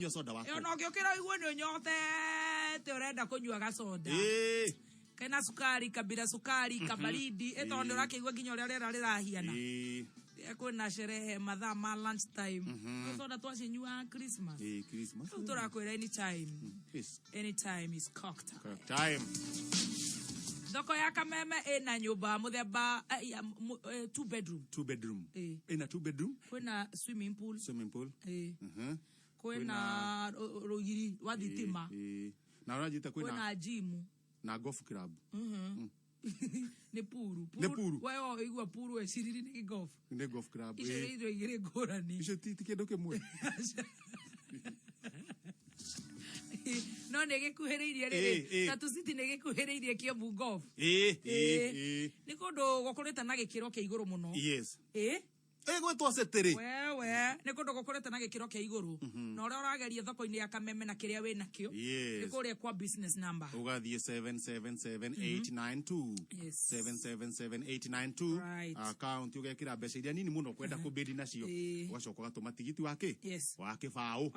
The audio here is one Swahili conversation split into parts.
Yo soda wako. Yo no giokira igwe ni nyote te urenda kunywa gasoda. Kana sukari kabira sukari kabaridi etondo rake igwe nginya ria rera rirahiana. Kwina sherehe mathaa ma lunch time. Soda twacinyua Christmas. Christmas. Turakwira anytime. Anytime is cock time. Cock time. Thoko ya Kameme ina nyumba muthemba 2 bedroom. 2 bedroom. Ina 2 bedroom. Kwina swimming pool. Swimming pool. Kwina rogiri wa thitima. Na unajita kwina gym na golf club. Ne puru. Wewe igwa puru esiriri ni golf. Ne golf club. Ije igire gorani. Ije tikedo kemwe. No nege kuhereirie riri tatu city nege kuhereirie Kiambu golf. Ni kondo gokoreta na gikiro ke iguru muno. Yes. Gwetwo setiri. Wewe ni kondo gokoreta na gikiro ke iguru. Na ora orageria thoko-ini ya Kameme na kiria we nakio. Ni kuria kwa business number. Ugathie 777892. 777892. Account ugekira mbeca iria nini muno kwenda kubidi nacio. Ugacoka gatuma tigiti wake. Wa kibao.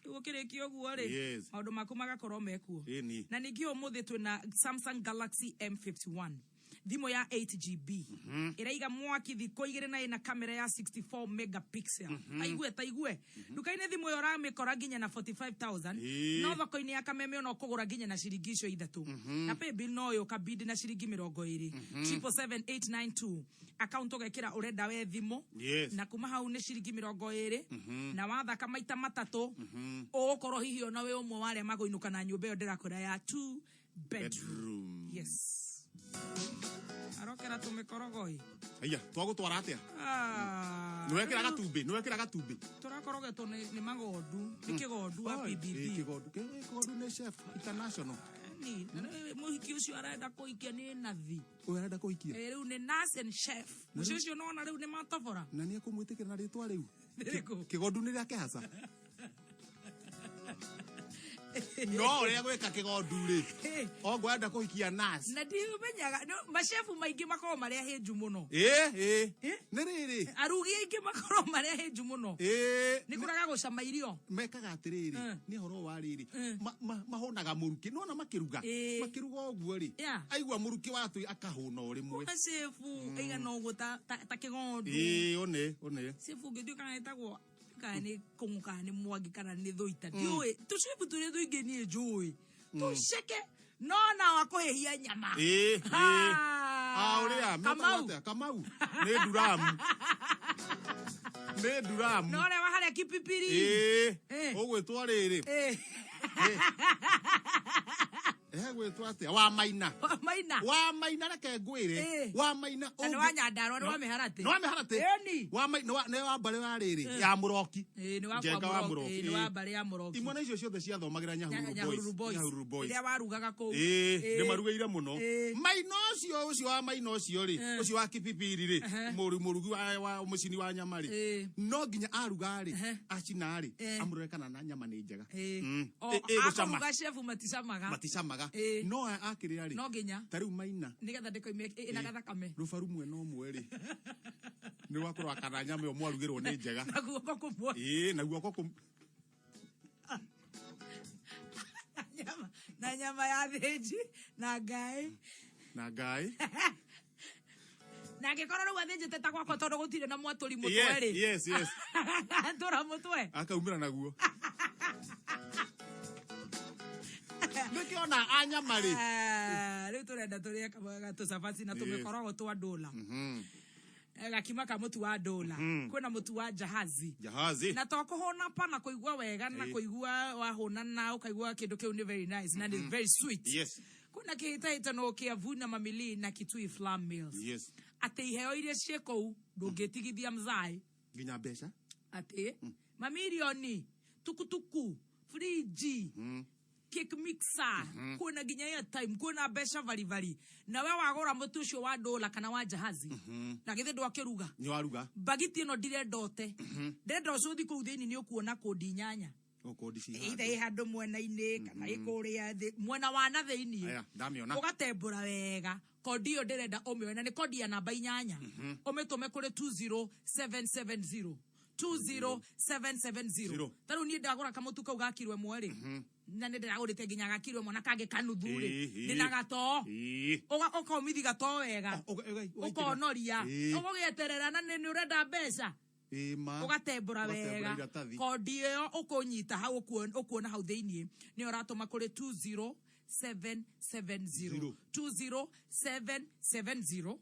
Ugukirikio oguo ri. Maundu maku magakorwo mekuo. Na ningi umuthi twina Samsung Galaxy M51. Thimo ya 8GB. Iraiga mwaki thiko igire na ina kamera ya 64 megapixel. Aigue. Dukaine thimo yo ramikora ginya na 45,000. No thoko-ini ya Kameme ono kugura ginya na ciringi icio 3. Na pay bill no yo kabidi na ciringi 20. 77892. Account ugekira urenda we thimo. Na kuma hau ni ciringi 20. Na wathaka maita matatu. Ugukorwo hihi ona we umwe wale magoinuka na nyumba yo ndirakura ya 2 bedroom. Yes. Arokera tumikorogoi. Aya, twagutwara atia? Nwekira gatumbi. Turakorogetwo ni magondu, ni kigondu wa BBB. Kigondu ni chef international. Ni, muhiki ucio arenda kuikia ni nathi. Arenda kuikia? Riu ni nurse and chef. Mucio nona riu ni matobora. Na ni akumwitikira na ritwa riu. Kigondu ni riake hasa. No, ria gweka kigondu ri. Ogwenda kuhikia nurse. Na ndiu menyaga mashefu maingi makoro maria hinju muno. Ni riri. Arugi aingi makoro maria hinju muno. Ni kuraga gucama irio. Mekaga atiriri. Ni horo wa riri. Mahonaga muruki. Nona makiruga. Makiruga oguo ri. Aigua muruki watu akahuna rimwe. Mashefu aiga no guta ta kigondu. One. Shefu ngidio kana etagwo kani kungukani mwagi kana ni thuita ndiwe tucibu turi thuingi ni njui tuceke no na wakuhehia nyama uria Kamau ni duramu no le wahale kipipiri ogwetwa riri gwetwa atia wa maina reke ngwire wa maina o wa nyandarwa wa miharate wa maina ne wa bare wa riri ya muroki ni wa muroki ni wa bare ya muroki imwana icio ciothe ciathomagira Nyahururu boys ria warugaga ku ni marugaire muno maina ucio wa maina ucio ri ucio wa kipipiri ri murugi wa mucini wa nyama ri no ginya aruga ri acina ri amureka na nyama ni njega gucama chef matisamaga no akirira ri no ginya tariu maina nigetha ndikoime ina gathakame rufaru mwe no mweri ni wakorwa kana nyama yo mwarugirwo ni njega na guoko kumwe na nyama ya theji na ngai na ngikoro ru athinjite ta gwakwa tondu gutire na mwaturi mutwe ri yes ndora mutwe akaumira naguo Nikiona anyama ri riu turenda turie kabaga tucabaci na tumikorogo twa dola gakima ka mutu wa dola kwina mutu wa jahazi na to kuhona pa na kuigua wega na kuigua wahona na ukaigua kindu kiu ni very nice and it's very sweet. Kuna kihitaita no kiavuna mamili na Kitui Flam Mills ate iheo iria cieko ndungitigithia mzai ginya mbeca ate mamilioni tukutuku friji cake mixer kuna ginya ya time kuna besha vari na we wagora mutu ucio wa dola kana wa jahazi na githe ndwakiruga ni waruga bagiti no dire ndote ndenda ucio thi ku thini ni ukuona kodi nyanya kodi ci ide handu mwena-ini kana ikuria thi mwena wa na thini ndamiona ugatembura wega kodi yo ndirenda umiona ni kodi ya namba 8 umitume kuri 20770 20770 taru ni ndagora kamutu kau gakirwe mweri na nä ndä ragå rä te nginya gakirwe mwana kangä kanuthu rä ndä na gato å kaumithi gato wega å konoria å gå gä eterera na nä å renda mbeca å gatembå wega kondi ä yo å kå nyita hau å kuona hau thä iniä nä å ratå ma kå rä 20770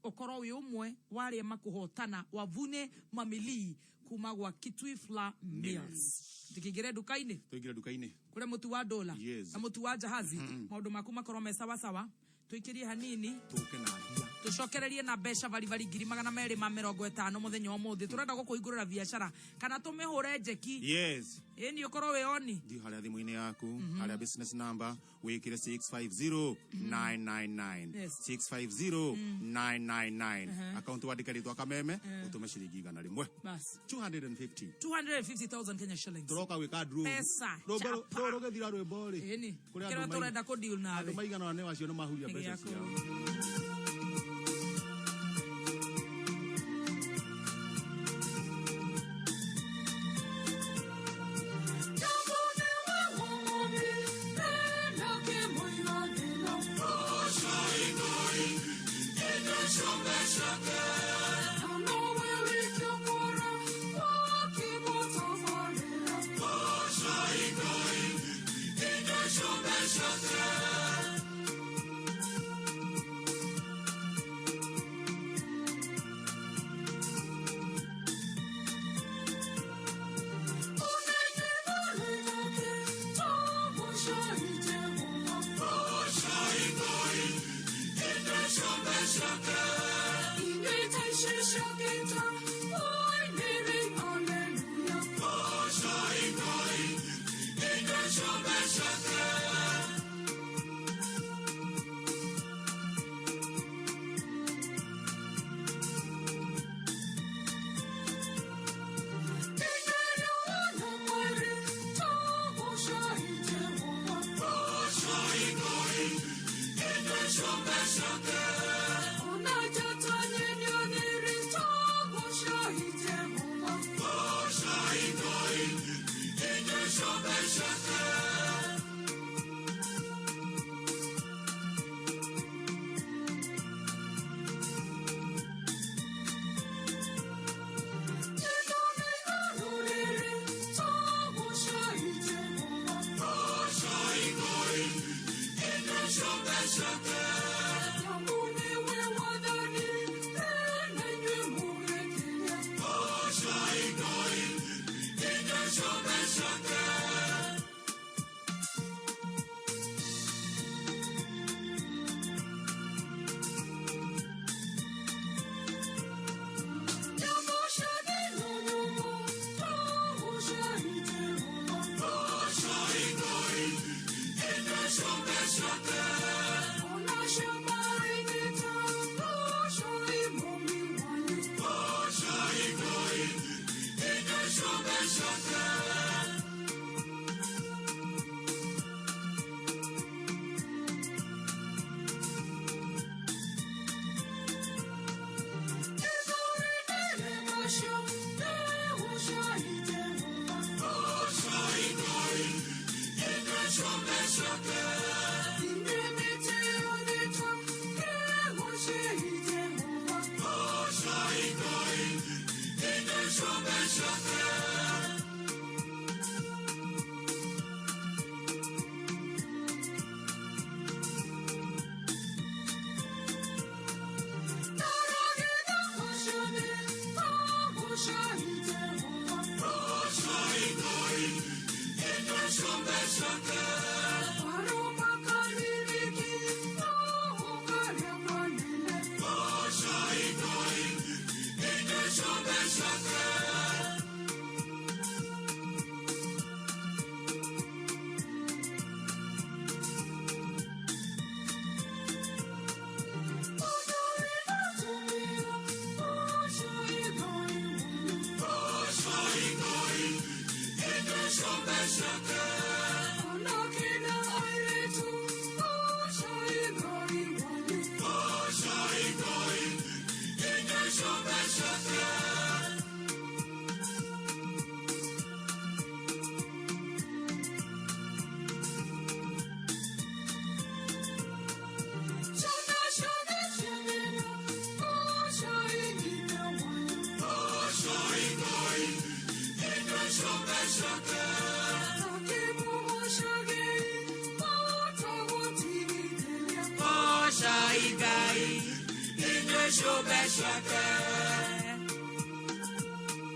ukorwo wi umwe wari makuhotana wavune mamili kuma gwa Kitwifla Mills tikigire dukaini kure mutu wa dola na mutu wa jahazi maundu maku makorwo me sawa sawa tuikirie hanini tucokererie na mbeca bari 250 muthenya wa muthi turenda gukuhingurira biashara kana tumihure njeki ni ukorwo we oni ndi haria thimu-ini yaku haria business number wikire 650999 650999 account wandika ritwa Kameme utume ciringi 100 bas 250,000 Kenya shillings turoka wika draw pesa ro gethira rwimbo ri ni kira turenda ku deal nawe andu maigana ne wacio no mahuria mbeca ciao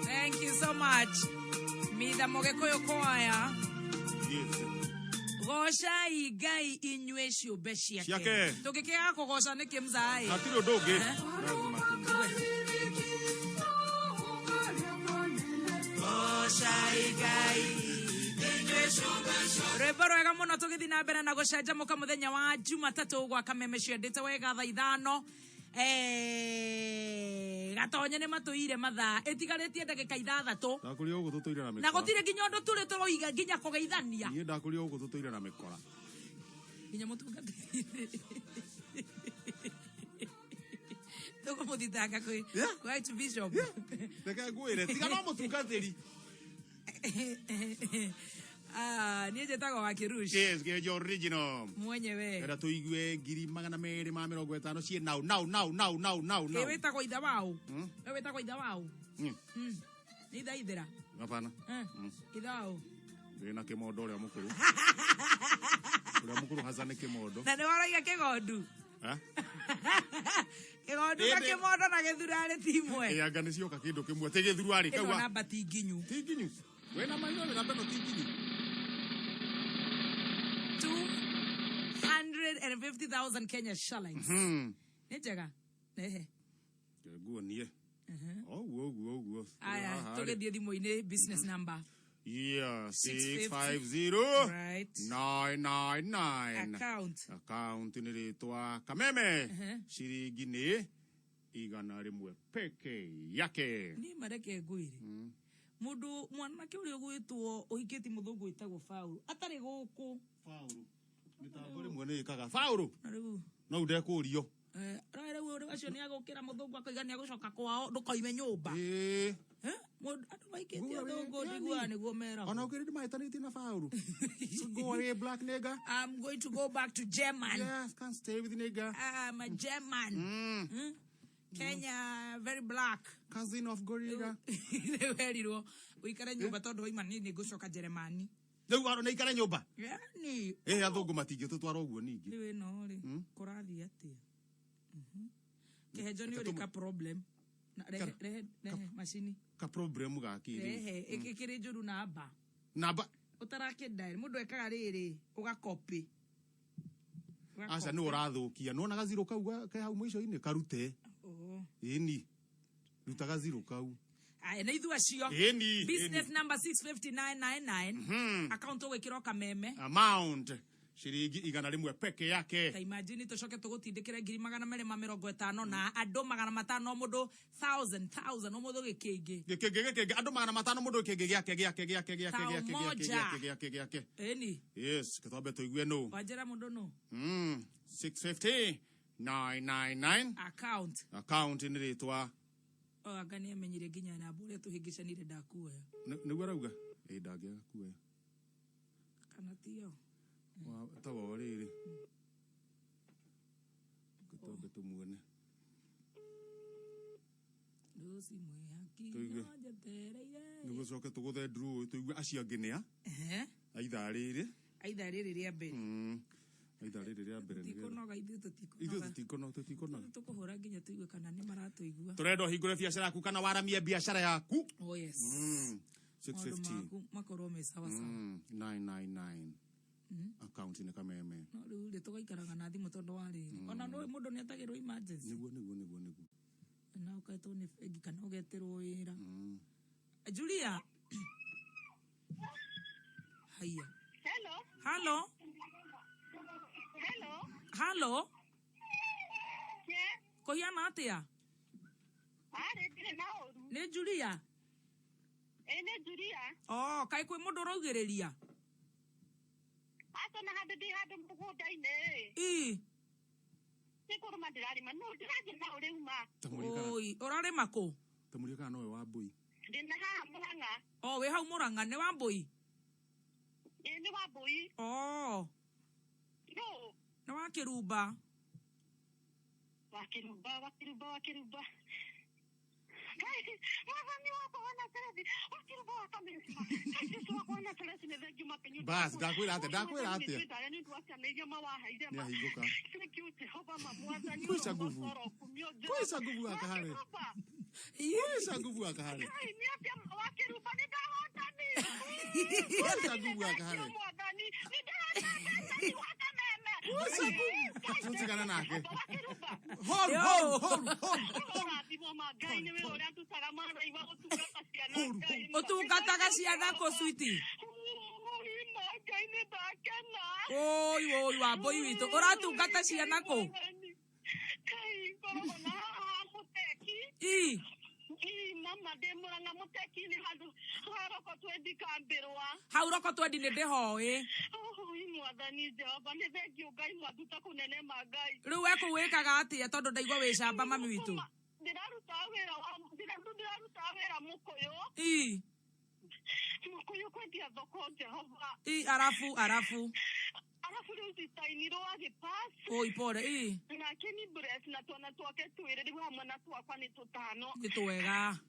Thank you so much. Mida Mogekoyo Choir. Yes. Gosha igai inywe ciumbe ciake. Tugikega kugoca niki mzai. Hatiro doge. Gosha igai inywe ciumbe ciake. Rwimbo rwega muno tugithi na mbere na gucanjamuka muthenya wa Jumatatu gwa Kameme ciendete wega thaa 5. Gatonye ne matuire mathaa etigaretie ndagika 6. Ndakuria ugu tutuire na mikora. Na gutire ginya undu turi turoiga ginya kugeithania. Ni ndakuria ugu tutuire na mikora. Ginya mutungati. Tuko mutitaka koi. Quite bishop. Teka gwire tiga no mutungatiri. Nije tago wa Kirushi. Yes, kihenjo original. Mwenyewe. Era tuigue 250 cie now. Ewe tago itha wao. Ewe tago itha wao. Ni daidera. Hapana. Itha wao. Wena kimodo ule mukuru. Ule mukuru hazane kimodo. Na ne waraiga kigondu. Ha? Kigondu na kimodo na githurare timwe. Anga ni cioka kindu kimwe te githurare kaua. Ino namba tinginyu. Tinginyu. Wena mayo na namba no tinginyu. 250,000 Kenya shillings. Nijega. Guo nie. Oh. Aya, tugethie thimu-ini business number. Yeah, 650 right 999 account ni ritwa Kameme shiringi ni igana rimwe peke yake ni mareke ngwire mundu mwanake uri gwitwo uhikiti muthungu witagwo Faulu atari guku Faulu mitambo rimwe ni ikaga Faulu no ndekurio rare uri wacio ni agukira muthungu akaigania gucoka kwao ndukoime nyumba Andu maikiti athungu ndigua niguo mera ona ukiridi maitaniti na Faulu so go away black nigga. I'm going to go back to German. Yes, can't stay with the nigga. I'm a German. Kenya very black cousin of gorilla. Very low. Uikara nyumba tondu waima nini gucoka Germany. Riu aro na ikara nyumba. Yani. Athungu matingi tutwara uguo ningi. Riu no ri. Kurathi atia. Kihenjo ni uri ka problem. Na rehe machine. Ka problem ga kiri. Rehe ikikiri njuru namba. Namba. Utarakenda mundu ekaga riri ugakopi. Asa ni urathukia nona gaziro kau kai hau mwisho-ini karute. Ini rutaga zero kau. Aya na ithu acio. Business number 650999. Account wekiro Kameme. Amount shiringi igana rimwe peke yake. Ta imagine tucoke tugutindikira 250 na andu 500 mundu 1000 mundu gikenge. Gikenge andu 500 mundu gikenge giake. Eni. Yes, katobe tuigue no. Wajera mundu no. 650 999 account ni ritwa agani amenyire ginya na bure tuhingicanire ndakuoya niguo rauga ndangia kuoya kana tio wa tawo riri kutobe tumuone dosi mwihaki noja tereire niguo coke tuguthe draw tuigue acia nginia aitha riri ria mbere Aida riri mbere ni. Tikonoga tutikonoga. Tukuhura nginya tuigue kana ni maratuigua. Turendo hingure biashara yaku kana waramie biashara yaku. Oh yes. 650. Makoro me sawa sawa. 999. Account ni Kameme. No riu tugaikaraga na thimu tondu wa riri. Ona no mundu ni atagirwo emergency. Niguo. Na ukaitwo ni bengi kana ugeterwo wira. Julia. Haya. Hello. Hello. Yeah. Kohiana atia? Ne Julia. Ne Julia. Oh, kai kwe mundu rougiriria. Asa na hadu mugunda-ini. Nikuru mandirarima no ndirathi na urima. Oi, urarima ku? Tamuria kana nowe wa Mbui. Ndina haha Murang'a. Oh, we hau Murang'a ne wa Mbui? Ni wa Mbui. Oh. No. Na wa Kirumba. Wa Kirumba. Bas, ndakwira ate. Ni ahinguka. Kwisa nguvu. Kwisa nguvu akahare. Kwisa nguvu akahare. Kwisa nguvu akahare. Kwisa nguvu. Tutikana nake. Hold. Otungataga ciana ko sweetie. Oi wa boy wito. Ora tungata ciana ko. Mama demura na muteki ni haroko twendi kambirwa. Hauroko twendi ne deho Mwathani Jehova ni thengio Ngai mwaduta kunene magai. Riu we kuwikaga atia tondu ndaigua wi camba mami witu. Ndiraruta wira mukuyu. Mukuyu kwendia thoko Jehova. Arafu riu citainirwo agipass. Oi pore na kini bless na twana twake twire riu hamwe na twakwa ni tutano. Ni twega.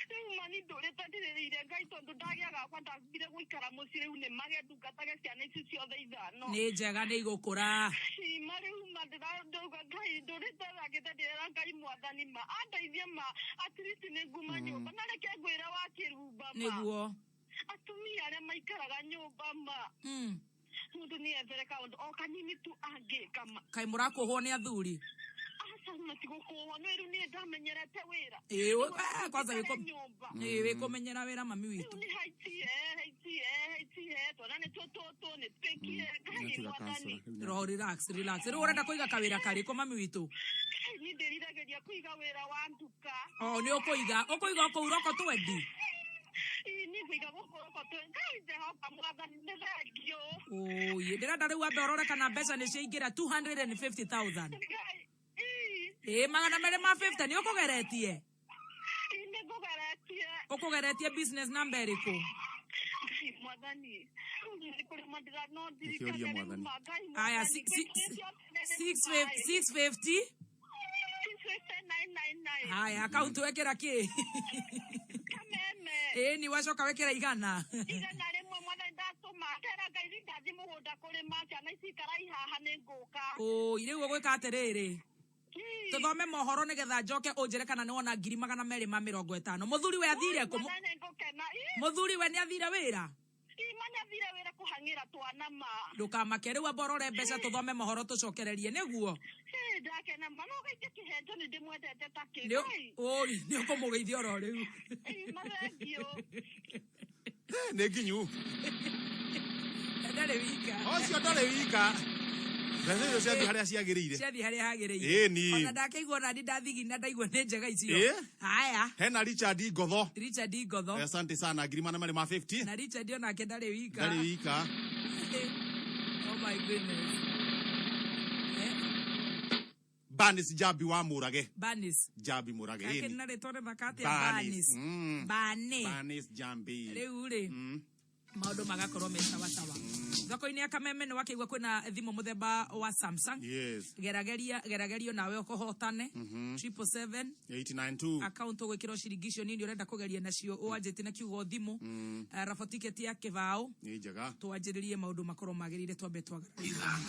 Riu mani ndurite ndirire Ngai tondu ndagia gakwa ndambire guikara mucii riu ni mage ndungatage ciana ici ciothe ithano. Ni njega ni igukura. Riu mandira Ngai ndurite agitendera Ngai mwathani ma andeithie ma at least ni nguma nyumba na reke ngwira wa kirumba ma. Niguo. Atumia aria maikaraga nyumba ma. Mundu ni ethereka undu o kanini tu angikama. Kai murakuhwo ni athuri. Matigukuhwo no riu ni ndamenyerete wira. Kwanza wikumenyera wira mami witu. Ni haitie twana ni toto ni pekie Ngai mwathani. Relax. Riu urenda kuiga kawira kariko mami witu. Ni ndirirageria kuiga wira wa nduka. Ni ukuiga ko uroko twendi. Ndirenda riu ambe urore kana mbeca ni ciaingira 250,000. Magana mere ma 50 ni ukugeretie. Ukugeretie business number iriku. Aya 650. Aya account wekera ki? Kameme. Ni wacoka wekera igana. Igana rimwe mwana ndatuma tera Ngai ndathi mugunda kurima ciana ici karai haha ni nguka. Riu ugwika atiriri. Tuthome mohoro nigetha njoke unjire kana niwona 250. Muthuri we athire ku? Muthuri we ni athire wira? Imani athire wira kuhangira twana ma. Ndukamake riu amborore mbeca tuthome mohoro tucokererie niguo. Ndakena mano gaite kihenjo ni ndimwendete ta ki. Ni ukumugeithia oro riu. Mathengio. Ni nginyu. Ndare wika. Ocio ndare wika. Ndathio ciathi haria ciagirire. Ciathi haria hagirire. Ni. Ona ndakaigua na ndathigina ndaigua ni njega icio. Haya. Hena Richard Ngotho. Asante sana 250. Na Richard ona ndare wika. Ndare wika. Oh my goodness. Banis Jabi wa Murage. Banis. Jabi Murage. Kake nare tore bakati ya Banis. Banis Jambi. Reure. Maundu magakorwo me sawa. Thoko-ini ya Kameme ni wakeigua kwina thimu muthemba wa Samsung. Yes. Geragerio nawe ukohotane. 777-892. Account ugwikirwo ciringisho nini urenda kugeria nacio uanjite na kiugo thimu. Rabo ticket ya kibao. Ni njega. Twanjiririe maundu makorwo magirire twambe twagaragara.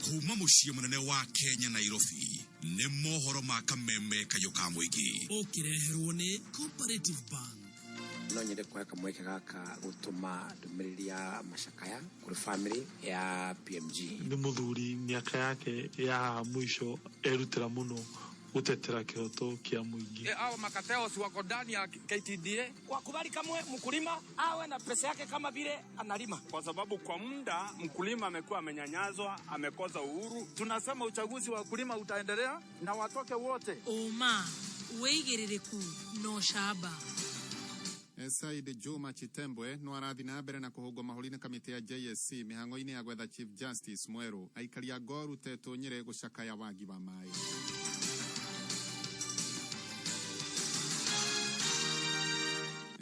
Kuma muciĩ munene wa Kenya Nairobi nĩ mohoro ma Kameme kayoka muingi ukireherwo ni Cooperative Bank. No nyende kuweka mweke gaka gutuma ndumiriri ya macakaya kuri family ya PMG. Ni muthuri miaka yake ya mwisho erutira muno gutetera kihoto kia muingi. Hao makateo si wako ndani ya KTDA. Wakubali kamwe mkulima awe na pesa yake kama vile analima. Kwa sababu kwa muda mkulima amekuwa amenyanyazwa, amekosa uhuru. Tunasema uchaguzi wa wakulima utaendelea na watoke wote. Oma, weigiririku no shaba. Said Juma Chitembwe no arathi na mbere na kuhugwa mahurine kamiti ya JSC mihango-ini ya gwetha Chief Justice Mweru aikaria Goru Tetu Nyire gucakaya wagi wa mai.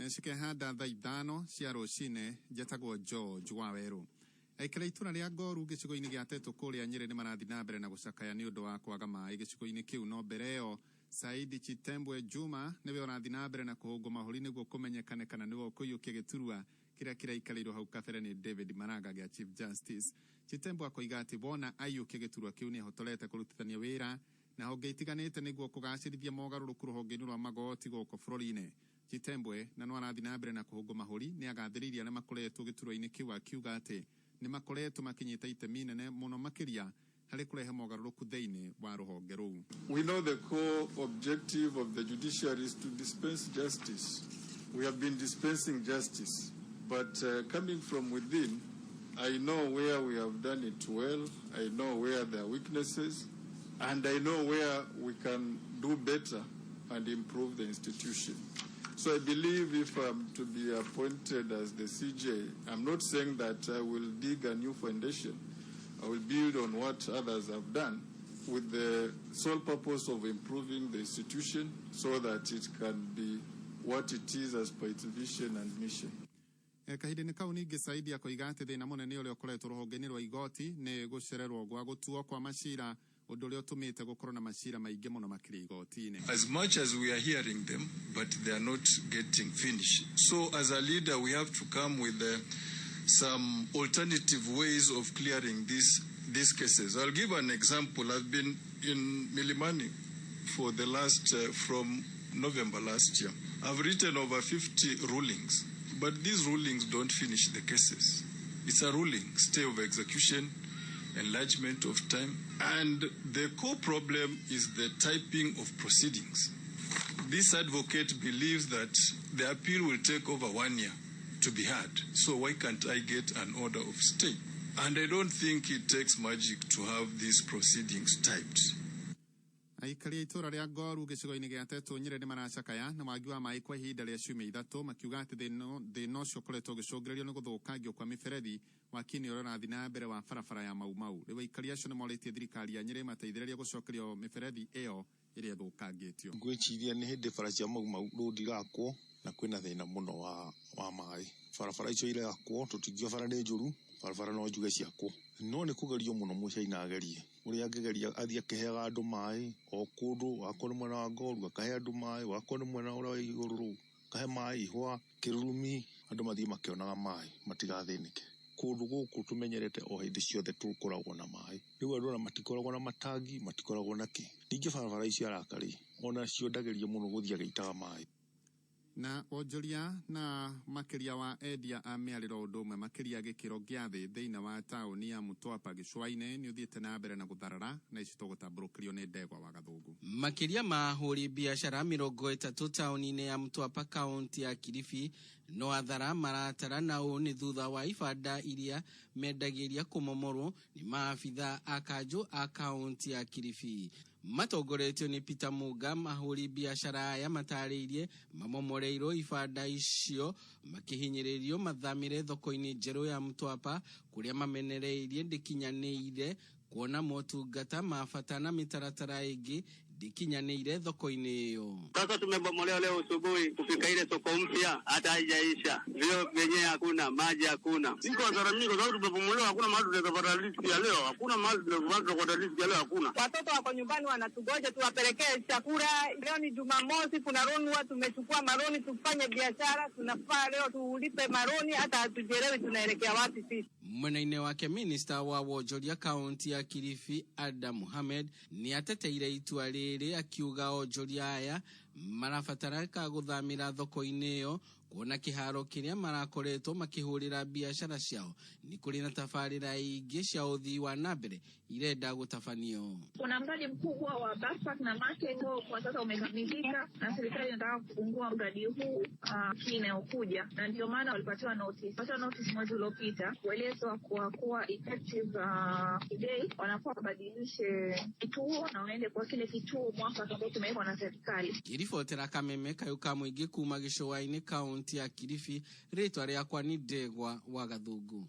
Cikehanda thaa 5 cia rucine njatagwo George Waweru aikara itura ria Goru gicigo-ini gia Tetu kuria Nyire ni marathi na mbere na gucakaya ni undu wa kwaga mai gicigo-ini kiu no mbere yo Saidi Chitembwe Juma niwe orathi na mbere na kuhungo mahuri niguo kumenyekane kana niwe ukuyukia giturua kiria kiraikariro hau kabere ni David Maraga gya Chief Justice. Chitembwe akoiga ati bona ayukia giturua kiu ni hotorete kurutithania wira na honge itiganite niguo kugacirithia mogaruruku ruhonge-ini rwa magoti goko bururi-ini. Chitembwe na no arathi na mbere na kuhungo mahuri ni agathiriria na makoretwo giturua-ini kiu akiuga ati ni makoretwo makinyita itemi nene muno makiria hari kurehe mogaruruku thiini wa ruhonge ruu. We know the core objective of the judiciary is to dispense justice. We have been dispensing justice, but coming from within, I know where we have done it well, I know where there are weaknesses, and I know where we can do better and improve the institution. So I believe if I'm to be appointed as the CJ, I'm not saying that I will dig a new foundation. I will build on what others have done with the sole purpose of improving the institution so that it can be what it is as per its vision and mission. Kahindi kau ningi Saidi akoiga ati thina munene uria ukoretwo ruhonge-ini rwa igoti ni gucererwo gwa gutuo kwa macira undu uria utumite gukorwo na macira maingi muno makiria igoti-ini. As much as we are hearing them, but they are not getting finished. So as a leader, we have to come with some alternative ways of clearing these cases. I'll give an example. I've been in Milimani for the last, from November last year. I've written over 50 rulings, but these rulings don't finish the cases. It's a ruling, stay of execution, enlargement of time, and the core problem is the typing of proceedings. This advocate believes that the appeal will take over 1 year to be heard. So why can't I get an order of stay? And I don't think it takes magic to have these proceedings typed. Aikari itura ria Goru gicigo-ini gia Tetu Nyeri ni maracakaya na wagi wa mai kwa ihinda ria ciumia ithatu makiuga ati thina ucio ukoretwo ugicungiririo ni guthukangio kwa miberethi wa kini uria urathi na mbere wa barabara ya Maumau. Riu aikari acio ni moritie thirikari ya Nyeri mateithĩrĩrie gucokerio miberethi iyo iria thukangĩtio. Ngwĩciria ni hindi bara cia Maumau road irakwo na kwina thina muno wa mai. Barabara icio irakwo tutingio bara ni njuru, barabara no njuge ciakwo. No ni kugerio muno mucaina agerie uria angegeria athie akiheaga andu mai o kundu wakoni mwena wa Goru akahe andu mai wakoni mwena uria wa iguru kahe mai ihwa kirurumi andu mathie makionaga mai matigathinike. Kundu guku tumenyerete o hindi ciothe tukoragwo na mai. Riu andu matikoragwo na matangi matikoragwo na ki. Ningi barabara icio arakari ona cio ndageria muno guthia geitaga mai. Na onjoria na makiria wa endia a miariro undu umwe makiria gikiro gia thi thiini wa tauni ya Mutwapa gicua-ini ni uthiite na mbere na gutharara na ici tugutamburukirio ni ndegwa wa Gathungu. Makiria ma huri biashara 30 tauni-ini ya Mutwapa kaunti ya Kilifi no athara maratara na ni thutha wa ibanda iria mendagiria kumomorwo ni maafitha a kanjo a kaunti ya Kilifi. Matongoretio ni Peter Muga mahuri biashara ya matariirie mamomoreirwo ibanda icio makihinyiririo mathamire thoko-ini njeru ya Mutwapa kuria mamenereirie ndikinyanĩire kuona motungata mabata na mitaratara ingi ndikinyanĩire thoko-ini iyo. Sasa tumebomolewa leo asubuhi kufika ile soko mpya hata haijaisha. Vio vyenyewe hakuna, maji hakuna. Siko hasara mingi kwa sababu tumebomolewa, hakuna mahali tunaweza pata riziki ya leo. Hakuna mahali tunaweza pata riziki ya leo, hakuna. Watoto wako nyumbani wanatugoja tuwapelekee chakula. Leo ni Jumamosi, tunarunwa, tumechukua maroni tufanye biashara, tunafaa leo tulipe maroni hata hatujielewi tunaelekea wapi sisi. Mwena-ini wake minister wa wonjoria kaunti ya Kilifi Adam Mohamed ni ateteire itua riri akiuga onjoria aya marabataraka guthamira thoko-ini iyo kuona kiharo kiria marakoretwo makihurira biashara ciao ni kuri na tafarira ingi cia uthii wa nambere irenda gutafanio. Kuna mradi mkubwa wa Backpack na Market kwa sasa umekamilika na serikali inataka kufungua mradi huu inayokuja, na ndio maana walipatiwa notice mwezi uliopita kuelezwa kuwa effective today wanakuwa kubadilishe kituo na waende kwa kile kituo mwaka ambao tumewekwa na serikali. Kiribotera Kameme kayuka mwingi kuma gicua-ini kaunti ya Kilifi ritwa riakwa ni Ndegwa wa Gathungu.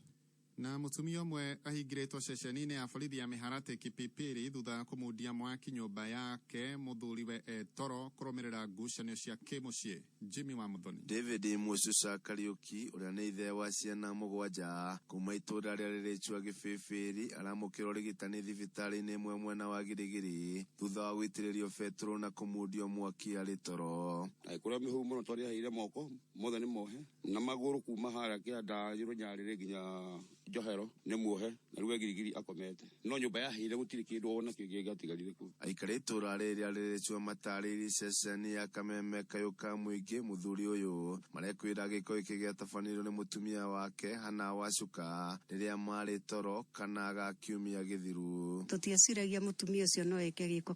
Na mutumia umwe ahingĩrĩtwo ceceni-inĩ ya borithi ya Mĩharatĩ Kipipiri thutha kũmundia mwaki nyũmba yake mũthuriwe toro kũrũmĩrĩra ngucanio cia kĩmũciĩ. Jimmy wa Muthoni. David Mususa Kariuki ũrĩa nĩ ithe wa ciana mũgwanja kuma itũũra rĩa rĩrĩchwa Gĩbĩbĩri aramũkĩrwo ũrigitani thibitarĩ-inĩ ĩmwe mwena wa Girigiri thutha wa gũitĩrĩrio betũrũ na kũmundio mwaki arĩ toro. Kũrĩa mĩhũmũ mũno twarĩ haire moko mothe nĩ mohe na magũrũ kuma harĩa kĩanda Nyarĩrĩ nginya Johero nĩ muohe na rĩu Girigiri akomete no nyũmba yahĩire gũtirĩ kĩndũ ona kĩngĩ gĩatigarire kuo. Aikari itũũra rĩrĩa rĩrĩchwa matarĩri ceceni ya Kameme Kayuka Mũingĩ mũthuri ũyũ marekwĩra gĩko gĩkĩ gĩatabanĩrio nĩ mũtumia wake Hana Wacuka rĩrĩa marĩ toro kana agakiumia gĩthiru. Tũtieciragia mũtumia ũcio no eke gĩko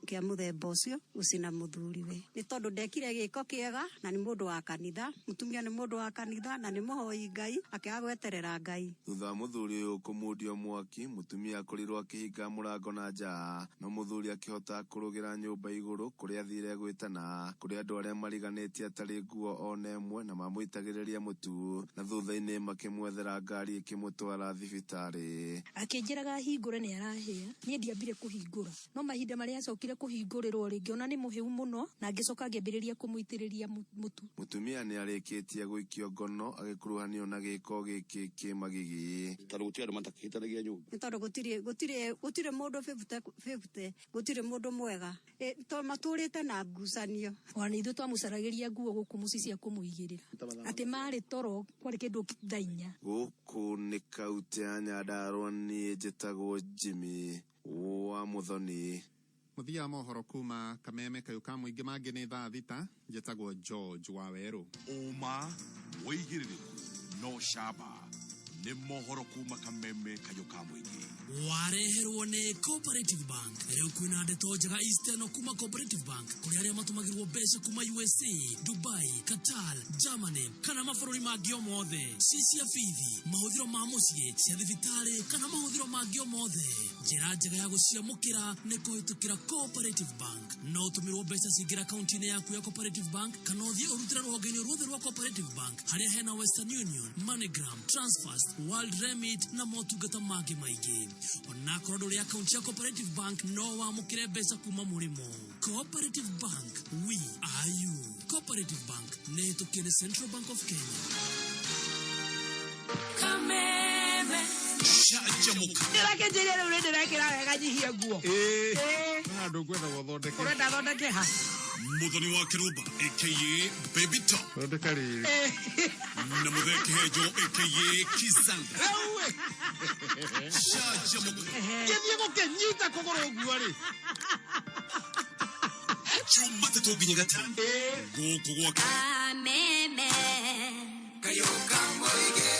kĩa mũthemba ũcio gũcina mũthuriwe nĩ tondũ ndekire gĩko kĩega na nĩ mũndũ wa kanitha. Mũtumia nĩ mũndũ wa kanitha na nĩ mũhoi Ngai akĩaga gweterera Ngai. Thutha wa mũthuri ũyũ kũmundio mwaki mũtumia akorirwo akĩhinga mũrango na nja no mũthuri akĩhota kũrũgĩra nyũmba igũrũ kũrĩa athire gwĩtana kũrĩ andũ arĩa mariganĩtie atarĩ nguo ona ĩmwe na mamũitagĩrĩria mũtu na thutha-inĩ makĩmwethera ngari ĩkĩmũtwara thibitarĩ. Akĩnjĩraga hingũre nĩ arahĩa niĩ ndiambire kũhingũra no mahinda marĩa acokire kũhingũrĩrwo rĩngĩ ona nĩ mũhĩu mũno na ngĩcoka ngĩambĩrĩria kũmũitĩrĩria mũtu. Mũtumia nĩ arĩkĩtie gũikio ngono agĩkuruhanio na gĩko gĩkĩ kĩmagigi. Tondũ gũtirĩ andũ matakĩhĩtanagia nyũmba. Nĩ tondũ gũtirĩ mũndũ 50-50 gũtirĩ mũndũ mwega tondũ matũrĩte na ngucanio. Ona ithuĩ twamũcaragĩria nguo gũkũ mũciĩ cia kũmũigĩrĩra atĩ marĩ toro kwarĩ kĩndũ thainya. Gũkũ nĩ kaũntĩ ya Nyandarua niĩ njĩtagwo Jimmy wa Muthoni. Mũthia mohoro kuma Kameme Kayuka Mũingĩ mangĩ nĩ thaa thita njĩtagwo George wa Werũ. Uma wĩigĩrĩrĩku no shaba nĩ mohoro kuma Kameme Kayuka Mũingĩ. Wareherwo nĩ Cooperative Bank. Rĩu kwĩna ndeto njega Eastern kuma Cooperative Bank kũrĩ arĩa matũmagĩrwo mbeca kuma USA, Dubai, Qatar, Germany kana mabũrũri mangĩ o mothe. Cia bithi, mahũthĩro ma mũciĩ, cia thibitarĩ kana mahũthĩro mangĩ o mothe. Njĩra njega ya gũciamũkĩra nĩ kũhĩtũkĩra Cooperative Bank. No ũtũmĩrwo mbeca cingĩra akaunti-inĩ yaku ya Cooperative Bank kana ũthiĩ ũrutĩre rũhonge-inĩ ruothe rwa Cooperative Bank harĩa hena Western Union, MoneyGram, Transfast, World Remit na motungata mangĩ maingĩ. Ona korwo ndũrĩ akaunti ya Cooperative Bank no wamũkĩre mbeca kuma mũrĩmo. Cooperative Bank, we are you. Cooperative Bank nĩ hĩtũkie nĩ Central Bank of Kenya. Kameme Canjamuka. Ndĩrakĩnjĩria rĩu nĩndĩrekĩra wega nyihia nguo. Na andũ ngwenda gũthondeke. Ũrenda thondeke ha? Muthoni wa kirumba aka Baby Top. Thondeka rĩrĩ. Na mũthee kihenjo aka Kisanga. Canjamuka. Gĩthiĩ gũkĩnyita kũgũrũ ũguo rĩ. Chuma tatu nginya gatano. Gũkũ gwake. Kameme Kayuka Mũingĩ.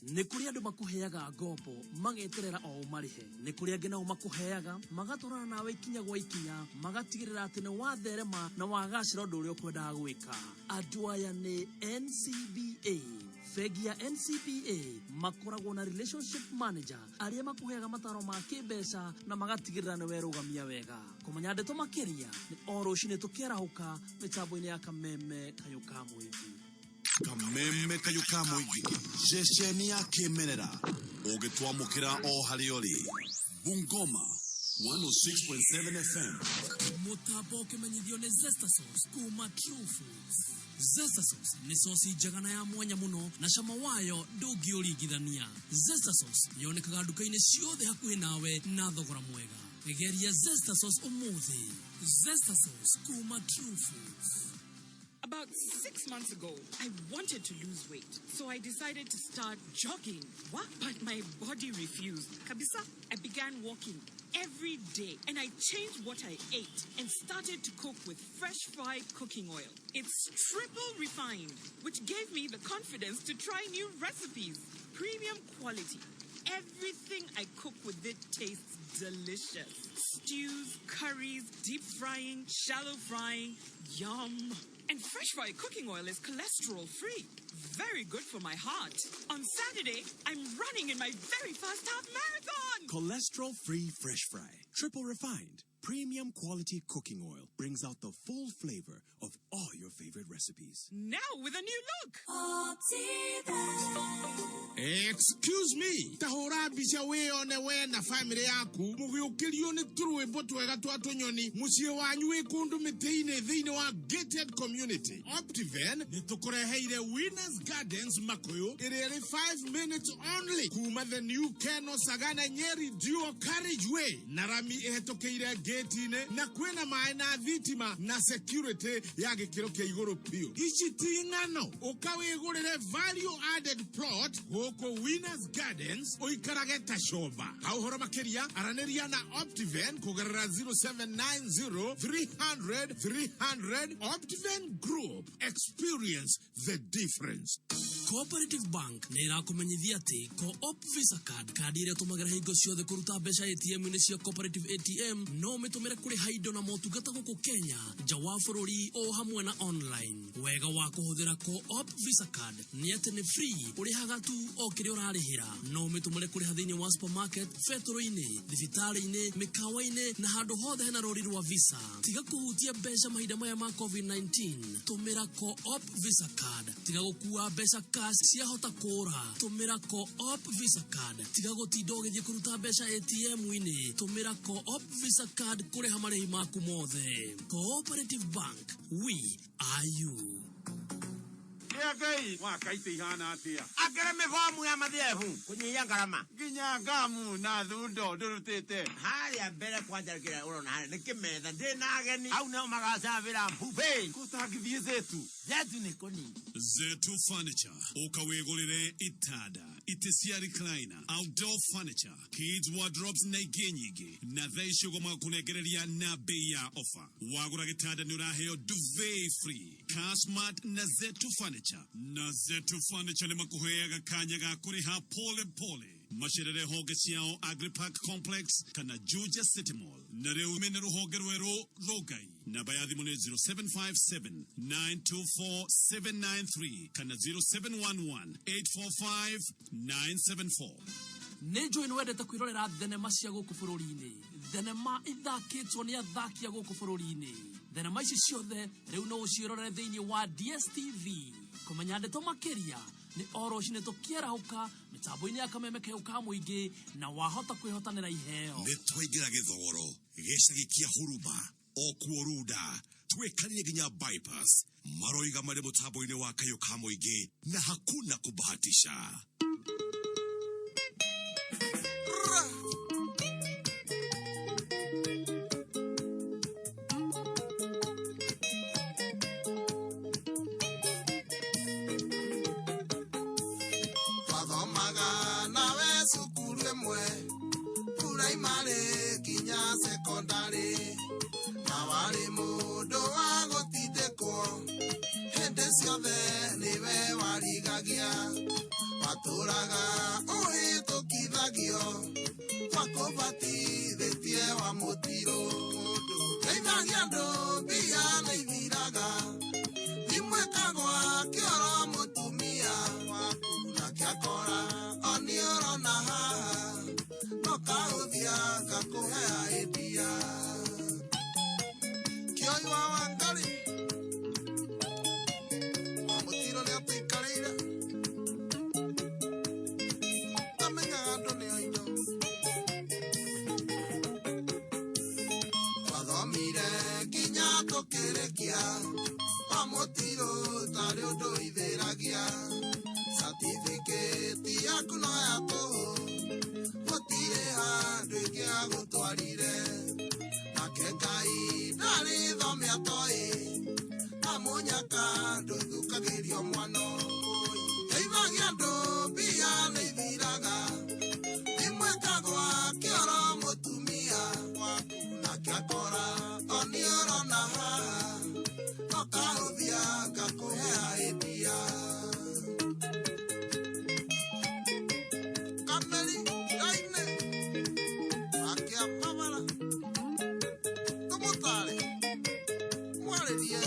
Nĩ kũrĩ andũ makuheaga ngombo mageterera o ũmarĩhe. Nĩ kũrĩ angĩ nao makuheaga magatwarana nawe ikinya gwa ikinya magatigĩrĩra atĩ nĩ watherema na wagacĩra ũndũ ũrĩa ũkwendaga gwĩka. Andũ aya nĩ NCBA. Bengi ya NCBA makoragwo na relationship manager arĩa makuheaga mataro ma kĩmbeca na magatigĩrĩra nĩ werũgamia wega. Kũmenya ndeto makĩria nĩ o rũciinĩ tũkĩarahũka mĩtambo-inĩ ya Kameme Kayuka Mũingĩ. Kameme Kayuka Mũingĩ, ceceni ya kĩmerera ũgĩtwamũkĩra o harĩa ũrĩ. Bungoma 106.7 FM. Mũtambo ũkĩmenyithio nĩ Zesta Sauce kuma True Foods. Zesta Sauce nĩ sosi njega na ya mwanya mũno na cama wayo ndũngĩũringithania. Zesta Sauce yonekaga nduka-inĩ ciothe hakuhĩ nawe na thogora mwega. Geria Zesta Sauce ũmũthĩ. Zesta Sauce kuma True Foods. About 6 months ago, I wanted to lose weight, so I decided to start jogging. What? But my body refused. Kabisa, I began walking every day, and I changed what I ate and started to cook with fresh fried cooking oil. It's triple refined, which gave me the confidence to try new recipes. Premium quality. Everything I cook with it tastes delicious. Stews, curries, deep frying, shallow frying, yum. And fresh fried cooking oil is cholesterol free. Very good for my heart. On Saturday, I'm running in my very first half marathon. Cholesterol free fresh fry. Triple refined. Premium quality cooking oil brings out the full flavor of all your favorite recipes. recipes. Now with a new look. Excuse me. Tahora bisha we on the way na family yaku. Mugiukirio ni true botwega twatonyoni. Musie wanyu ekundu miteine thine wa gated community. Optiven nitukureheire Winners Gardens Makoyo. Irere 5 minutes only. Kuma the new Keno Sagana Nyeri duo carriageway. Narami ehetokeire gate ine na kwena maena vitima na security yage kiroke igoro pio. Ichi tingano okawe igorere value added plot hoko Winners Gardens oikarageta shoba. Hauhora makeria araneria na Optiven kugarara 0790 300 300. Optiven Group. Experience the difference. Cooperative Bank nä ĩrakũmenyithia atĩ Co-op Visa Card kandi ĩrĩa ũtũmagĩra hingo ciothe kũruta mbeca ATM-inĩ cia Cooperative ATM no ũmĩtũmĩre kũrĩha indo na motungata gũkũ Kenya nja wa bũrũri o hamwe na online. Wega wa kũhũthĩra Co-op Visa Card nĩ atĩ nĩ free, ũrĩhaga tu o kĩrĩa ũrarĩhĩra. No ũmĩtũmĩre kũrĩha thĩinĩ wa supermarket, betũrũ-inĩ, thibitarĩ-inĩ, mĩkawa-inĩ na handũ hothe hena rũri rwa Visa. Tiga kũhutia mbeca mahinda maya ma COVID-19. Tũmĩra Co-op Visa Card. Tiga gũkua mbeca ciahota kũra. Tũmĩra Co-op Visa Card. Tiga gũtinda ũgĩthiĩ kũruta mbeca ATM-inĩ. Tũmĩra Co-op Visa Card kũrĩha marĩhi maku mothe. Cooperative Bank, we are you. Gai mwaka itihana atia akere mifomu ya mathiefu kunyiya ngarama nginya ngamu na thundo ndurutite haria mbere kwanja kira urona hana nikimetha ndina ageni au no magacabira mbupe kutagithie zetu ni koni Zetu Furniture ukawegolere itada itesia recliner outdoor furniture kids wardrobes na igenyige na theishogo makunegereria na bei ya offer wagura gitada nuraheo duvet free Casmart na Zetu Furniture na Zetu Furniture ni makuheaga kanya ga kuriha pole pole Masherere hoge ciao Agripark Complex kana Juja City Mall na reu mene ruhoge rwero rogai na bayathi mune 0757 924 793 kana 0711 845 974 Nejo inwendete kwirorera thenema cia gũkũ bũrũri-inĩ. Thenema ithakĩtwo nĩ athaki a gũkũ bũrũri-inĩ. Thenema ici ciothe rĩu no ũciĩrorere thĩinĩ wa DSTV. Kũmenya ndeto makĩria nĩ oro cine tũkĩarahũka mĩtambo-inĩ ya Kameme kayũka mũingĩ na wahota kwĩhotanĩra iheo. Nĩ twaingĩra gĩthogoro gĩcagi kĩa Huruma o kuoruda twĩkanire nginya bypass maroiga marĩ mũtambo-inĩ wa kayũka mũingĩ na hakuna kubahatisha. Waturaga uhitũkithagio wakubatithĩtie wa mũtiro ndeithagia andũ mbia nĩ ithiraga imwĩkagwa kĩoro mũtumia waku nake akora oni ũrona haha no kahũthia gakũhea endia kĩoi wa Wangari wa mũtiro nĩ atũikarĩire Amotiro tare odo itheragia certificate yaku no yato motire handu ingi agutwarire nake Ngai ndari thome atoi amunyaka nduthukagirio mwano eithagia andu mbia nĩ ithiraga imwĩkagwa kĩoro mũtumia waku nake akora oni ũrona haha kahũthia gakũhea endia kameri raine akĩamamara tũmũtare mwarĩrie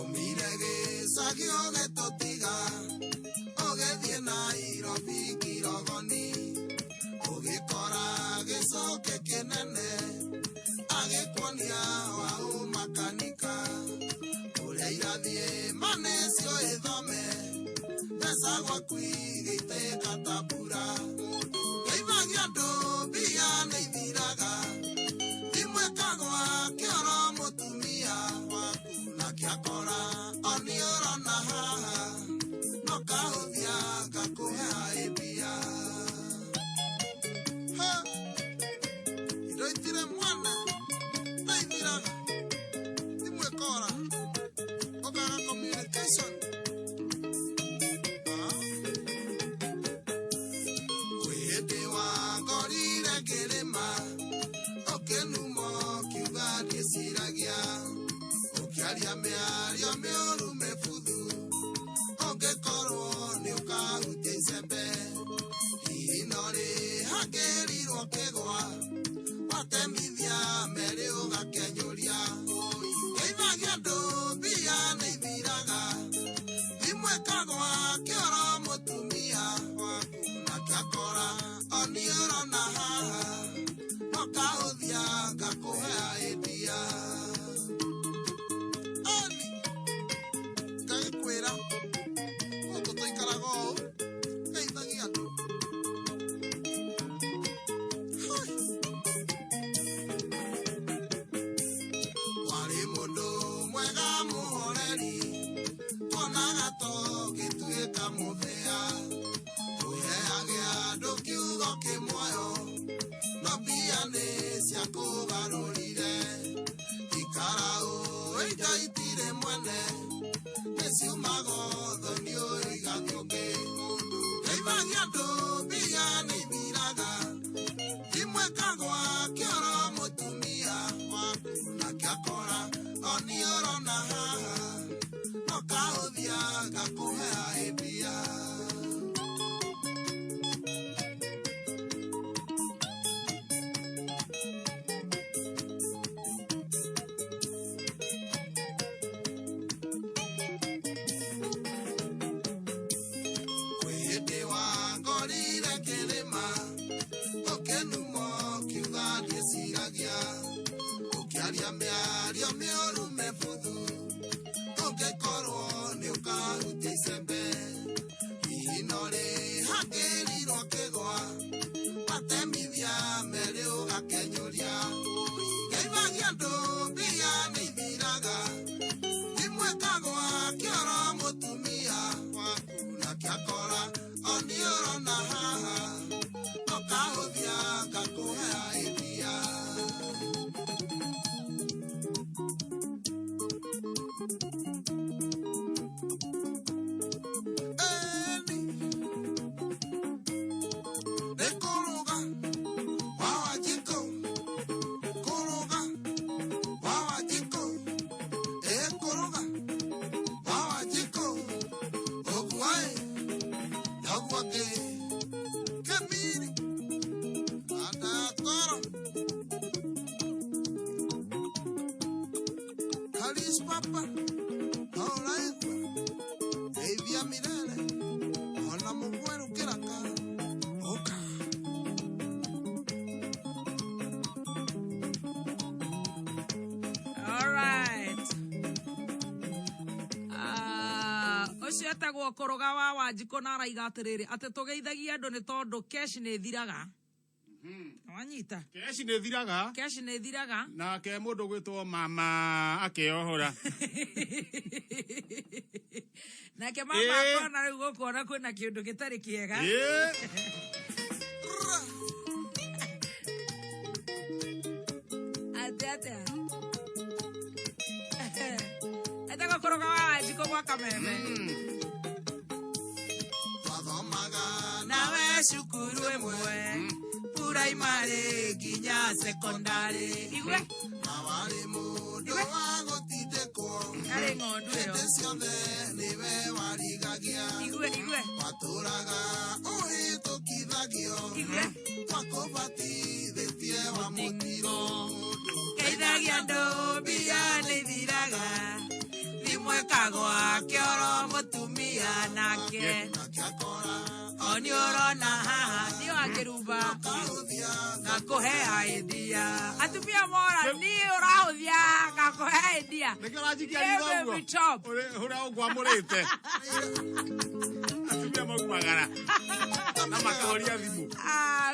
ũmire gĩcagi ũgĩtũtiga ũgĩthiĩ Nairobi Kirogoni ũgĩkora gĩcoke kĩnene agĩkwonia wa umaka gwa kwigite katabura Kaivagia ndo bia neithiraga Imwe kagwa kioro mutumia waku na kiakora oniora na haha no kahuthia gakuhe aibia ha iroitire mwana neithiraga Imwe kora Ogaga communication Kwihindi wa ngorire ngirima Okenumo kiuga ndiciragia Ukiaria miario mĩũru mĩbuthu Ũngĩkorwo nĩ ũkahutia icembe Hihi no rĩhangĩrirwo kĩgwa Watemithia merĩ ũgakenyũria Geithagia andũ mbia nĩithiraga Imwe kagwa kĩoro mũtumia waku na kĩakora Oniũro na haha Ũkahuthia ngakũhe aĩndia Oni ngagĩkwĩra Gũkũ tũikaraga ũũ Geithagia andũ Warĩ mũndũ mwega mũhoreri Tuonaga tũgĩtuĩka mũthĩa Tũheage andũ kiugo kĩmuoyo No mbia nĩ cia kũgarũrire Ikara ũĩga itirĩ mwene Nĩciumaga ũthoni ũigathi ũngĩ Geithagia andũ mbia nĩithiraga Imwe kagwa kĩoro mũtumia waku na kĩakora Oniũro na haha no kahuthia ngakũhe aĩndia Kwihindi wa ngorire ngĩrĩma Ũkenumo kiuga ndĩciragia Ũkĩaria mĩario mĩũru mĩbuthu Ũngĩkorwo nĩ ũkahutia icembe Hihi no rĩhangĩrirwo kĩgwa Watemithia merĩ ũgakenyũria Geithagia andũ mbia nĩithiraga Imwe kagwa kĩoro mũtumia waku na kĩakora Oniũro na haha no kahuthia ngakũhe aĩndia Nĩkũrũga wa Wanjikũ Kũrũga wa Wanjikũ Kũrũga wa Wanjikũ Ũguo noguo Kemiri Anatoro Haris Papa Olaigua Deithia Mirere Ona mũgweru kĩraka Ũka Alright. Ũcio etagwo Kũrũga wa Wanjikũ na araiga atĩrĩrĩ atĩ tũgeithagia andũ nĩ tondũ cash nĩ thiraga. Wanyita. Cash nĩ thiraga. Cash nĩ thiraga. Nake mũndũ gwĩtwo mama akeohora. Nake mama akona rĩu gũkuona kwĩna kĩndũ gĩtarĩ kĩega. Ate. Etagwo Kũrũga wa Wanjikũ gwa Kameme. Twathomaga nawe cukuru ĩmwe Primary nginya secondary. Igwe na warĩ mũndũ wa gũtindĩkwo Arĩ ng'ondu ĩyo. Hĩndĩ ciothe nĩwe warigagia Igwe Watũraga ũhĩtũkithagio Twakũbatithĩtie wa mũtiro Geithagia andũ mbia nĩithiraga Imwe kagwa kĩoro mũtumia nake Oniũro na haha nĩ wa kirumba ngakũhe aĩndia Atumia mora nĩ ũrahũthia wako idea. Nikarajikia ndogo. Ura ugwamurite. Atumia magumagara. Na makahoria thimu.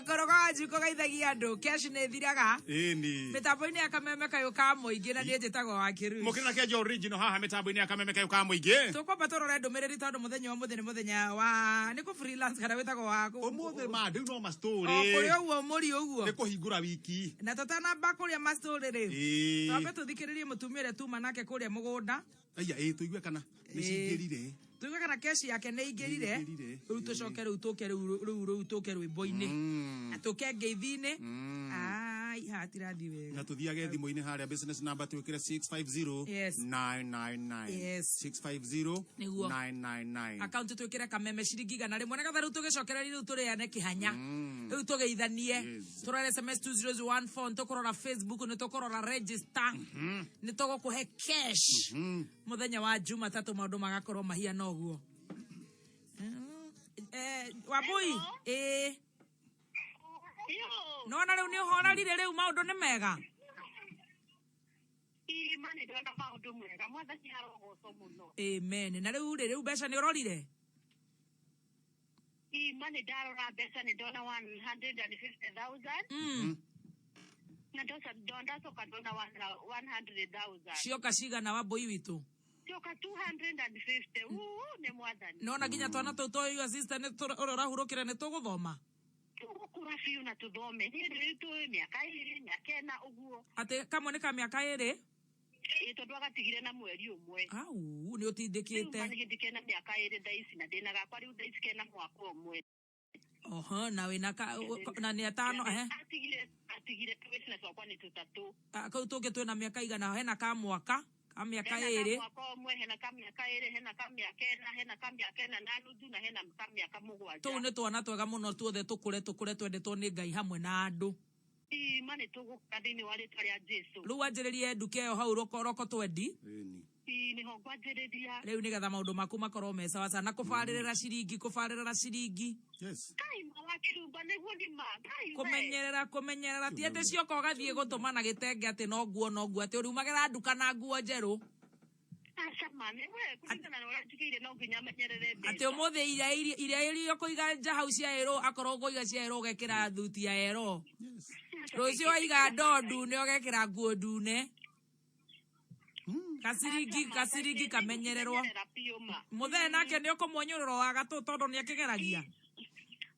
Koroga jiko gaithagia andu cash ne thiraga. Ĩni. Mitambo-ini ya Kameme kayuka muingi na nie njitagwo wa kiru. Mukira Kihenjo original haha mitambo-ini ya Kameme kayuka muingi. Tukwamba turore ndumiriri tondu muthenya wa muthenya muthenya wa niku freelance kana witagwo wako. Umuthi ma ndiu no mastori. Kuri uguo muri uguo. Nikuhingura wiki. Na tutanamba kuria mastori ri. Twambe tuthikiririe mutumia ria tuma nake kuria mugunda. Aya tuigue kana nicingirire. Tuigue kana kesi yake nĩ ingĩrire rĩu tũcoke rĩu tũke rwĩmbo-inĩ na tũke ngeithi-inĩ hatirathiĩ wega na tuthiage thimũ-inĩ harĩa business number twĩkĩre 650-999 650-999 account twĩkĩre Kameme ciringi 100 nĩgetha rĩu tũgĩcokereria rĩu tũrĩane kĩhanya rĩu tũgeithanie tũrore SMS 2014 nĩtũkũrora Facebook nĩtũkũrora register nĩtũgũkũhe cash mũthenya wa Jumatatũ maũndũ magakorwo mahiana ũguo Wabui no na rĩu nĩ ũhorarire rĩu maũndũ nĩ mega mani ndona maũndũ mega mwathani arogocwo mũno amen na rĩu mbeca nĩ ũrorire mani ndarora mbeca nĩ ndona 150,000 na ndacoka ndona 100,000 cioka cigana Wabui witũ cioka 250 nĩ mwathani nona nginya twana tũu tũyũ assistant ũrahurũkĩra nĩ tũgũthoma tũgũkũra biũ na tũthome rĩu tũĩ mĩaka 2 mĩaka 4 ũguo atĩ kamwe nĩ ka mĩaka 2 tondũ agatigire na mweri ũmwe nĩ ũtindĩkĩte nĩ gĩthike na mĩaka 2 thaici na ndĩna gakwa rĩu thaici kena mwaka ũmwe na wĩna na nĩ atano atigire business wakwa nĩ tũtatũ kau tũngĩ twĩna mĩaka igana hena ka mwaka miaka 2 mwaka ũmwe hena ka mĩaka 2 hena ka mĩaka 4 hena ka mĩaka 4 na nuthu na hena ka mĩaka 7 tũu nĩ twana twega mũno tuothe tũkũre twendetwo nĩ Ngai hamwe na andũ mani tũgũka thĩinĩ wa rĩtwa rĩa Jesũ rĩu wanjĩrĩrie nduka ĩyo hau roko twendi nĩho ngwanjĩrĩria rĩu nĩgetha maũndũ maku makorwo me sawa sana kũbarĩrĩra ciringi kaima wa kirumba nĩguo ndima kũmenyerera ti atĩ cioka ũgathiĩ gũtũma na gĩtenge atĩ no nguo atĩ ũriumagĩra nduka na nguo njerũ atĩ ũmũthĩ iria kũiga nja hau cia ĩrũ akorwo kũiga cia ĩrũ ũgekĩra thuti ya ĩrũ rũciũ waiga ndoo ndune ũgekĩra nguo ndune kasiringi kamenyererwo mũthee nake nĩ ũkũmwonyũrũra wa gatũ tondũ nĩ akĩgeragia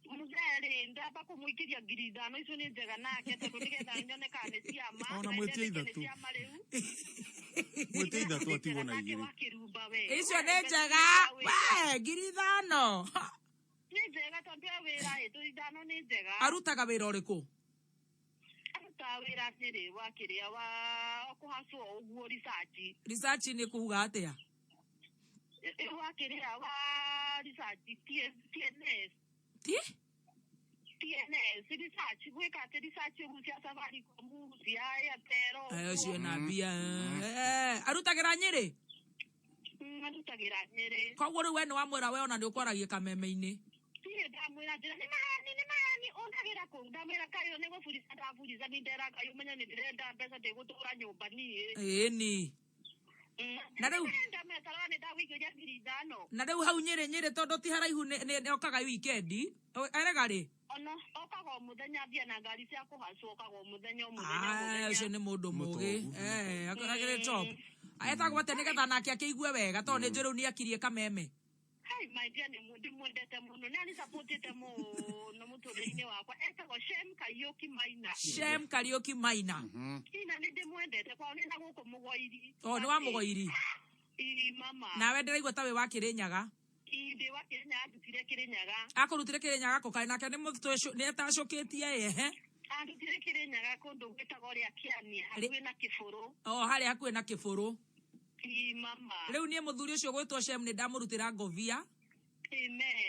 mũthee ndamba kũmũikĩria 5,000 icio nĩ njega nake tondũ nĩgetha nyone kana nĩ ciama ona mwĩtie ithatũ atigwo na igĩrĩ icio nĩ njega 5,000 nĩ njega tondũ wĩra ĩtũ 5 nĩ njega arutaga wĩra ũrĩkũ wĩra nĩrĩ wa kĩrĩa wa kũhacwo ũguo research nĩ kuuga atĩa wa kĩrĩa wa research TNS research gwĩka atĩ research ũguo cia Safaricom cia Airtel cio na mbia arutagĩra Nyĩrĩ arutagĩra Nyĩrĩ koguo rĩu we nĩ wamwĩra we ona nĩ ũkwaragia Kameme-inĩ ndamwĩra njĩra nĩ mani ũndagĩra kũu ndamwĩra kayo nĩ gũburica ndaburica nĩ ndera kayo menya nĩ ndĩrenda mbeca ndĩgũtũra nyũmba niĩ ĩni na rĩu na rĩu hau Nyĩrĩ tondũ ti haraihu nĩ okaga wikendi erega rĩ okaga o mũthenya thia na ngari cia kũhacwo okaga o mũthenya ũcio nĩ mũndũ mũgĩ akoragĩrĩ top etagwo atĩ nĩgetha nake akĩigue wega tondũ nĩ njũrĩ nĩ akirie Kameme my dear ndimwendete mũno nĩ anisapotete mũno mũtũrĩre-inĩ wakwa etagwo Shem Kariuki Maina ina nĩ ndĩmwendete kwao nĩ na gũkũ mũgoiri nĩ wa mũgoiri mama nawe ndĩraigua ta wĩ wa Kĩrĩnyaga ndĩ wa Kĩrĩnyaga ndutire Kĩrĩnyaga akũrutire Kĩrĩnyaga kũkaĩ nake nĩ atacũkĩtie ehe andutire Kĩrĩnyaga kũndũ gwĩtagwo rĩa Kĩania hakuhĩ na Kĩbũrũ harĩa hakuhĩ na Kĩbũrũ mama rĩu niĩ mũthuri ũcio gwĩtwo Shem nĩ ndamũrutĩra ngobia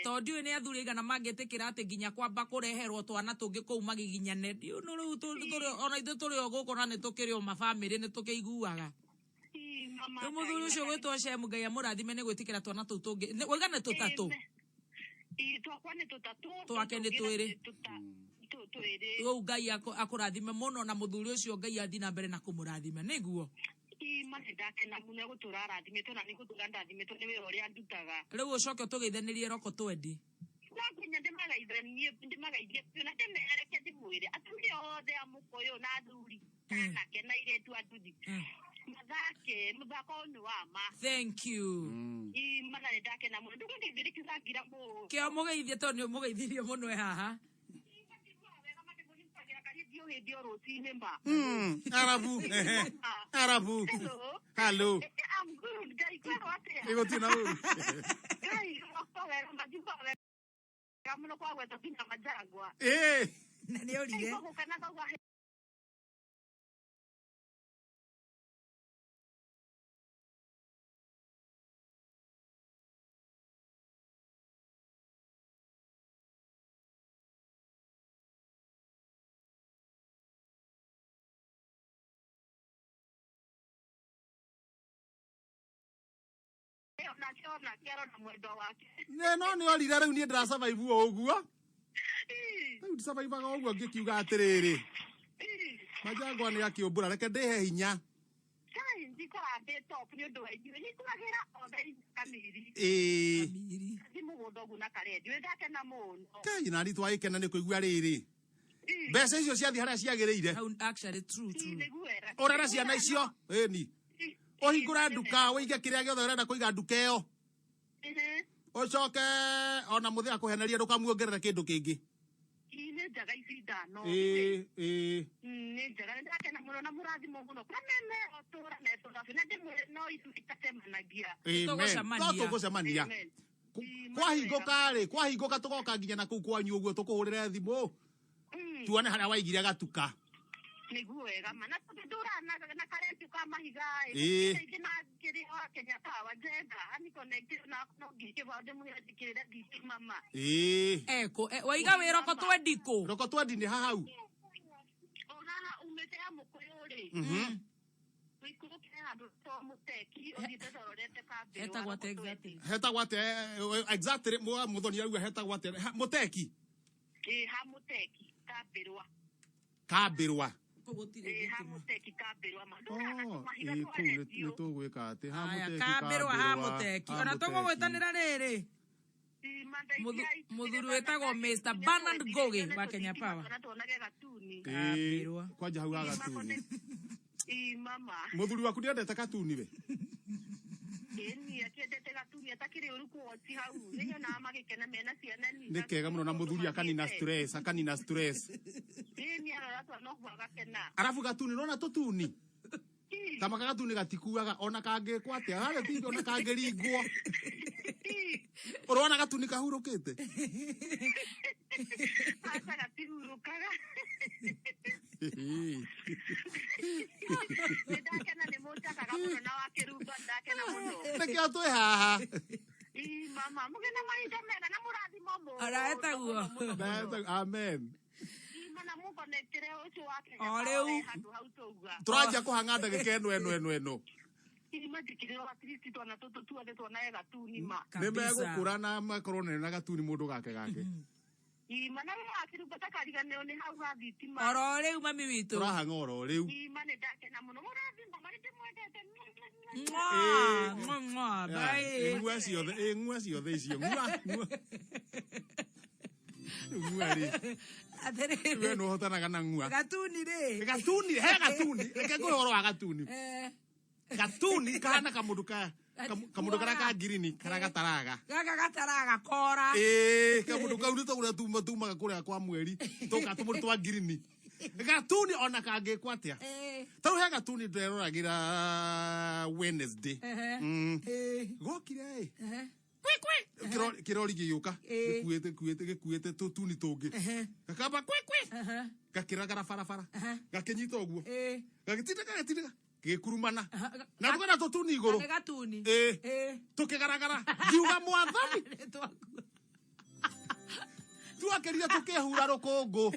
tondũ ndiũĩ nĩ athuri aigana mangĩtĩkĩra atĩ nginya kwamba kũreherwo twana tũngĩ kũu magiginyane rĩu ona ithuĩ tũrĩ o gũkũ na nĩ tũkĩrĩ o mabamĩrĩ nĩ tũkĩiguaga rĩu mũthuri ũcio gwĩtwo Shem Ngai amũrathime nĩ gwĩtĩkĩra twana tũu tũngĩ oiga nĩ tũtatũ twakwa nĩ tũtatũ twake nĩ twĩrĩ rĩu Ngai akũrathime mũno na mũthuri ũcio Ngai athi na mbere na kũmũrathime nĩguo Imane ndake na muno guturara thimetwo na niguturanda thimetwo ni wira uria ndutaga. Riu ucoke tugeithanirie roko twendi. Nakwenya ndimagaithie biũ na ndĩmereke ndĩmwĩre atumia othe a Mũkũyũ na athuri anake na airĩtu anduthi mathake mũthako ũyũ nĩ wa ma. Thank you. Imana nĩ ndakena mũno ndũgeithĩrĩkiza ngira mũno. Kĩo mũgeithie tondũ nĩ mũgeithirie mũno haha. Arabu. Arabu. Hello. I'm good. Ego tina uru. Kamu kwa wetu kina majagwa. Nani orire? No ni orire riu ni ndira survive uguo. Riu survive ga uguo ngikiuga atiriri. Majagwa ni akiumbura reke ndihe hinya. Kai na ritwa ikena ni kuigua riri. Mbeca icio ciathi haria ciagiriire. Actually true. Orara ciana icio. Ni. Ohingura nduka wige kiria giothe urenda kuiga nduka iyo. Ucoke ona muthia kuheneria ndukamuongerera kindu kingi. Ine njaga ici ndano. Ni njaga ndakena muno na murathimo muno. Kameme otura netura bina ndimwire no isu itatemanagia. Tugucemania. Kwahinguka tugoka nginya na kuu kwanyu uguo tukuhurire thimu. Tuone haria waigire gatuka. Niguwega mana tudura na karenti kwa mahiga ina kiri wa Kenya Power jenda ani connect na no gike bade mu yadikira gike mama eko waiga we roko twendi ni hahau ona umetea Mũkũyũ wikuruke handu to Muteki odite dorete kabiro heta gwate exactly Muthoni arua heta gwate Muteki ha Muteki kabirwa Hamuteki kabirwa mandura kuu ni tugwika ati Hamuteki ona tugugwitanira riri muthuri wetagwo Mr. Bernard Goge wa Kenya Power kabirwa kwanja hau agatuni mama muthuri waku ndiendete katuni we ni akiendete gatuni atakiri uru kuoti hau niyo na magikena mena ciana ni nikega muno na muthuri akanina stress ni aratu no gwagakena arafu gatuni nona tutuni kama gatuni gatikuaga ona kangekwa atia hale tindo ona kangeringwo urona gatuni kahurukite asa gatihurukaga ndakena ni mutaka muno na wakirumba ndakena muno rekea twe haha mama mugena mahinda mega na murathimo muno araeta guo amen mana mu connectere ucio wake oreu turanja kuhanga ndagika eno imatikire wa Kristo twana tutu tuothe twana gatuni ma nimegukura na makorone na gatuni mundu gake imana akirumba takariganeo ni hau thitima oro riu mami witu turahanga oro riu imane ndakena muno murathimo mari ndimwendete bye ngwa ciothe icio ngwari we no hotanaga na ngwa gatuni reke ngoro wa gatuni kana kamundu kara ka girini kara gataraga kora kamundu kau ni tugura tuma kuria kwa mweri toka tumundu twa girini gatuni ona kangekwa atia tau he gatuni nderoragira Wednesday gokire kirori giuka gikuite tutuni tungi gakamba gakiragara barabara gakinyita uguo gagitindaga gikurumana na tugana tutuni iguru tukigaragara ngiuga Mwathani tuakeria tukehura rukungu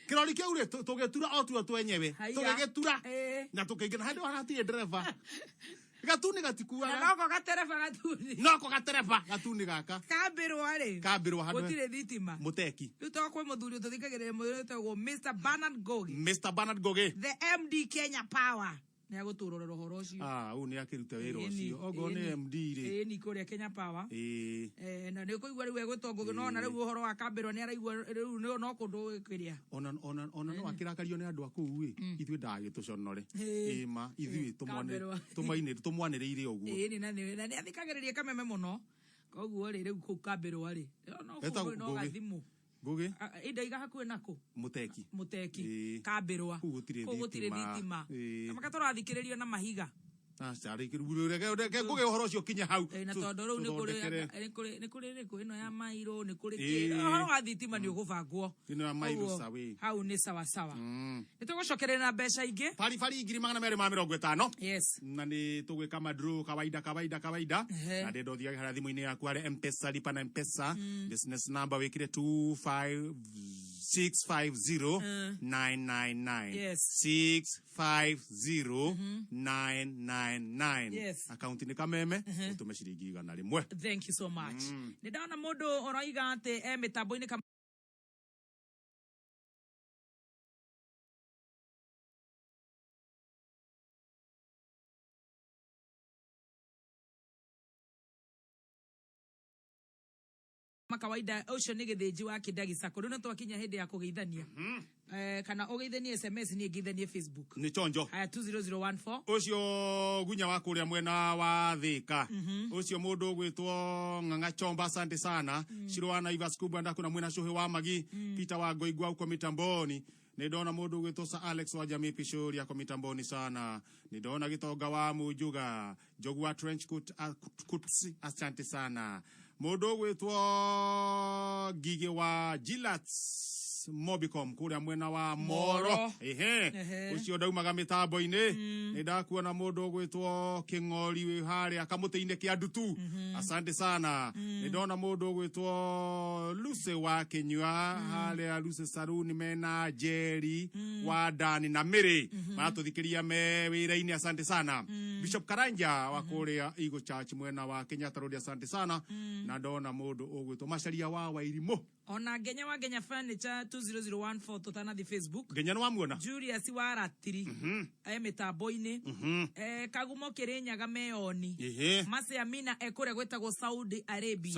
kirori kiu ri tugetura o tuo twenyewe tugegetura na tukingina handu hanatire driver gatuni gatikuaga noko gatereba gatuni gaka kabirwa handu gutire thitima Muteki riu tokwe muthuri tuthikagirire muthuri tagwo Mr. Bernard Goge the MD Kenya Power ne aguturorera horo cio une akirute wira ucio ogo ne MD ri ni kuri Kenya Power na ne ko igwa riwe gwetongo no na riwe horo akambirwo ne araigwa riu no kundu kiria ona no akirakario ne andu aku ithui ndagituconore ma ithui tumwanire uguo ni na ne athikagiriria Kameme muno koguo ri riu ku kambirwo ri no gathimu Gugi idaiga hakuwe nako muteki kambirwa gutire thitima amakatora athikiririo na mahiga Sari kirurege nguge uhoro ucio kinya hau na tondu riu ni kuri riku ino ya mairo ni kuri uhoro wa thitima ni ugubangwo ino ya mairo sawi hau ni sawa nitugucokerera na mbeca ingi bari ngiri 250 yes na ni tugwika madru kawaida na ndio thia hara thimu-ini yaku hari M-Pesa lipa na M-Pesa business number wikire 25650 yes 650 yes account ni Kameme utume ciringi 100 thank you so much ni ndana mundu oraiga ate mitambo-ini kawaida ucio ni githinji wa kidagisa kuri no twakinya hindi ya kugeithania kana ugeithanie SMS ni ngithanie Facebook ni chonjo haya 20014 ucio gunya wa kuria mwena wa Thika ucio mundu gwitwo Ng'ang'a Chomba asante sana Shirwana Ivas Kubwa ndakuna mwena Shuhe wa Magi Peter wa Goigwa uko mitamboni nidona mundu gwitwo Sa Alex wa Jamii Pishori ako mitamboni sana nidona Gitonga wa Mujuga Jogwa Trench Kutsi asante sana mundu gwitwo Gige wa Gilats Mobicom kuria mwena wa Moro ucio ndaumaga mitambo-ini ndakuona mundu gwitwo King'ori hari akamuteine kia ndutu asante sana ndona mundu gwitwo Luce wa Kinyua hari Luce Saruni mena Jerry wa Dani na Miri maratuthikiria me wira-ini asante sana Bishop Karanja wa kuria Eagle Church mwena wa Kenyatta Road asante sana na ndona mundu ugwitwo Macharia wa Wairimo ona Ngenya wa Ngenya Furniture 20014 tutana di Facebook Ngenya no amuona Julius wa Ratiri mitambo-ini Kagumo Kirinyaga Meoni Mase Amina ekure gwetagwo Saudi Arabia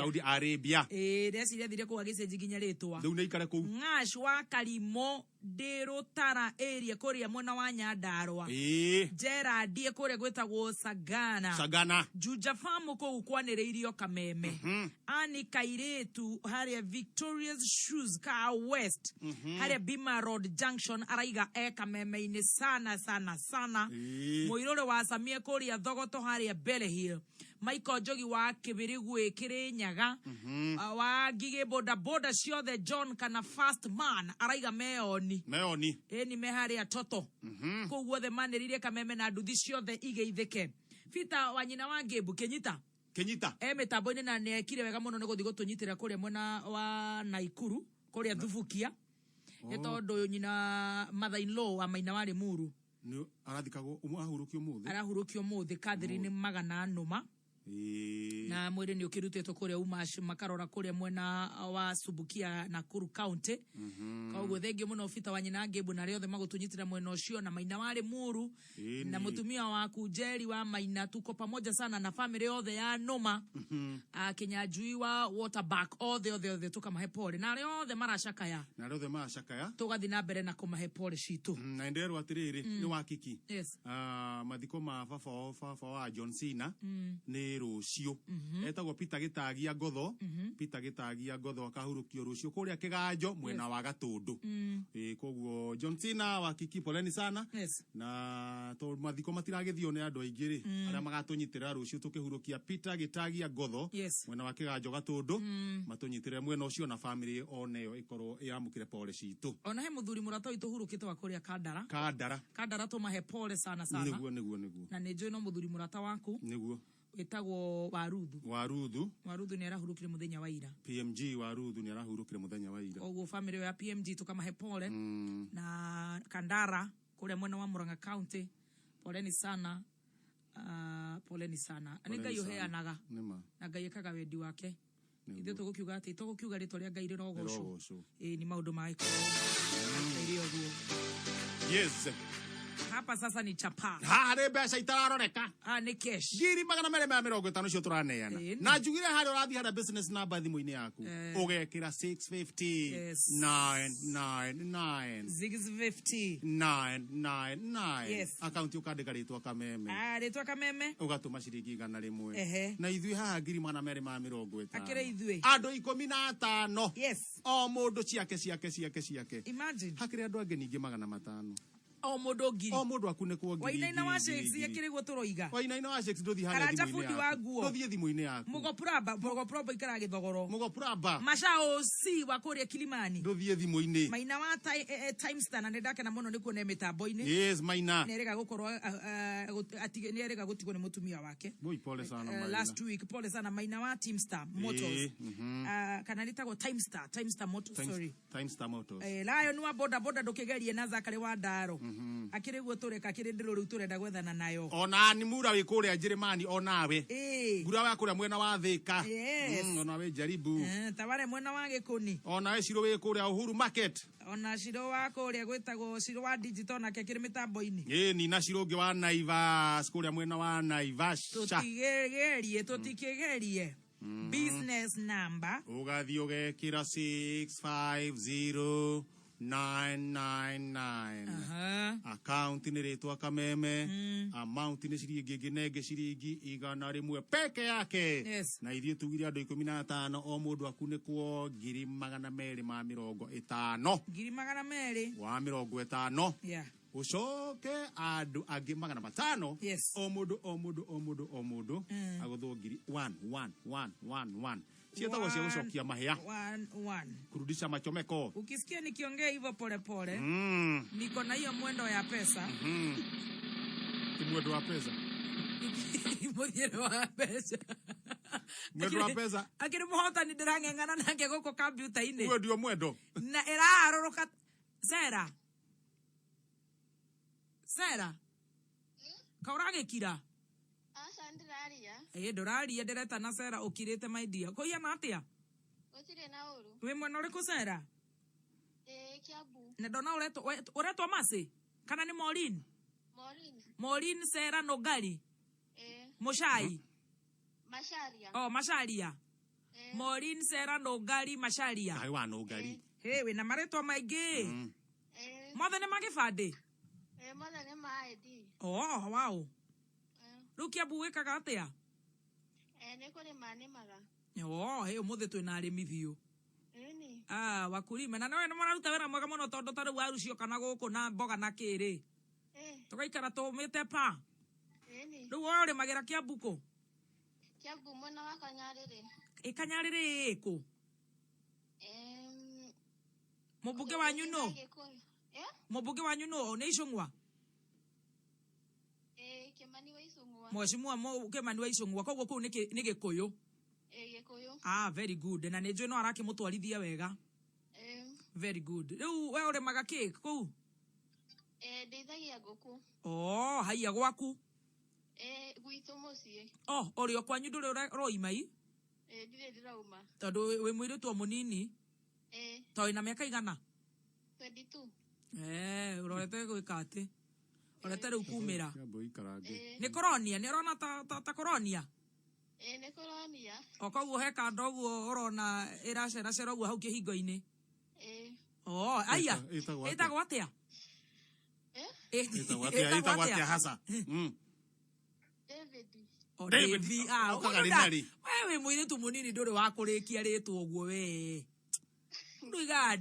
reciria thire ku agicenji ginya ritwa riu ne ikare ku Ng'ash wa Karimo Ndirutara area kuria mwena wa Nyandarua Gerard ekure gwetagwo Sagana Juja Farm ku kwaniriirio Kameme Ani Kairetu haria Victoria's Shoes Car West haria Bima Road Junction araiga Kameme-ini sana Muirore wa Samia kuria Thogoto haria Belle Hill Michael Jogi wa Kibirigwe Kirinyaga wa Gige boda ciothe John kana Fast Man araiga Meoni ni meharia toto koguo the maniririe Kameme na nduthi ciothe igeithike Fita wanyina wa Ngebu Kenyita mitambo-ini na nekire wega muno ni guthi gutunyitira kuria mwena wa Naikuru kuria Thubukia tondu nyina mother-in-law wa Maina wa Limuru ni arathikagwo arahurukio muthi Catherine Magana Numa na mwiri ni ukirutitwo kuria Umash makarora kuria mwena wa Subukia na Nakuru County koguo thengi muno Fita wanyina Ngebu na riothe magutunyitira mwena ucio na Maina wa Limuru na mutumia waku Jerry wa Maina tuko pamoja sana na family yothe ya Numa Kinyanjui wa Waterback othe tukamahe pole na riothe maracakaya tugathi na mbere na kumahe pole citu na nderu atiriri ni wakiki mathiko ma baba wa John Cena ni rucio etagwo Peter Gitagia Ngotho akahurukio rucio kuria Kiganjo mwena wa Gatundu koguo John Cena wakiki poleni sana na to mathiko matiragithio ni andu aingiri aria magatunyitira rucio tukihurukia Peter Gitagia Ngotho mwena wa Kiganjo Gatundu matunyitire mwena ucio na family oneyo ikorwo yamukire pole citu ona he muthuri murata witu hurukite wa kuria Kandara tumahe pole sana niguo na ni njui no muthuri murata waku niguo wetagwo Waruthu ni arahurukire muthenya wa ira PMG Waruthu ni arahurukire muthenya wa ira oguo family ya PMG tukamahe pole na Kandara kuria mwena wa Murang'a County poleni sana aniga yoheanaga na Ngai ekaga wendi wake ithe tugukiuga ati tugukiuga ritwa ria Ngai rirogoco ni maundu maiko yes Hapa sasa ni chapa. Harĩ mbeca itararoreka. Ni cash. 2,250 cio tũraneana. Na njugire harĩ ũrathiĩ hara business number thimũ-inĩ yaku. Ũgekĩra 650 999 650 999. Yes. Account ũkandĩka rĩtwa Kameme. Rĩtwa Kameme. Ũgatũma ciringi 100. Na ithuĩ haha 2,250. Akĩrĩ ithuĩ. Andũ 15. Yes. O mũndũ ciake. Imagine. Hakĩrĩ andũ angĩ ningĩ 500. O mũndũ ngiri. O mũndũ akunĩkwo ngiri. Wainaina wa shakes yakĩrĩgwo tũroiga. Wainaina wa shakes ndũthi harĩa thimũ-inĩ yaku. Ndũthi thimũ-inĩ yaku. Mũgopuramba ikara gĩthogoro. Mũgopuramba. Macao si wa kũrĩa Kilimani. Ndũthi thimũ-inĩ. Maina wa Timestar na ndakena mũno nĩ kuona mĩtambo-inĩ. Yes, Maina. Nĩrega gũkorwo nĩrega gũtigwo nĩ mũtumia wake. Pole sana Maina. Last week pole sana Maina wa Timestar Motors. Kana nitagwo Timestar Motors, sorry. Timestar Motors. Lion wa boda ndũkĩgerie na Zakari wa Ndaro. Akĩrĩguo tũreka kĩrĩ ndĩro rĩu tũrenda gwethana nayo. Ona ni mura wĩ kũrĩa Njĩrĩmani onawe. Ngura wa kũrĩa mwena wa Thĩka. Onawe Jaribu. Taware mwena wa Gĩkũni. Onawe Ciro wĩ kũrĩa Uhuru Market. Ona Ciro wa kũrĩa gwĩtagwo Ciro wa digital nake kĩrĩ mĩtambo-inĩ. Ni na Ciro ũngĩ wa Naivas kũrĩa mwena wa Naivas. Tũtikĩgerie. Business number. Ũgathiĩ ũgekĩra 650 999. Account nĩ rĩtwa Kameme. Amount nĩ ciringi nginenge ciringi 100 peke yake. Na ithuĩ tugire andũ 15 o mũndũ akunĩkwo 2,250. 2,250. Yeah. Ucoke andũ angĩ 500. O mũndũ agũthwo 1,111. Cietagwo cia gũcokia mahĩa. 1 kurudisha machomeko. Ukisikia nikiongea hivyo pole niko na hiyo mwendo ya pesa. Mwendo wa pesa. Mwendo wa pesa. Mwendo wa pesa. Akiri muhota ni ndirang'eng'ana nake gũkũ computer-inĩ. Uwe ndio mwendo. Na ĩrarũrũka Sera. Kauragĩkira. Ndũraria ndereta na Sera ũkirĩte maidia. Kũhiana atĩa? Gũtirĩ na ũru. Wĩ mwena ũrĩkũ Sera? Kiambu. Na ndona ũretwo Masi? Kana nĩ Maureen? Maureen Sera Nogari? Mushai? Masharia. Masharia. Maureen Sera Nogari Masharia. Ai wa Nogari. Wĩna marĩtwa maingĩ. Mothe nĩ magĩbandĩ? Mothe nĩ ma ID. Wow. Rĩu Kiambu wĩkaga atĩa? Nĩ kũrĩma nĩmaga. Ũmũthĩ twĩna arĩmi biũ. Wakulima. Na nĩ mũraruta wĩra mwega mũno tondũ tarĩu waru cioka na gũkũ na mboga na kĩrĩ. Tũgaikara tũmĩte pa. Rĩu wowe ũrĩmagĩra Kiambu kũ? Kiambu mwena wa Kanyarĩrĩ. Kanyarĩrĩ kũ? Mũmbunge wanyu nũ? Mũmbunge wanyu nũ? Nĩ Icũng'wa? Kĩmani wa Icũng'wa. Mheshimiwa Kĩmani wa Icũng'wa. Koguo kũu nĩ Gĩkũyũ? Gĩkũyũ. Very good. Na nĩ njũĩ no arakĩmũtwarithia wega. Very good. Rĩu we ũrĩmaga kĩ kũu? Ndeithagia ngũkũ. Haiya gwaku? Gwitũ mũciĩ. Ũrĩ o kwanyu ndũrĩ ũroima ii? Ndirĩ ndĩrauma. Tondũ wĩ mũirĩtu o mũnini? Tondũ wĩna mĩaka igana? 22. Ũrorete gwĩka atĩ? Ũrorete rĩu kumĩra? Nĩ koronia? Nĩ ũrona ta koronia? Nĩ koronia. Koguo he kanda ũguo ũrona ĩraceracera ũguo hau kĩhingo-inĩ? Aya, ĩtagwo atĩa? Ĩtagwo atĩa hasa? David. Wewe mũirĩtu mũnini ndũrĩ wa kũrĩkia rĩtwa ũguo we. Ndũigaga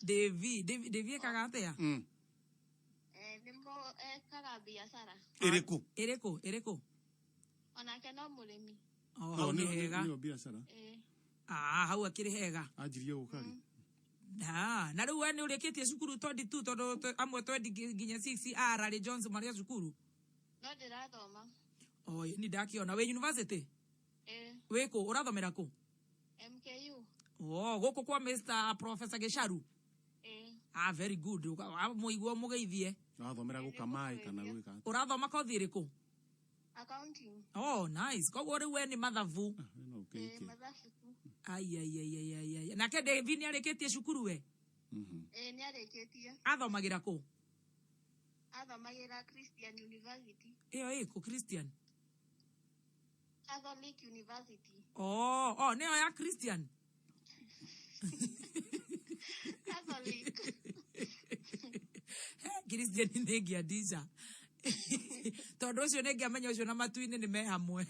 David ekaga atĩa? Nĩmo ekaga biacara. Ĩrĩkũ? Onake no mũrĩmi. Hau nĩ hega. Nĩyo biacara. Hau akĩrĩ hega. Anjirie gũkari. Na rĩu we nĩ ũrĩkĩtie cukuru 22 tondũ amwe 20 nginya 6 ararĩ Jones marĩa cukuru? No ndĩrathoma. Ni ndakĩona. Wĩ university? Wĩkũ? Ũrathomera kũ? MKU. Gũkũ kwa Mr. Professor Gesharu? Very good. Mũigua mũgeithie. Ũrathomera gũkamaĩ kana gwĩka? Ũrathoma kothi ĩrĩkũ? Accounting. Nice. Koguo rĩu we nĩ mathabu. Mathabu tu. Ai. Nake David nĩ arĩkĩtie cukuru we? Nĩ arĩkĩtie. Athomagĩra kũ? Athomagira Christian University. Iko Christian. Catholic University. Neo ya Christian. Catholic. Christian negia dija. Todo ucio negia menya ucio na matu-ini ni me hamwe.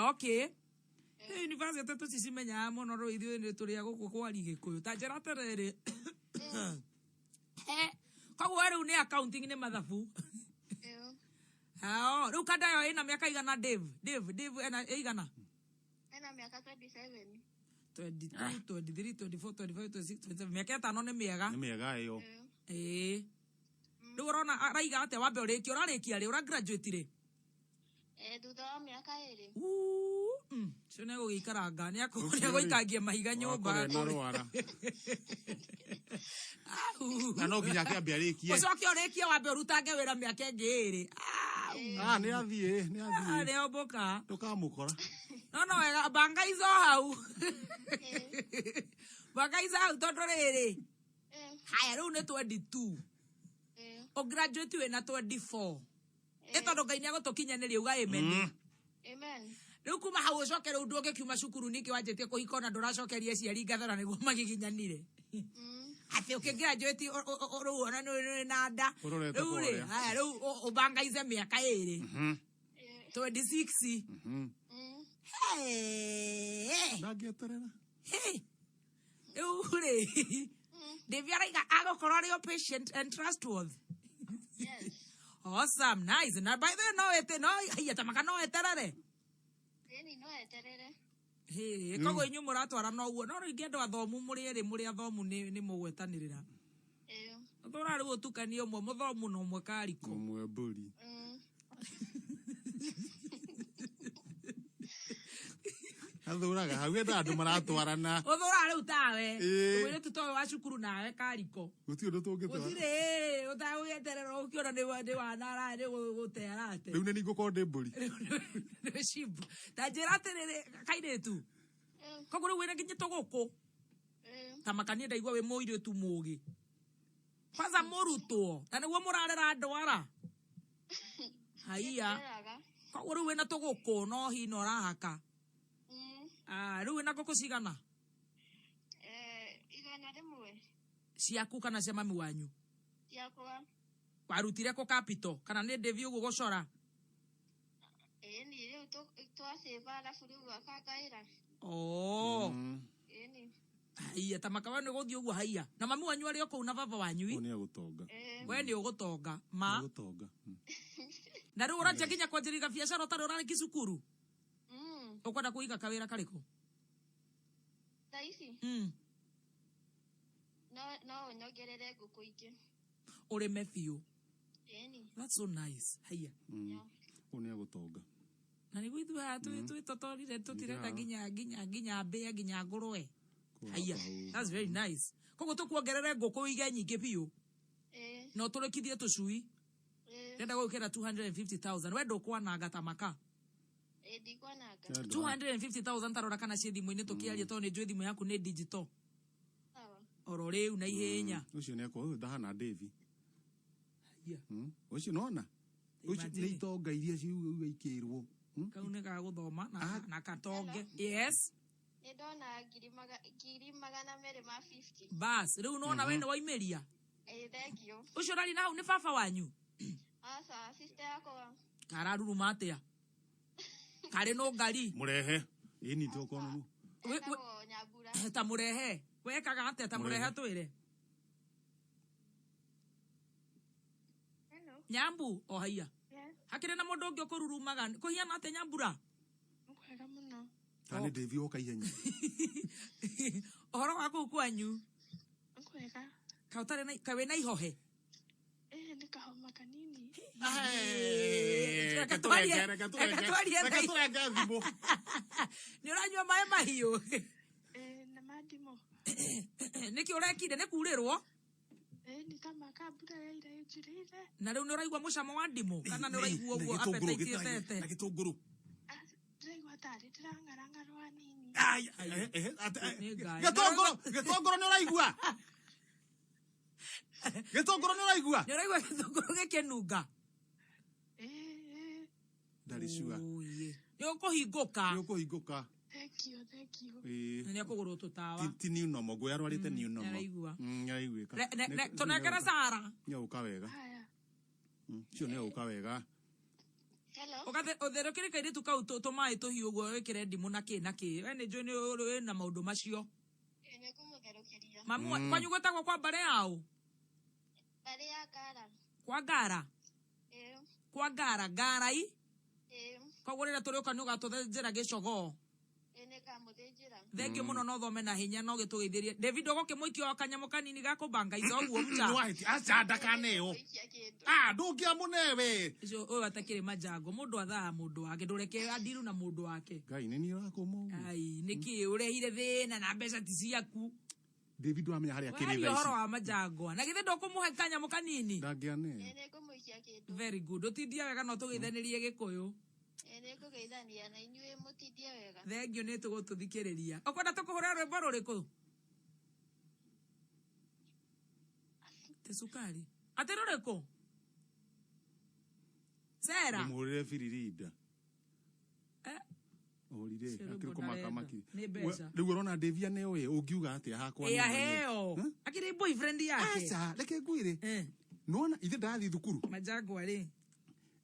Okay. University tu cisimenya muno ro ithuĩ nĩ tũrĩa gũkũ kwari Gĩkũyũ ta njĩra terere. Koguo rĩu nĩ accounting nĩ mathabu. Rĩu kanda yo ĩna mĩaka igana Dave ena ĩigana? Ena mĩaka 27. 22, 23, 24, 25, 26, 27. Mĩaka ĩtano nĩ mĩega. Nĩ mĩega ĩyo. Rĩu ũrona araiga atĩa wambe ũrĩkia rĩ ũra-graduate rĩ? Thutha wa mĩaka 2. Cio nĩ gũgĩikaranga nĩ agũikangia mahiga nyũmba. Na no nginya kĩambia rĩkie. Ũcoke ũrĩkie wambe ũrutange wĩra mĩaka ĩngĩ 2. Nĩ athiĩ. Nĩ ombũka. Ndũkamũkora. No wega banga izo hau. Banga izo hau tondũ rĩrĩ. Haya rĩu nĩ 22. Ũgraduate wĩna 24. Tondũ Ngai nĩagũtũkinyanĩria uga amen. Amen. Rĩu kuma hau ũcoke rĩu ndũngĩkiuma cukuru nĩkĩ wanjĩtie kũhika ona ndũracokeria aciari ngatho na nĩguo magiginyanire. Atĩ ũkĩgraduate rĩu ona nĩ na nda. Rĩu rĩ haya rĩu ũbangaize mĩaka 2. 26. Ndangĩeterera. Rĩu rĩ Devi araiga agũkorwo arĩ patient and trustworthy. Yes. Awesome, nice. Na by the way no tamaka no eterere. No eterere. Koguo inyu mũratwara no uguo no rĩngĩ andũ athomu mũrĩ athomu nĩ mũgwetanĩrĩra. Thora rĩu ũtukanie ũmwe mũthomu na ũmwe kariko. Ũmwe mbũri. Athuraga hau andũ maratwarana. Ũthura rĩu tawe. Wĩrĩ tutoe wa cukuru nawe kariko. Gũtirĩ ũndũ tũngĩtwara. Gũtirĩ ũtagũgĩeterera ũkĩona nĩ wanara nĩ gũtera atĩ. Rĩu nĩ ngũkorwo ndĩ mbũri. Nĩ cibu. Ta njĩra atĩrĩrĩ kairĩtu. Koguo rĩu wĩna nginya tũgũkũ. Tamaka niĩ ndaigua wĩ mũirĩtu mũũgĩ. Kwanza mũrutwo. Na nĩguo mũrarera ndwara. Haiya. Koguo rĩu wĩna tũgũkũ no hina ũrahaka. Rĩu wĩna ngũkũ cigana? Igana rĩmwe. Ciaku kana cia mami wanyu? Ciakwa. Warutire kũ capital kana nĩ Devi ũguo gũcora? Rĩu twasĩva alafu rĩu akagaĩra. Haiya tamaka we nĩ gũthiĩ ũguo haiya. Na mami wanyu arĩ o kũu na baba wanyu? Nĩ agũtonga. We nĩ ũgũtonga. Ma? Agũtonga. Na rĩu ũranjia nginya kwanjĩrĩra biacara ũtarĩ ũrarĩki cukuru? Ũkwenda kũiga kawĩra karĩkũ? Taici? No nyongerere ngũkũ ingĩ. Ũrĩme biũ. That's so nice. Haiya. Ũũ nĩ agũtonga. Na nĩguo ithuĩ haha twĩtotorire tũtirenda nginya mbĩa nginya ngũrwe. Haiya. That's very nice. Koguo tũkuongerere ngũkũ ige nyingĩ biũ. No tũrĩkithie tũcui. Ndenda gũkĩra 250,000. We ndũkwananga tamaka. 250,000 tarora kana ciĩ thimũ-inĩ tũkĩaria tondũ nĩ njũĩ thimũ yaku nĩ digital. Oro rĩu na ihenya. Ũcio nĩ akwa ndahana Devi. Ũcio nona? Ũcio nĩ itonga iria ciugaikĩrwo. Kau nĩ gagũthoma na katonge. Yes. Nĩ ndona 250. Bas, rĩu nona we nĩ waimĩria? Thengio. Ũcio ũrari na hau nĩ baba wanyu? Aca, sister yakwa. Kararuruma atĩa? Karĩ no ngari. Mũrehe. Ĩni tokono. Ta mũrehe. Wekaga atĩa ta mũrehe twĩre? Nyambu o haiya. Hakĩrĩ na mũndũ ũngĩ ũkũrurumaga. Kũhiana atĩa Nyambura? Kwega mũno. Kana Devi oka ihenya. Ũhoro wa kũu kwanyu? Kwega. Kawe na ihohe? Nĩ kahoma kanini. Reka tũrenge thimũ. Nĩ ũranyua maĩ mahiũ? Na mandimũ. Nĩkĩ ũrekire nĩ kurĩrwo? Nĩ tamaka mbura yaira ĩnjurĩire. Na rĩu nĩ ũraigua mũcamo wa ndimũ kana nĩ ũraigua ũguo appetite ĩtete? Na gĩtũngũrũ. Ndĩraigua tarĩ ndĩrang'arang'arwo hanini. Gĩtũngũrũ nĩ ũraigua? Gitongoro ni raigua. Ni raigua gitongoro gekenunga. Ndari sure. Yokuhinguka. Yokuhinguka. Thank you. Ni akuguru tutawa. Ti ni unomo gwe arwarite ni unomo. Araigua. Araiguika. Tunengera Sara. Ni uka wega. Cio ni uka wega. Hello. Ukathe uthero kiri kairi tukau tumai tuhiu guo wikire ndimu na ki. We ni jo ni na maundu macio. Ene kumutherukiria. Mamu kwanyu gwetagwo kwa bare yao. Bare ya Gara. Kwa Gara. Kwa Gara, Garai. Koguo rĩrĩa tũrĩũka nĩ ũgatũthĩnjĩra gĩcogo. Thengiũ mũno no thome na hinya no gĩtũgeithĩrie. David ũgũkĩmũikia o kanyamũ kanini ga kũbanga ica ũguo mcha. Aca ndakaneo. Ndũngĩamũne we. Icio ũyũ atakĩrĩ majango. Mũndũ athaa mũndũ wake. Ndũreke adiru na mũndũ wake. Ngai nĩ niĩ ũrakũmũ. Ai nĩkĩ ũrehire thĩna na mbeca ti ciaku. David wamenya harĩa kĩrĩ thaa ici. Ũhoro wa majango. Na githĩ ndũkũmũhe kanyamũ kanini. Ndangĩane. Very good. Ũtindia wega no tũgeithanĩrie Gĩkũyũ. Nĩngũgeithania na inyuĩ mũtindie wega. Thengio nĩ tũgũtũthikĩrĩria. Ũkwenda tũkũhũra rwĩmbo rũrĩkũ? Te sukari. Ate rũrĩkũ? Sera. Mũhũrĩre Firirinda. Ũhũrire akĩrĩ kũmakamaki. Rĩu ũrona Davia nĩ ũĩ ũngiuga atĩa hakwa. Ĩa heo. Akĩrĩ boyfriend yake. Aca reke ngwĩre. Nona ithe ndathi thukuru. Majango arĩ.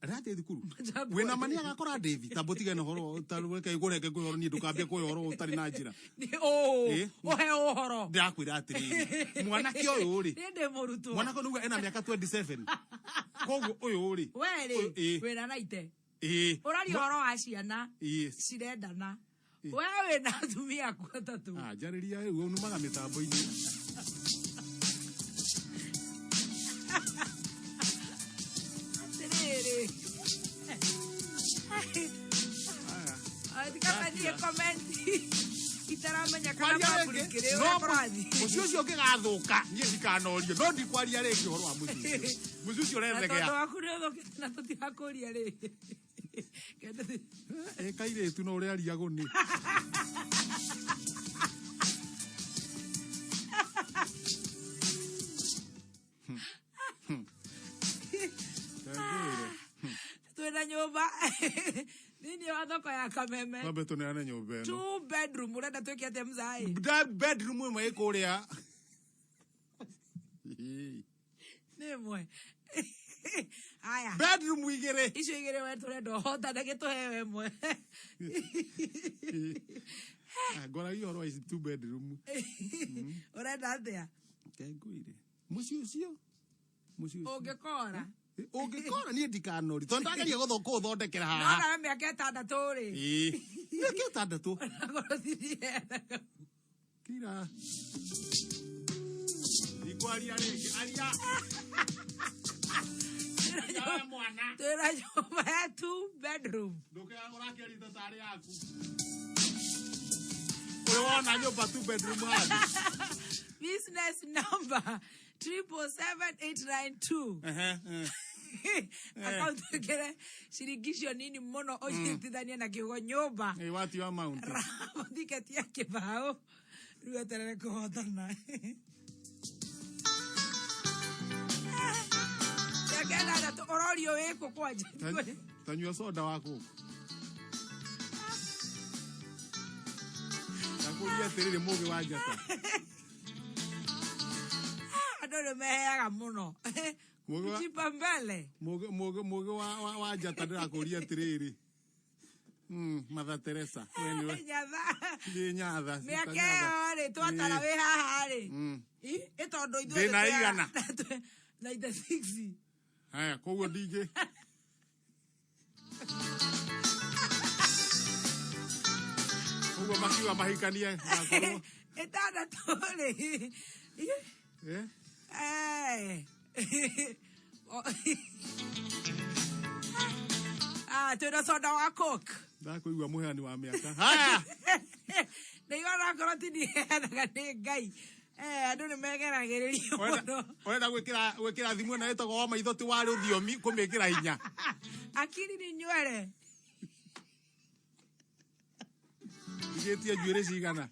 Rate thukuru. Wena mani agakora David tabotiga no horo tarweke igoreke kwihoro ni ndukambia kwihoro utari na njira. Ohe ohoro. Ndakwira atiri. Mwana ki uyu uri. Ndende murutu. Mwana ko nuga ena miaka 27. Koguo uyu uri. Weri. Wena naite. Urari horo wa ciana. Cirendana. Wewe na atumia aku atatu. Jariria we unumaga mitambo-ini. Kama ni komenti itaramenya kana public rero prathi mucio ucio ngigathuka nie ndikanorio no ndikwaria ringi horo wa mucio ucio urethegea ndo akure thokete na tutihakuria ringi kaire tu no uri aria guni twina nyumba nini wa thoko ya Kameme. Kambe tuneane nyumba eno. 2 bedroom urenda tweke ate mzai. That bedroom imwe ikuria. Nemwe. Aya. Bedroom igere. Icio igere we turenda hota na gituhewe mwe. Gora hiyo ro is 2 bedroom. Urenda atia? Kenguire. Mucio ucio. Ungekora. Ungikora ni ndikanori tondu ndageria guthoka uthondekera haha no na miaka 6 ri miaka 6 kira ikwaria ringi aria ya mwana tera nyumba ya 2 bedroom ndukagura kiarita tari yaku uri wona nyumba 2 bedroom hadi business number 77892 account kere shirikisho nini mono ojitithania na kigo nyumba wati wa mount tiketi ya kibao rueterere kuhotana yakena na tororio weko kwaje tanyua soda wako takuria terere muge wa jata adoro meheaga muno Chipa mbele. Moge wa jata ndirakuria tiriri. Mother Teresa. Nyatha. Miaka ri twatara wi haha ri. Itondo ithuĩ ndina igana. 96. Haya, koguo ndingi. Koguo makiwa mahikania ngakorwo. Ĩtandatũ ri. Twina soda wa Coke. Ndakuigua muheani wa miaka. Haya. Nĩigona korwo ti ndiheanaga nĩ Ngai. Andũ nĩ megeragĩrĩria mũno. Ũrenda gwĩkĩra thimũ ĩno ĩtagwo wa maitho ti wa rũthiomi kũmĩkĩra hinya. Akiri ni nywele. Igĩtie njuĩrĩ cigana.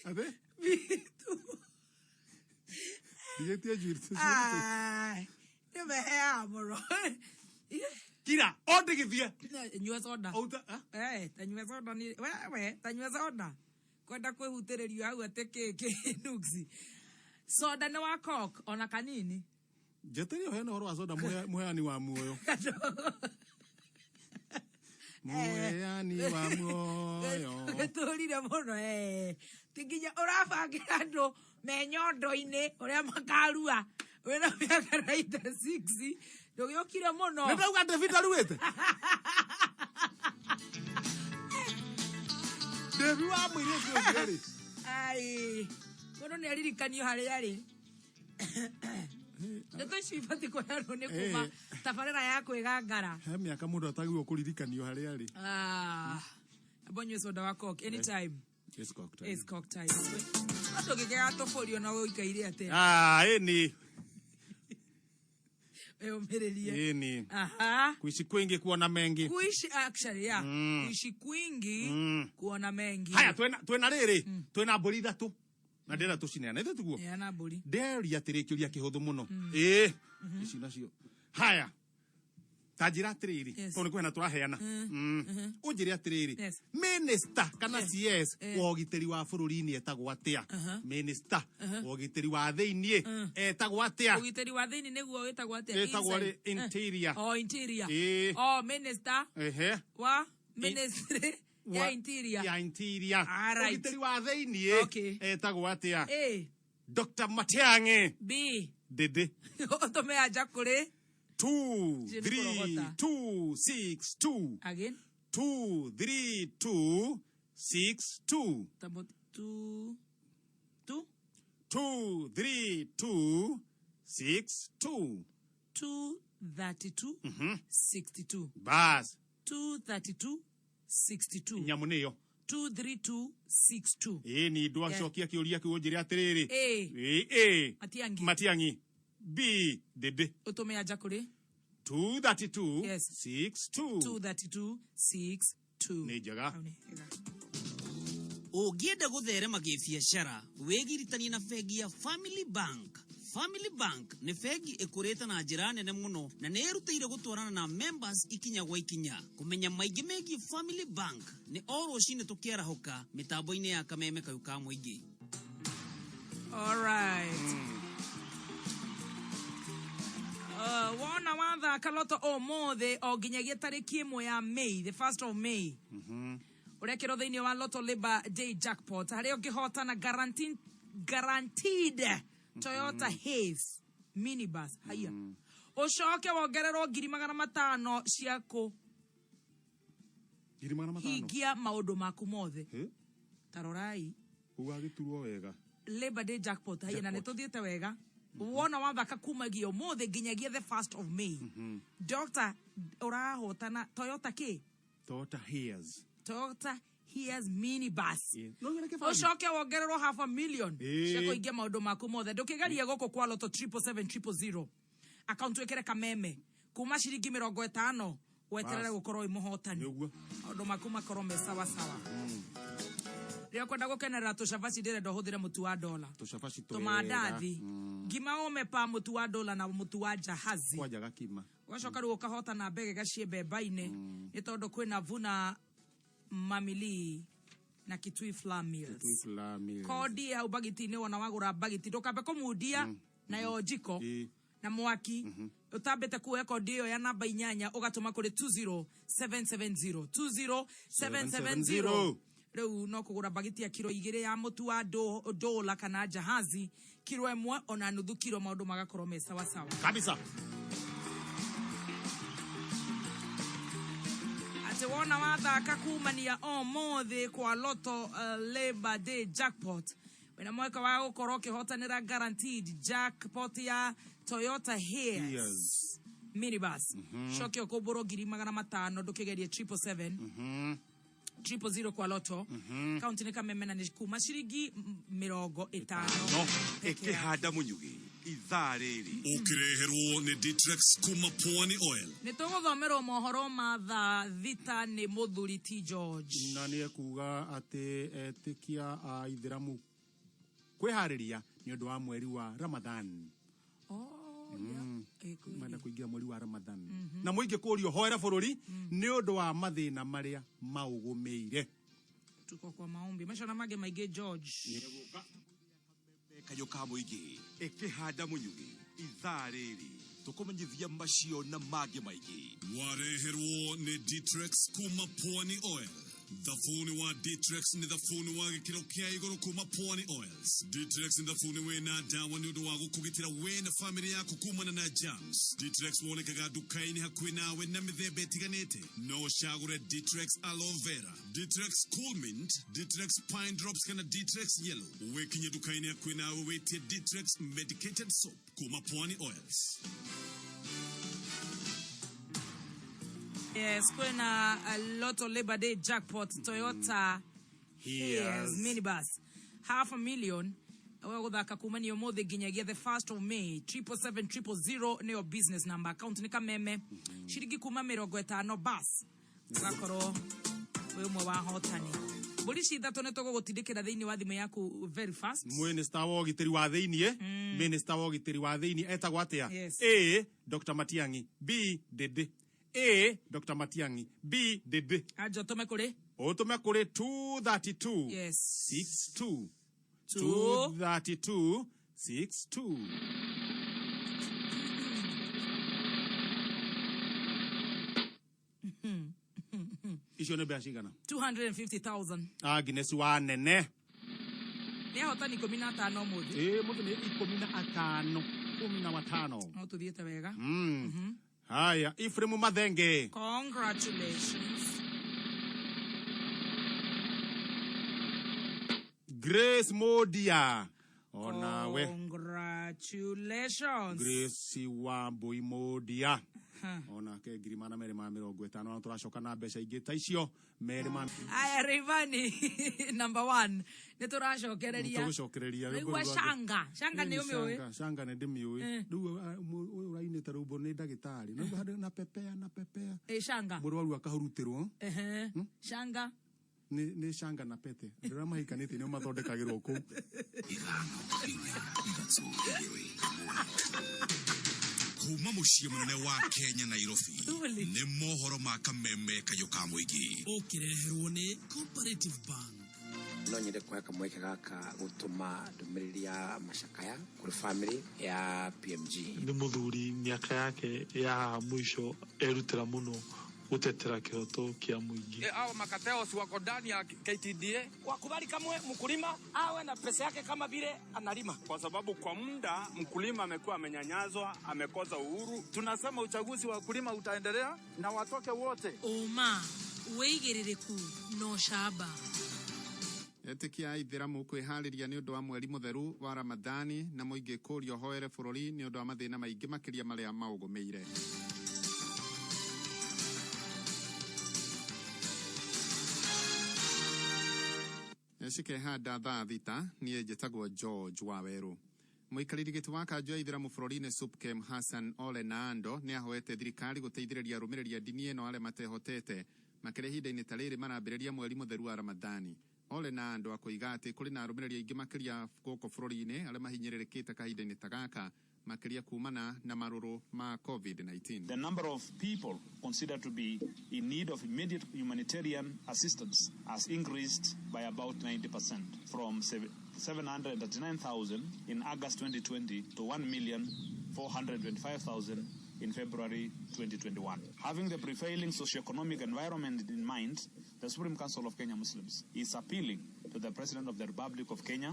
Ate? Diyetia jirtu. Nimehea moro. Kira, ode githia. Nyua soda. Outa, tanyua soda ni wewe, tanyua soda. Kwenda kwehutererio hau ateke nuksi. Soda ni wa coke ona kanini. Jeterio hena horo wa soda muheani wa muoyo. Muheani wa muoyo. Turire muno tiginya urabangira andu menyondo-ini uria makarua. Wena miaka raita 6 ndugiyukire muno. Ndauga David aruite. David wa mwire cio ri. Ai. Muno ni aririkanio hari ari. Ndeto cibati kwerwo ni kuma tabarira ya kwigangara. He miaka mundu atagirwo kuririkanio hari ari. Abonyo soda wa coke anytime. It's coke time. It's coke time. Ando gigega tofolio na uikaire ate. Eni. Umerelie. Eni. Kuishi kwingi kuona mengi. Kuishi actually yeah. Kuishi kwingi kuona mengi. Haya twena riri. Twena mburi ithatu. Na ndera tucineana ithu tuguo. Na mburi. Nderi atirikiuria kihuthu muno. Ici nacio. Haya. Tajira atiriri. Tone kwena turaheana. Unjire atiriri. Minister kana CS wa ugiteri wa bururi-ini etagwo atia? Minister wa ugiteri wa thiini etagwo atia? Ugiteri wa thiini niguo wetagwo atia? Etagwo interior. Interior. Minister. Wa ministry ya interior. Ya interior. Ugiteri wa thiini etagwo atia? Dr. Matiang'i. B. Dede. Otome aja kuri 2 3 2 6 2 again 2 3 2 6 2 tabo 2 2 2 3 2 6 2 232 62 bas 232 62 nyamuneyo 23262 ni ndwa cokia kiuria kiu njire atiriri Matiang'i B Dede otome aja kuri 232 62 232 62 ni njega Ũngĩenda gũtherema kĩbiacara wĩgiritanie na bengi ya Family Bank. Family Bank nĩ bengi ĩkũrĩte na njĩra nene mũno na nĩ ĩrutĩire gũtwarana na members ikinya gwa ikinya. Kũmenya maingĩ megiĩ Family Bank nĩ o rũciinĩ tũkĩarahũka mĩtambo-inĩ ya Kameme kayũ ka mũingĩ. All right. Wona wathaka loto ũmũthĩ o nginyagia tarĩki 1 ya May, the 1st of May. Urekĩrwo thĩinĩ wa Lotto Labor Day Jackpot harĩa ũngĩhotana guaranteed Toyota Haze minibus. Haya. Ucoke wongererwo 500 ciaku. 500. Hingia maũndũ maku mothe. Tarorai. Ugagiturwo wega. Labor Day Jackpot. Haya na nĩtũthiĩte wega. Wona wathaka kumagia ũmũthĩ nginyagia the 1st of May. Dr. Urahotana Toyota K. Toyota Haze. Toyota Here's minibus. Ucoke wongererwo 500,000 cia kũingia maũndũ maku mothe. Ndũkĩgerie gũkũ kwa Lotto 77700. Account wekere Kameme. Kuma ciringi 50 weterere gũkorwo wĩ mũhotani. Maũndũ maku makorwo me sawa sawa. Rĩo kwenda gũkenerera tũcabaci ndĩrenda ũhũthĩre mũtu wa dola. Tũcabaci tũmandathi. Ngima umepa mũtu wa dola na mũtu wa jahazi. Kwajaga kima. Wacoka rĩu ũkahotana mbege gacie mbemba-inĩ. Nĩ tondũ kwĩna vuna mamili na Kitui Flour Mills. Kodi hau bagiti-inĩ wona wagũra bagiti ndũkambe kũmundia nayo njiko na mwaki utambĩte kuoya kodi ĩyo ya namba 8 ũgatũma kũrĩ 20770 20770. Rĩu no kũgũra bagiti ya kilo 2 ya mũtu wa dola kana jahazi, kilo 1 ona nuthu kilo, maũndũ magakorwo me sawa sawa kabisa. Wona wathaka kumania ũmũthĩ kwa Lotto Labor Day Jackpot, wena mweka wa gũkorwo ũkĩhotanĩra guaranteed jackpot ya Toyota Hiace minibus. Coke ũkũmbũrwo 500,000 ndũkĩgerie 777 000 kwa Lotto. Kaunti nĩ Kameme na nĩ kuma ciringi 50. No ĩkĩhanda mũnyugĩ ithaa rĩrĩ ũkĩreherwo nĩ Ditrex kuma Pwani Oil. Nĩ tũgũthomerwo mohoro ma thaa thita nĩ Muthoni T. George. Na nĩ ekuga atĩ etĩkia a Ithĩramu kwihariria ni undu wa mweri wa Ramadhan. Manda kuingia mweri wa Ramadhan. Na muingi kurio hoera bururi ni undu wa mathina maria maugumeire. Tuko kwa maombi. Mesha na mage maige George. Kayo ka muingi ikihanda munyugi ithariri tukumenyithia macio na mage maigi. Wareherwo ni Ditrex kuma Pwani Oil. Thafuni wa Ditrex ni thafuni wa gikiro kia iguru kuma Pwani Oils. Ditrex ni thafuni wena dawa ni undu wa gukugitira wena family yaku kumana na germs. Ditrex wonekaga dukaini hakuhi nawe na mithemba itiganite. No shagure Ditrex aloe vera, Ditrex cool mint, Ditrex pine drops kana Ditrex yellow. Wekinye dukaini hakuhi nawe wetie Ditrex medicated soap kuma Pwani Oils. Yes, kwena a lot of Labor Day jackpot Toyota Hiace minibus 500,000 wagudhaka kumani yomothe ginyagia the 1st of May 77700 ne your business number account ni Kameme shiriki kuma 50 bus gakoro we mwe wa hotani Bolishi thato ne togo gutindikira thiini wa thimu yaku very fast. Minister wa gitiri wa thiini Minister wa gitiri wa thiini etagwo atia? A Dr. Matiangi, B Dede. A Dr. Matiangi, B Dede. Ajo tome kure? O tome kure 232. Yes. 62. 232 62. Isho ne biashigana 250,000. Guinness wa nene. Ni hotani 15 mudi. Mutu ni 15. 15. No tudhiete wega. Haya, Ifremu Madhenge. Congratulations. Grace Modia. Onawe. Congratulations. Grace Wambui Modia. Ona ke girimana mere ma 50 na turashoka na besha igita icio mere ma. Aya Rivani number 1. Ne turashokereria. Turashokereria. Igwa shanga ni umiwe. Shanga ne ndimiwe. Ndu uraine tarubo ne dagitari. Ndu hade na pepea. Shanga. Murwaru akahurutirwo. Shanga. Ni shanga na pete. Drama hikanite ni mathondekagirwo ku. Kuma muciĩ munene wa Kenya Nairobi nĩ mohoro ma Kameme kayo ka muingi ukireherwo ni Cooperative Bank. No nyende kuweka mweke gaka gutuma ndumiriri ya mashakaya kuri family ya PMG. Ni muthuri miaka yake ya mwisho erutira muno gutetera kihoto kia muingi. Hao makateo si wako ndani ya KTDA. Wakubali kama mkulima awe na pesa yake kama vile analima. Kwa sababu kwa muda mkulima amekuwa amenyanyazwa, amekosa uhuru. Tunasema uchaguzi wa wakulima utaendelea na watoke wote. Oma, weigerereku no shaba. Etikia ithiramu kwihariria ni undu wa mweri mutheru wa Ramadhani na muingi kurio hoere bururi ni undu wa mathina maingi makiria maria maugumeire. Shike hada thaa thita niye jetagwo George Waweru. Muikariri gitu wa kanjo ya ithiramu bururi-ini Supkem Hassan Ole Nando ni ahoete thirikari guteithiriria arumiriri a dini eno ale matehotete makire hinda-ini ta riri marambiriria mweri mutheru wa Ramadhani. Ole Nando akoiga ati kuri na arumiriri aingi makiria guku bururi-ini ale mahinyiririkite kahinda-ini ta gaka makiria kumana na maruru ma COVID-19. The number of people considered to be in need of immediate humanitarian assistance has increased by about 90% from 739,000 in August 2020 to 1,425,000 in February 2021. Having the prevailing socio-economic environment in mind, the Supreme Council of Kenya Muslims is appealing to the President of the Republic of Kenya,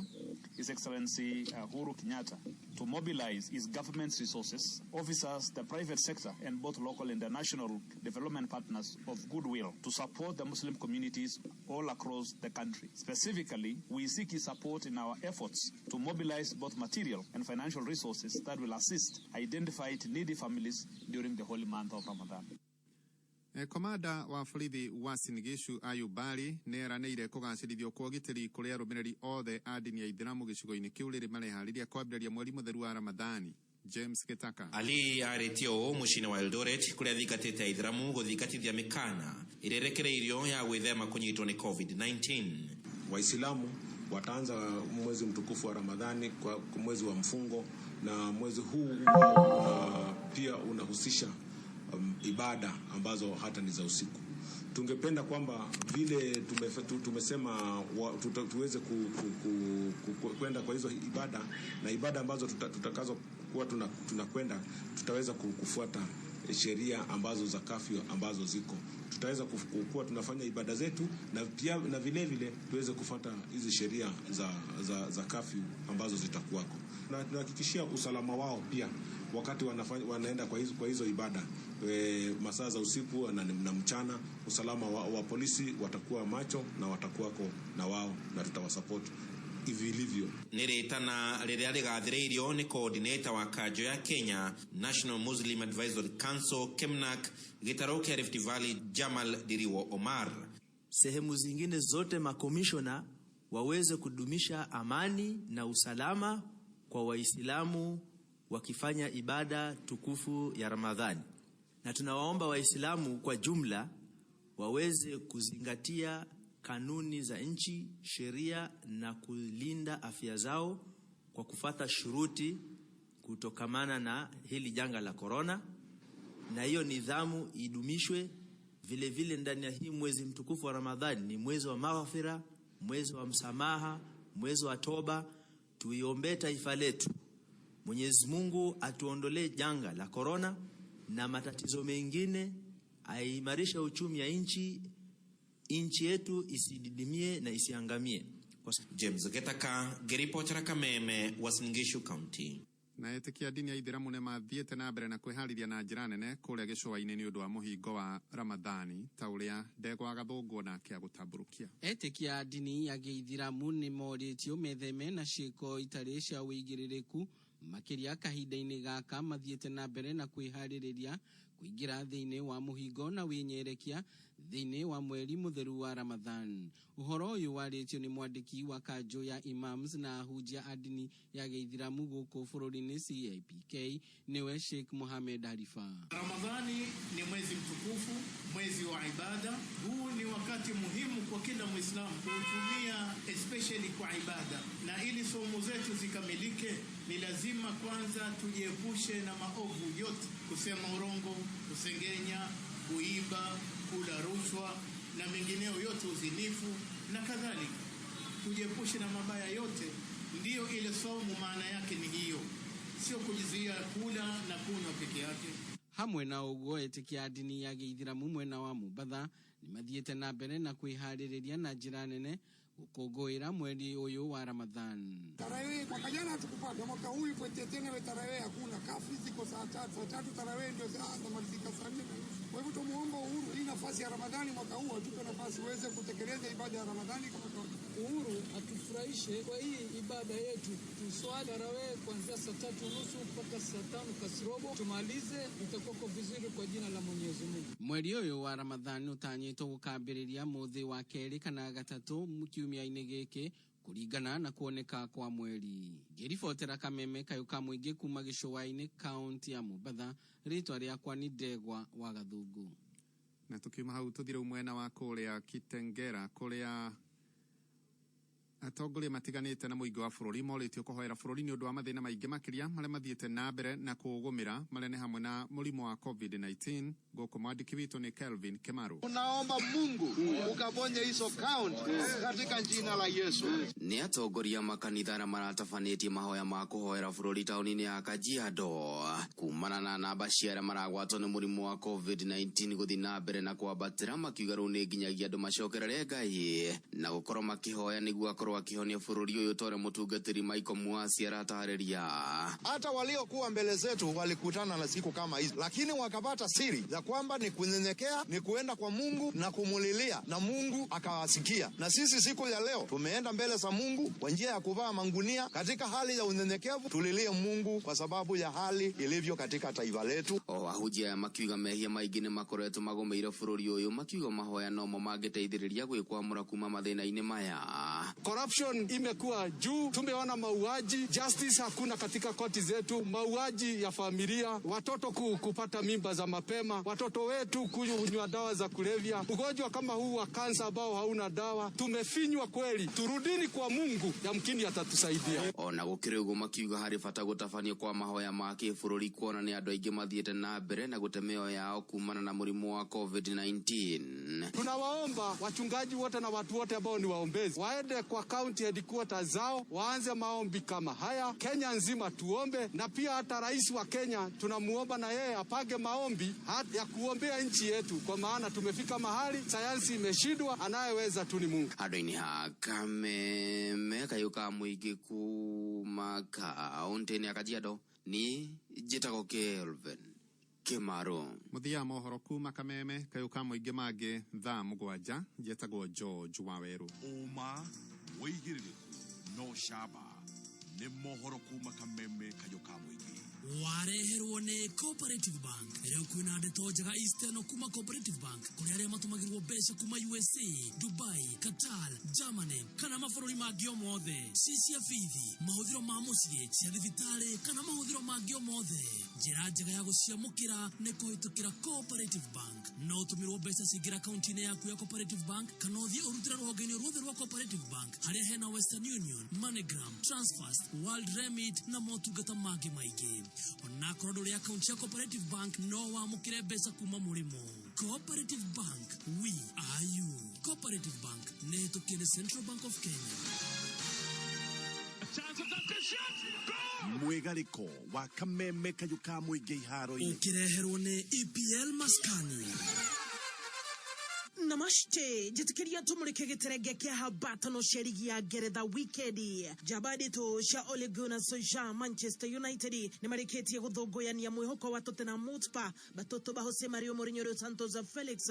His Excellency Uhuru Kenyatta, to mobilize his government's resources, officers, the private sector, and both local and international development partners of goodwill to support the Muslim communities all across the country. Specifically, we seek his support in our efforts to mobilize both material and financial resources that will assist identified needy families during the holy month of Ramadan. Komanda wa borithi wa Sinigishu Ayubali neranĩire kũgacĩrithio kwa ũgitĩri kũrĩ arũmĩrĩri othe a ndini ya Ithĩramu gĩcigo-inĩ kĩu rĩrĩ marehariria kwambĩrĩria mweri mutheru wa Ramadhani. James Gitaka Ali aretio mucini wa Eldoret kuria thikatite ya Ithĩramu guthikatithia mikana irerekereirio ya gwĩthema kunyitwo ni COVID-19. Waislamu wataanza mwezi mtukufu wa Ramadhani kwa mwezi wa mfungo, na mwezi huu pia unahusisha ibada ambazo hata ni za usiku. Tungependa kwamba vile tumesema tuweze kwenda kwa hizo ibada, na ibada ambazo tutakazo kuwa tunakwenda, tutaweza kufuata sheria ambazo za kafyu ambazo ziko. Tutaweza kuwa tunafanya ibada zetu, na pia na vile vile tuweze kufuata hizi sheria za kafyu ambazo zitakuwako, na tunahakikishia usalama wao pia wakati wanaenda kwa hizo ibada, masaa za usiku na mchana. Usalama wa polisi watakuwa macho na watakuwako na wao, na tutawasupport ivilivyo. Niretana riria rigathiriirio ni coordinator wa kanjo ya Kenya National Muslim Advisory Council Kemnak gitaro kia Rift Valley Jamal Diriwo Omar. Sehemu zingine zote makomishona waweze kudumisha amani na usalama kwa Waislamu wakifanya ibada tukufu ya Ramadhani, na tunawaomba Waislamu kwa jumla waweze kuzingatia kanuni za nchi, sheria na kulinda afya zao kwa kufata shuruti kutokamana na hili janga la corona, na hiyo nidhamu idumishwe. Vile vile ndani ya hii mwezi mtukufu wa Ramadhani ni mwezi wa maghfira, mwezi wa msamaha, mwezi wa toba. Tuiombe taifa letu Mwenyezi Mungu atuondolee janga la corona na matatizo mengine, aimarisha uchumi ya nchi yetu isididimie na isiangamie. James Getaka, Geripotera Kameme, Wasingishu County. Na etikia dini ya Ithiramu ne mathiete na mbere na kwihariria na njira nene kuria gicua-ini ni undu wa muhingo wa Ramadhani ta uria ndegwa gathungu na kia gutamburukia. Etikia dini ya Githiramu ni moritio metheme na ciiko itari cia wigiririku makiria kahinda-ini gaka mathiete na mbere na kwihariria kuingira thiini wa muhingo na winyerekia thiini wa mweri mutheru wa Ramadhan. Uhoro uyu waritio ni mwandiki wa kanjo ya imams na ahunjia adini ya Githiramu guku bururi-ini CIPK niwe Sheikh Mohamed Harifa. Ramadhani ni mwezi mtukufu, mwezi wa ibada. Huu ni wakati muhimu kwa kila Muislamu kuutumia especially kwa ibada, na ili somo zetu zikamilike ni lazima kwanza tujiepushe na maovu yote: kusema urongo, kusengenya, kuiba, kula rushwa na mengineo yote, uzinifu na kadhalika. Tujiepushe na mabaya yote, ndiyo ile somo maana yake ni hiyo, sio kujizuia kula na kunywa peke yake. Hamwe na uguo etikia dini ya Githiramu mwena wa Mumbatha ni mathiete na mbere na kwihariria na njira nene gukongoira mweri uyu wa Ramadhan. Tarawih mwaka jana hatukupata, mwaka huu ipo tena tarawih hakuna, kafi ziko saa 3, saa 3 tarawih ndio zinamalizika saa 4. Kwa hivyo tumuomba Uhuru hii nafasi ya Ramadhani mwaka huu atupe nafasi uweze kutekeleza ibada ya Ramadhani kama kawaida. Uhuru atufurahishe kwa hii ibada yetu, tuswali tarawih kuanzia saa 3:30 mpaka saa 5 kasrobo, tumalize, itakuwa vizuri kwa jina la Mwenyezi Mungu. Mweri uyu wa Ramadhani utanyitwo gukambiriria muthi wa keri kana gatatu kiumia-ini giki kuringana na kuoneka kwa mweri. Geripotera Kameme kayuka mwingi kuma gicua-ini kaunti ya Mumbatha, ritwa riakwa ni Ndegwa wa Gathungu. Na tukiuma hau tuthire mwena wa kuria Kitengera kuria atongoria matiganite na muingi wa bururi moritio kuhoera bururi ni undu wa mathina maingi makiria maria mathiete na mbere na kugumira maria ni hamwe na murimo wa COVID-19. Goko mwandiki witu ni Kelvin Kemaru. Tunaomba Mungu ukaponye hizo count katika jina la Yesu. Ni atongoria makanitha na maratafanĩtie mahoya ma kuhoera bururi tauni-ini ya Kajiado kumana na namba cia aria maragwatwo ni murimo wa COVID-19 guthi na mbere na kwambatĩra makiuga rĩu nĩ nginyagia andũ macokerere Ngai na gukorwo makihoya niguo akorwo akihonia bururi uyu tore mutungatiri Michael Mwasi aratahariria. Hata waliokuwa mbele zetu walikutana na siku kama hizi, lakini wakapata siri za kwamba ni kunyenyekea, ni kuenda kwa Mungu na kumulilia, na Mungu akawasikia. Na sisi siku ya leo tumeenda mbele za Mungu kwa njia ya kuvaa mangunia katika hali ya unyenyekevu, tulilie Mungu kwa sababu ya hali ilivyo katika taifa letu. Ahunjia ya makiuga mehia maingĩ nĩ makoretwo magomeire bururi uyu, makiuga mahoya no mo mangĩteithĩrĩria gwĩkwamũra kuma mathĩna-inĩ maya. corruption imekuwa juu, tumeona mauaji, justice hakuna katika koti zetu, mauaji ya familia, watoto kupata mimba za mapema, watoto wetu kunywa dawa za kulevya, ugonjwa kama huu wa kansa ambao hauna dawa. Tumefinywa kweli, turudini kwa Mungu, yamkini atatusaidia. Ona gukire uguo makiuga hari bata gutafania kwa mahoya ma kibururi kuona ni andu aingi mathiete na mbere na gutemeo yao kumana na murimu wa COVID-19. Tunawaomba wachungaji wote na watu wote ambao ni waombezi waende kwa county headquarters zao, waanze maombi kama haya. Kenya nzima tuombe, na pia hata rais wa Kenya tunamuomba na yeye apage maombi ya kuombea nchi yetu, kwa maana tumefika mahali sayansi imeshindwa, anayeweza tu ni Mungu. Adoini ha Kameme kayuka muigi kumaka kaunti ya Kajiado ni Jitago Kelvin Kimaro. Muthia mohoro kuma Kameme kayuka muigi mage thaa mugwanja Jitago George Waweru. Uma weigiririku no shaba ni mohoro kuma Kameme kayuka muigi. Wareherwo ni Cooperative Bank. Rĩu kwĩna ndeto njega Eastern kuma Cooperative Bank, kũrĩ arĩa matũmagĩrwo mbeca kuma USA, Dubai, Qatar, Germany kana mabũrũri mangĩ o mothe. Cia bithi, mahũthĩro ma mũciĩ, cia thibitarĩ kana mahũthĩro mangĩ o mothe. Njĩra njega ya gũciamũkĩra nĩ kũhĩtũkĩra Cooperative Bank. No ũtũmĩrwo mbeca cingĩra akaunti-inĩ yaku ya Cooperative Bank, kana ũthiĩ ũrutĩre rũhonge-inĩ ruothe rwa Cooperative Bank, harĩa hena Western Union, MoneyGram, Transfast, World Remit na motungata mangĩ maingĩ. Ona korwo ndũrĩ akaunti ya Cooperative Bank, no wamũkĩre mbeca kuma mũrĩmo. Cooperative Bank, we are you. Cooperative Bank nĩ hĩtũkie nĩ Central Bank of Kenya. Mwegariko wa Kameme kayuka muigi iharo-inĩ. Ũkĩreherwo nĩ EPL Maskani. Namaste, jitikiria tumulike giterege kia habatano sherigi ya Ngeretha wikendi. Jabadi to sha Ole Gunnar Solskjaer Manchester United ni mariketi ya guthogoyania mwihoko wa Tottenham Hotspur batoto ba Jose Mario Mourinho Santos Felix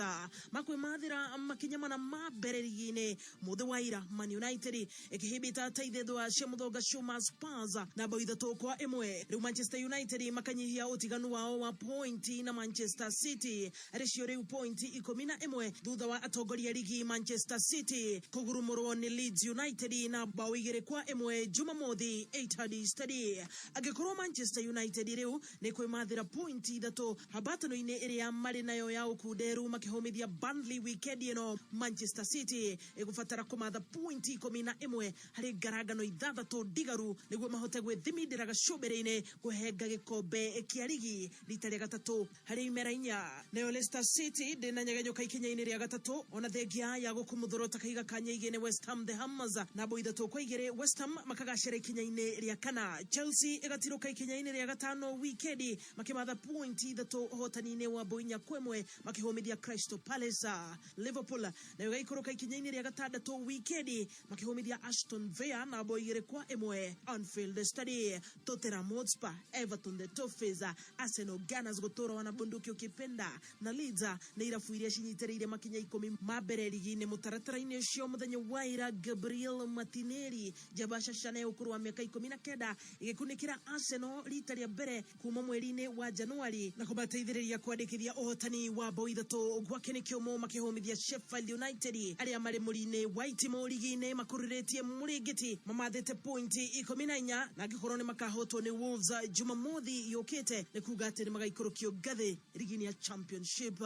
makwe mathira makinyamana mabererigine muthiwaira Man United ikihibita taithethwa cia muthoga Shuma Spurs na bao ithatu kwa imwe. Riu Manchester United makanyihia utiganu wao wa pointi na Manchester City arecio riu pointi 11 thutha wa atongoria ligi Manchester City kugurumurwo ni Leeds United na bao 2-1 Jumamothi Etihad Stadium. Agikorwo Manchester United riu ni kwimathira pointi ithatu habatano-ini iria mari nayo ya ukuderu makihomithia Burnley weekend ino. Manchester City igubatara kumatha pointi 11 hari ngaragano ithathatu ndigaru niguo mahote gwithimindira gacubere-ini kuhenga gikombe kia ligi rita ria gatatu hari imera inya. Nayo Leicester City ndinanyegenyoka ikinya-ini ria gatatu ona thengia ya gukumuthorota kaiga kanya igene West Ham the Hammers na bo ithatu kwa igere. West Ham makagacira ikinya-ini ria kana. Chelsea igatiruka ikinya-ini ria gatano weekend makimatha pointi ithatu hotani-ini wa boinya kwemwe makihomithia Crystal Palace. Liverpool nayo gaikuruka ikinya-ini ria gatandatu weekend makihomithia Aston Villa na bo 2-1 Anfield Stadium. Tottenham Hotspur, Everton the Toffees, Arsenal Gunners gutora wana bunduki ukipenda na Leeds na irafu iria cinyitereire makinya 10 mabere ligi-ini mutaratara-ini ucio muthenya waira Gabriel Martinelli jabasha shane ukuru wa miaka 19 igikunikira Arsenal rita ria mbere kuma mweri-ini wa Januari na kubateithiriria kwandikithia uhotani wa bao ithatu gwa kinikiomo makihomithia Sheffield United aria mari muri-ini wa itimo ligi-ini makuriretie muringiti mamathete pointi 14 na gikorwo ni makahotwo ni Wolves Jumamothi yokete ni kuga ati ni magaikurukio gathi ligi-ini ya Championship.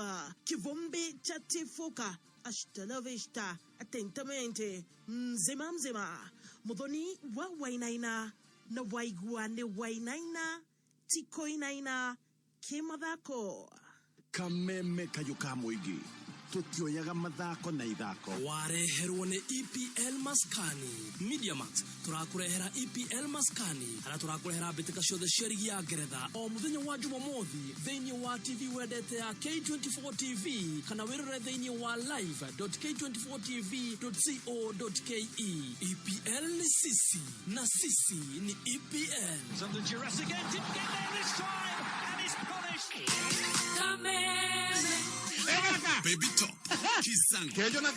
Kivumbi cha tifuka hasta la vista atentamente mzima Muthoni wa wainaina na waigua ni wainaina tiko inaina kimathako. Kameme kayuka muigi tutioyaga mathako na ithako. Wareherwo ni EPL Maskani. Media Max turakurehera EPL Maskani hara turakurehera bitika ciothe cia ligi ya Ngeretha o muthenya wa Jumamothi thiini wa TV wendete ya K24 TV kana wirore thiini wa live.k24tv.co.ke. EPL ni sisi na sisi ni EPL. Something Jurassic didn't get there this time and he's punished. Kameme Baby top. Kisango. Kihenjo na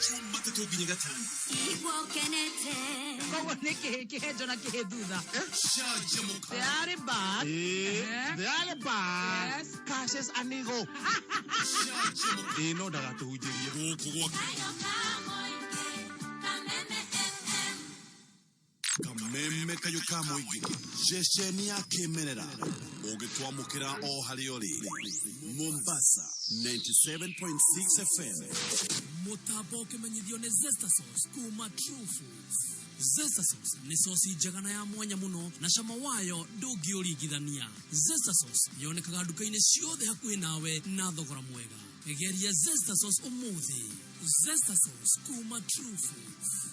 Chumba gatatu nginya gatanu. Igwo kenete. Kogo neke kihenjo na kihedudha. Canjamuka. They are back. They are back. Yes. Cases anigo. Canjamuka. No daga tuhujirie. Kameme kayukamo igi jesheni ya kemerera ugitwamukira o hariori Mombasa 97.6 FM. Mutabo kimenyithio ni Zesta Sauce kuma True Foods. Zesta Sauce ni sosi njagana ya mwanya muno na cama wayo ndũngĩũringithania. Zesta Sauce yonekaga nduka-inĩ ciothe hakuhĩ nawe na thogora mwega. Geria Zesta Sauce umuthi. Zesta Sauce kuma True Foods.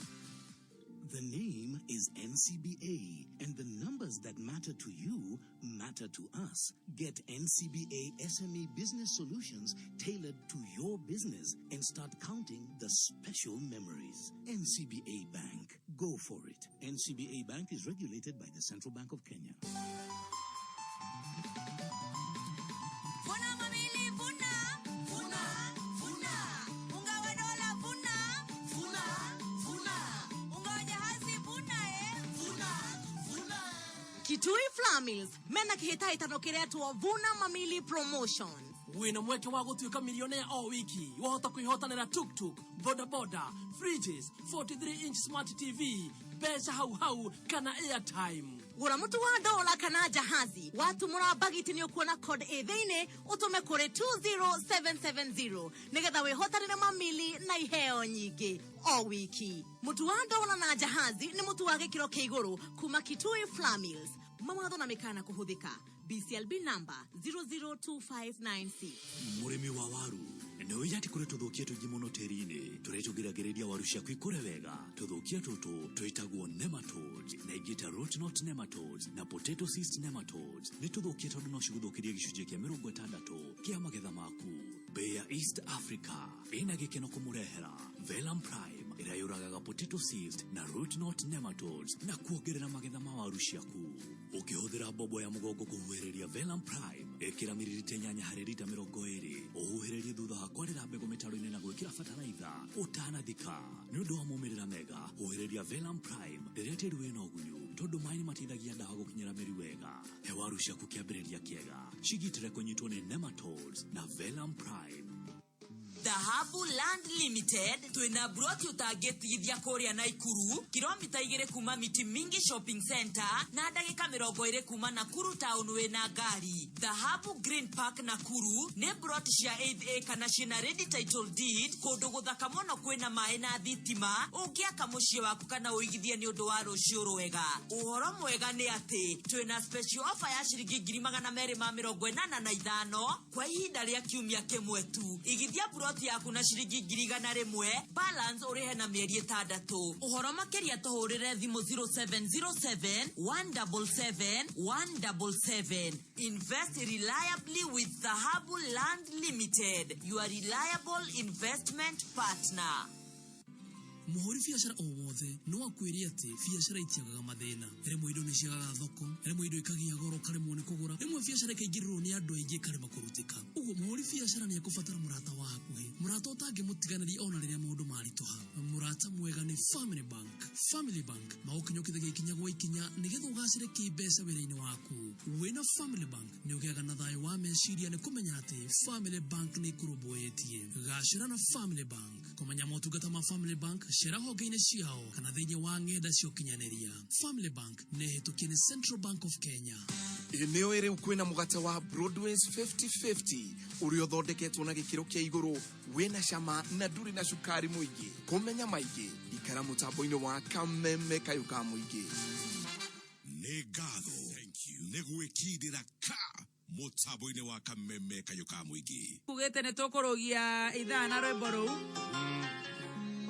The name is NCBA, and the numbers that matter to you matter to us. Get NCBA SME business solutions tailored to your business and start counting the special memories. NCBA Bank. Go for it. NCBA Bank is regulated by the Central Bank of Kenya. Kitui Flamils, mena kihitaitano kiretwo Vuna Mamili Promotion. Wina mweke wa gutuika milionea o wiki. Wahota kuihotanira tuk-tuk, boda-boda, fridges, 43-inch smart TV, besha hau kana airtime. Gura mutu wa dola kana jahazi. Watu murabagiti ni okuona code etheine utume kure 20770. Negetha wihotanire mamili na iheo nyingi o wiki. Mutu wa dola na jahazi ni mutu wa gikiro kia iguru kuma Kitui Flamils. Mawatho na mikana kuhuthika. BCLB number 002596. Murimi wa waru. Ndio yati kure tuthukia tugimono terine. Turetugiragereria waru ciaku ikure wega. Tuthukia tutu twitagwo nematodes na igita root knot nematodes na potato cyst nematodes. Ni tuthukia tondu no ciguthukiria gicunjie kia 60 kia magetha maku. Beya East Africa ina gikeno kumurehera Velam Prime irayuragaga potato cyst na root knot nematodes na kuongerera magetha ma waru ciaku. Ukihũthĩra bobo ya mugongo kuhuhĩrĩria Velam Prime ekĩra miririte nyanya harĩ lita 20 uhuhĩrĩrie thutha wa kwarĩra mbegũ mĩtaro-inĩ na gwĩkĩra bataraitha ũtanathika nĩ ũndũ wa maumĩrĩra mega. Huhĩrĩria Velam Prime rĩrĩa tĩri wĩna ũgunyu tondũ maĩ nĩmateithagia ndawa gũkinyĩra mĩri wega. He waru ciaku kĩambĩrĩria kĩega cigitĩre kũnyitwo nĩ nematodes na Velam Prime. Dhahabu Land Limited twina broti utagetigithia kuria Naikuru kilomita 2 kuma Miti Mingi Shopping Center na dakika 20 kuma Nakuru town wena ngari. Dhahabu Green Park Nakuru ne broti cia 8A kana cina ready title deed kundu guthaka muno kwina mai na thitima ungiaka mucii waku kana uigithie ni undu wa rucio rwega. Uhoro mwega ni ati twina special offer ya ciringi 245 kwa ihinda ria kiumia kimwe tu. Igithia broti yaku na ciringi 100 balance urihe na mieri 6. Uhoro makeria tuhurire thimu 0707 177 177. Invest reliably with Dhahabu Land Limited, your reliable investment partner. Muhuri biashara o wothe no akwiri ati biashara itiagaga mathina. Rimwe indo niciagaga thoko, rimwe indo ikagia goro karemwo ni kugura, rimwe biashara ikaingirwo ni andu aingi karema kurutika. Uguo muhuri biashara ni akubatara murata wa hakuhi, murata utangimutiganaria ona riria maundu maritoha. Murata mwega ni Family Bank. Family Bank maukinyukithagia ikinya gwa ikinya nigetha ugacire kibeca wira-ini waku. Wina Family Bank ni ugiaga na thayo wa meciria ni kumenya ati Family Bank ni kurumbuitie. Gacira na Family Bank. Kumenya motungata ma Family Bank shera honge-inĩ ciao kana thĩinĩ wa ng'enda cia ũkinyanĩria. Family Bank nĩ hĩtũkie nĩ Central Bank of Kenya. Eneo ĩrĩ kwĩna mũgate wa Broadways 50-50 ũrĩa ũthondeketwo na gĩkĩro kĩa igũrũ wĩna cama na ndũrĩ na cukari mũingĩ. Kũmenya maingĩ ikara mũtambo-inĩ wa Kameme kayuka mũingĩ. Nĩ ngatho nĩ gwĩkindĩra ka mũtambo-inĩ wa Kameme kayuka mũingĩ. Kugĩte nĩ tũkũrũgia ithaa na rwĩmbo rũu.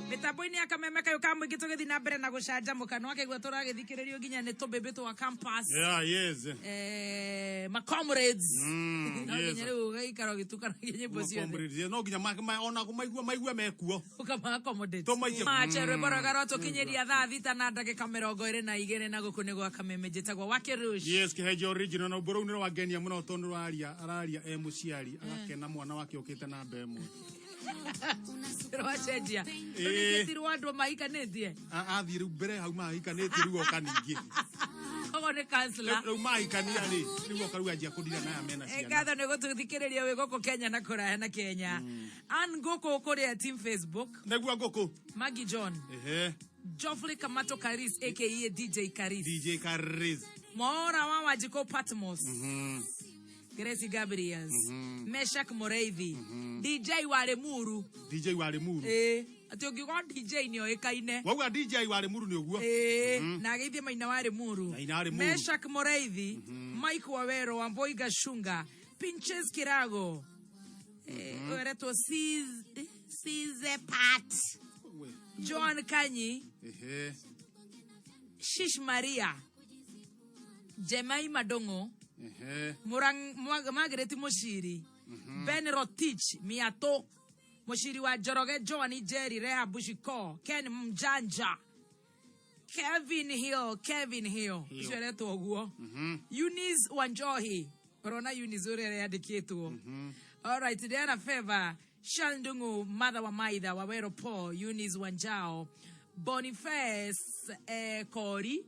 Mitambo-ini ya Kameme kayuka mwingi tugithi na mbere na gucanjamuka no akigwa turagithikiririo nginya ni tubebe wa campus. Yeah, yes. Ma comrades. Yes. Nginya riu gaikaro gitukana nyimbo cio. Comrades no nginya ona maigua mekuo. Ukama accommodate. Mache rwimbo rwega rwatukinyeria thaa 6 na ndagika 22 na guku ni gwa Kameme njitagwo wake rush. Yes, kihenjo original na uboro ni wagenia muno tondu araria muciari agakena mwana wake ukite na mbemwe. Roachedia. Tunigetirwo andu mahikanetie. Athi riu mbere hau mahikanetie riu oka ningi. Kogo ne kansla. Riu mahikania ri riu oka riu anjia kudira na amena ciana. Ngatho ne gututhikiriria we goko Kenya na kura na Kenya. An goko kuri team Facebook. Negua goko. Maggie John. Joffrey Kamato Karis aka DJ Karis. DJ Karis. Mora wa Wajiko Patmos. Gracie Gabriels. Meshak Moreithi. DJ Waremuru. DJ Waremuru. Ati ukiuga DJ ni oikaine. Wauga DJ Waremuru ni uguo. Na geithie maina Waremuru. Meshak Moreithi. Mike Wawero Wamboi Gashunga. Pinches Kirago. Oreto Size Pat. John Kanyi. Shish Maria. Jemai Madongo. Margaret Moshiri. Ben Rotich Miato. Moshiri wa Joroge Johnny Jerry Reha Bushiko. Ken Mjanja. Kevin Hill. Ishwereto oguo. Eunice Wanjohi. Corona Eunice ure adiketo. All right, today na favor. Shandungu Mother wa Maida Wawero Paul Eunice Wanjao. Boniface Kori.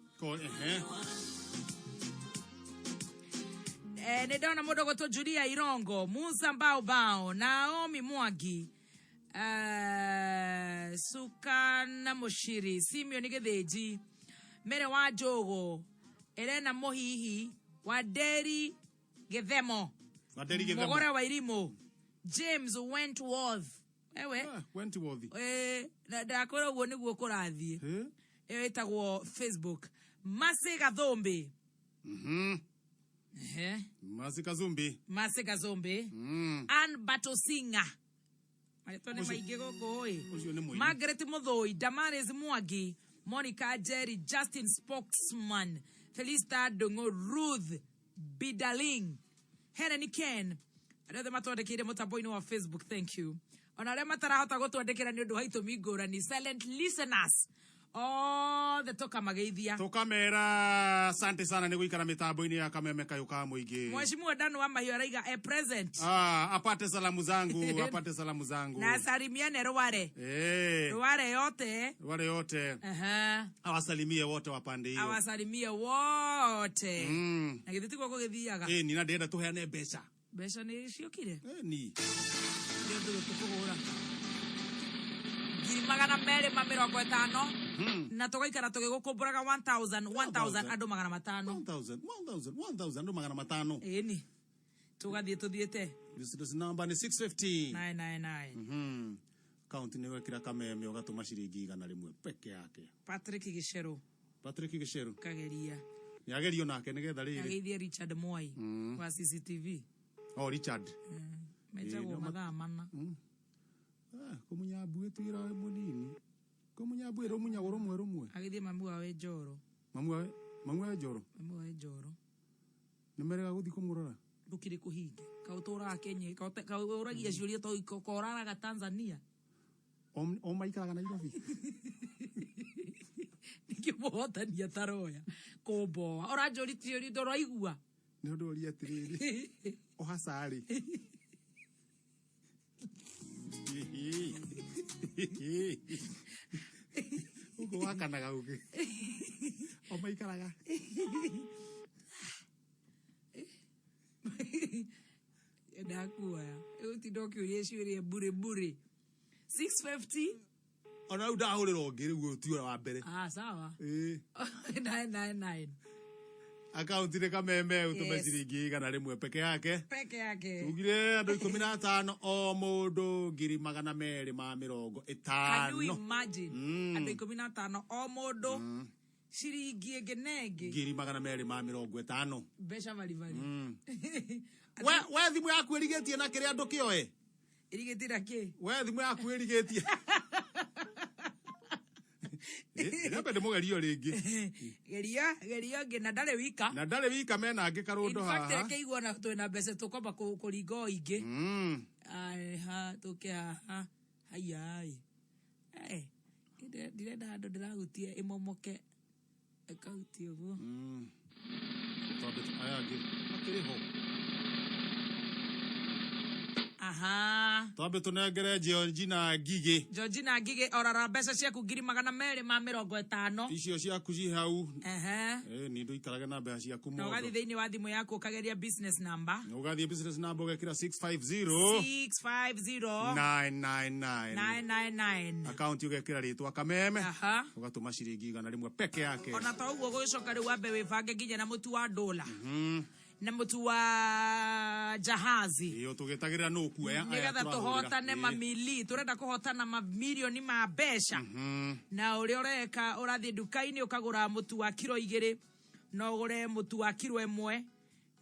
Nedona Modogo to Julia Irongo, Musa Bao, Naomi Mwagi, Sukana Moshiri, Simeon Nigedeji, Mere Wajogo, Elena Mohihi, Waderi Gevemo, Mogora Wairimo, James Wentworth. Wentworth. Dakora woni gukorathie. Etagwo Facebook. Masega Dhombe. Masika Zombe. Ann Batosinga. Maitone maige gogo Margaret Modoi, Damaris Mwagi, Monica Jerry, Justin Spokesman, Felista Dongo, Ruth Bidaling, Helen Ken. Another matode kide motaboino on Facebook, thank you. Onale matara hota go to adekera ni haito migora ni silent listeners. Oh, the toka mageithia. Toka mera, asante sana ni guikara mitambo-ini ya Kameme kayuka muingi. Mheshimiwa Dano wa Mahio araiga a present. Apate salamu zangu. Na salimiane Rware. Rware yote. Awasalimie wote wa pande hiyo. Na githiti kwa githiaga. Nina ndenda tuheane mbeca. Mbeca ni ciokire? Ni. Ndio tukugura. Magana mere mamero kwa 5 na togaikara tugigukumburaga 1000 andu magana 500 1000 andu magana 500 ni tugathie tuthiete this number ni 650 999 count ni wekira Kameme ugatuma ciringi 100 rimwe peke yake. Patrick Gishero kageria ni agerio nake nigetha riri ageithia Richard Moi wa CCTV Richard mejago mathaa mana kumunya bue twira munini kumunya bue rumunya rumwe agithie mamu wawe Njoro nimerega guthi kumurora ndukiri kuhinge kautura Kenya kauragia ciuria to ikoraraga Tanzania o maikaraga Nairobi nikimuhotania taroya komboa oranjori tiori ndoroigua ni ndori atiriri o hasari ugo wakanaga uge o maikaraga ndakuwa utidokiuria ciuria bure 650 ona udahurira ongire guo tiura wa mbere sawa 999 account ni Kameme utume ciringi 100 rimwe peke yake tugire andu 15 o mundu 250 can you imagine andu 15 o mundu ciringi ngenenge 250 besha vali we thimu yaku irigetie na kiri andu kioe irigetira ki we thimu yaku irigetie Nabende mugerio ringi. Geria ngina ndare wika mena angi karundo haha. In fact keigwa na twena mbeca tukomba kuringo ingi. Tuke haha. Ai. Ndirenda handu ndirahutie imomoke. Akahutie uguo. Tondu aya angi makiri ho. Twambe tunengere Georgina Ngige orara mbeca ciaku 250 icio ciaku ci hau ni ndu ikarage na mbeca ciaku mondo ugathi thiini wa thimu yaku ukageria business number ugathi business number ugekira 650 999 account ugekira ritwa Kameme ugatuma ciringi 100 peke yake ona to uguo gucoka riu wambe wibange nginya na mutu wa dola na mutu wa jahazi iyo tugetagira no kuya nigetha tuhotane mamili turenda kuhotana mamilioni ma mbeca na uri ureka urathi dukaini ukagura mutu wa kilo 2 no ugure mutu wa kilo 1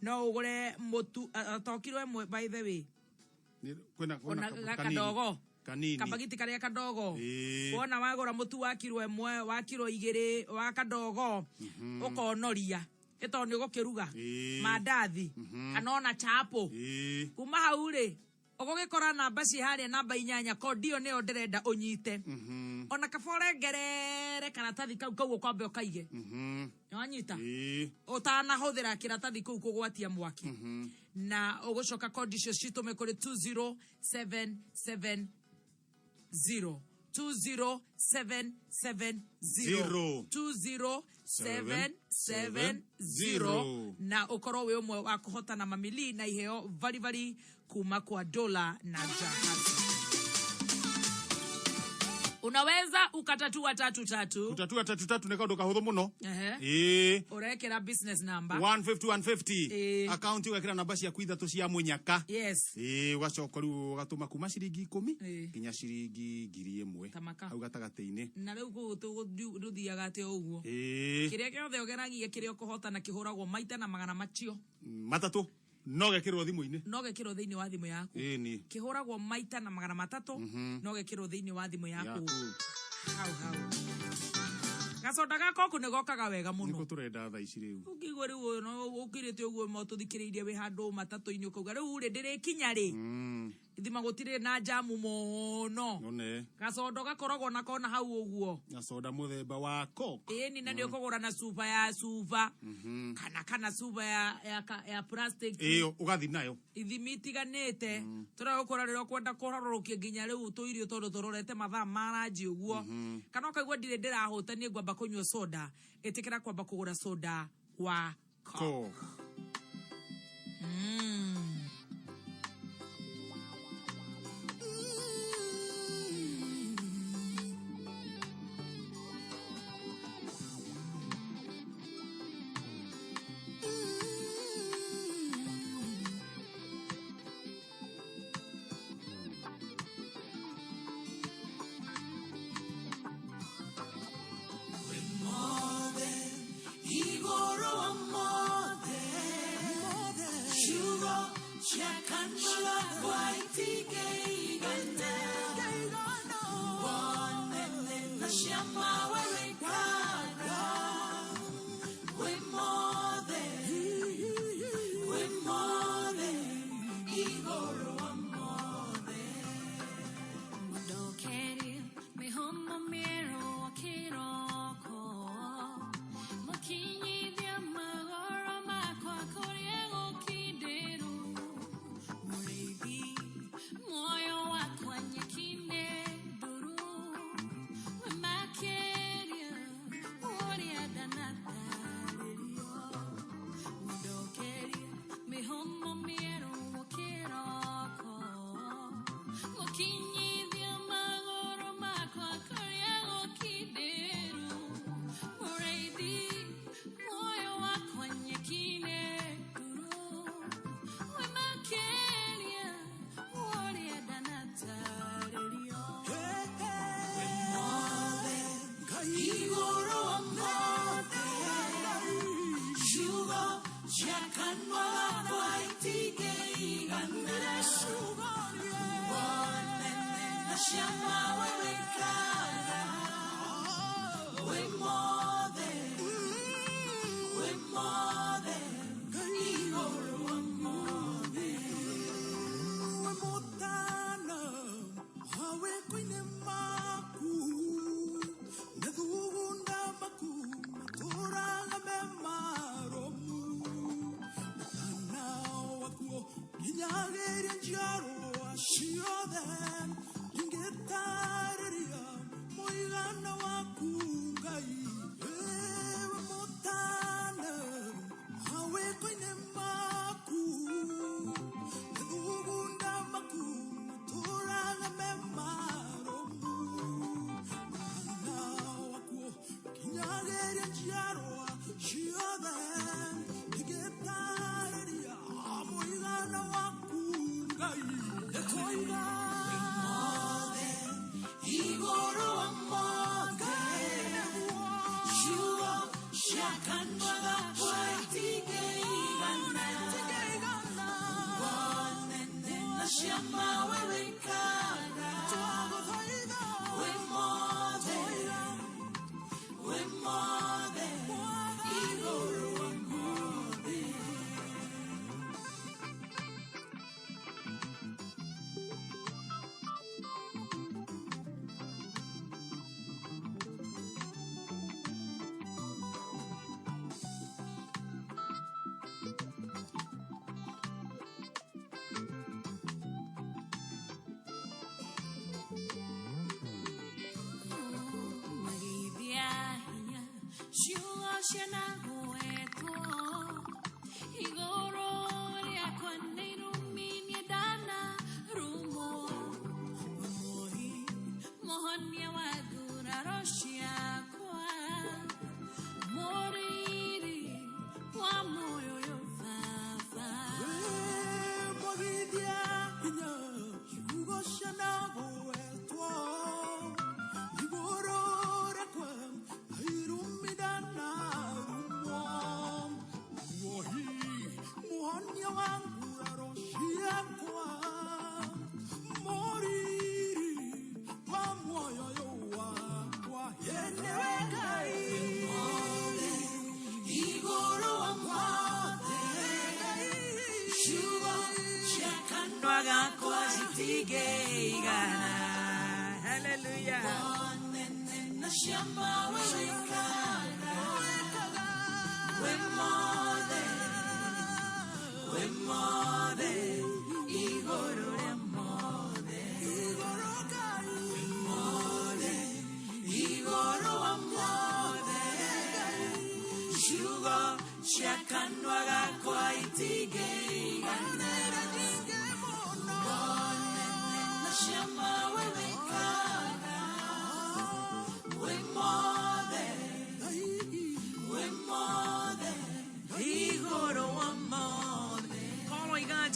no ugure mutu to kilo 1 by the way kwena kadogo kabagiti karia kadogo wona wagura mutu wa kilo 1 wa kilo 2 wa kadogo ukonoria ito ni gukiruga mandathi kana ona chapo kuma haure ugugikora namba ci haria namba 8 kodio ni ndirenda unyite ona kabore ngerere karatathi kau ukwambe ukaige wanyita utana huthira kiratathi kau kugwatia mwaki na ugucoka kodi cio citume kuri 20770 20770 na ukoro we umwe wa kuhotana mamili na iheo vari kuma kwa dola na jahazi. Unaweza ukatatua 33 utatua 33 neka ndoka hutho muno urekera business number 150 account ugekira namba cia kuithatu cia munyaka ugacoka riu ugatuma kuma ciringi 10 kinya ciringi 1000 au gatagateini na riu guthiaga ate uguo kiria kiothe ugeragia kiria kuhotana kihuragwo maita na magana macio matatu no gekirwo thimu-ini no gekirwo thiini wa thimu yaku kihuragwo maita na magana 3 no gekirwo thiini wa thimu yaku hau gacoda gako ku nigokaga wega muno niko turenda tha ici riu ukigwe riu no ukirite uguo mo tuthikiririe wi handu matatu-ini ukauga riu ri ndirikinya ri ithima gutire na jamu mono gacoda gakoragwo na kona hau uguo gacoda muthemba wa coke ni ndio kugura na suva ya suva kana suva ya plastic ugathi nayo ithimi tiganite turagukora riro kwenda kuharurukia nginya riu tuirio tondu turorete mathaa maranji uguo kana ukaigwa ndire ndirahutanie ngwamba kunywa soda itikira kwamba kugura soda wa coke Hallelujah.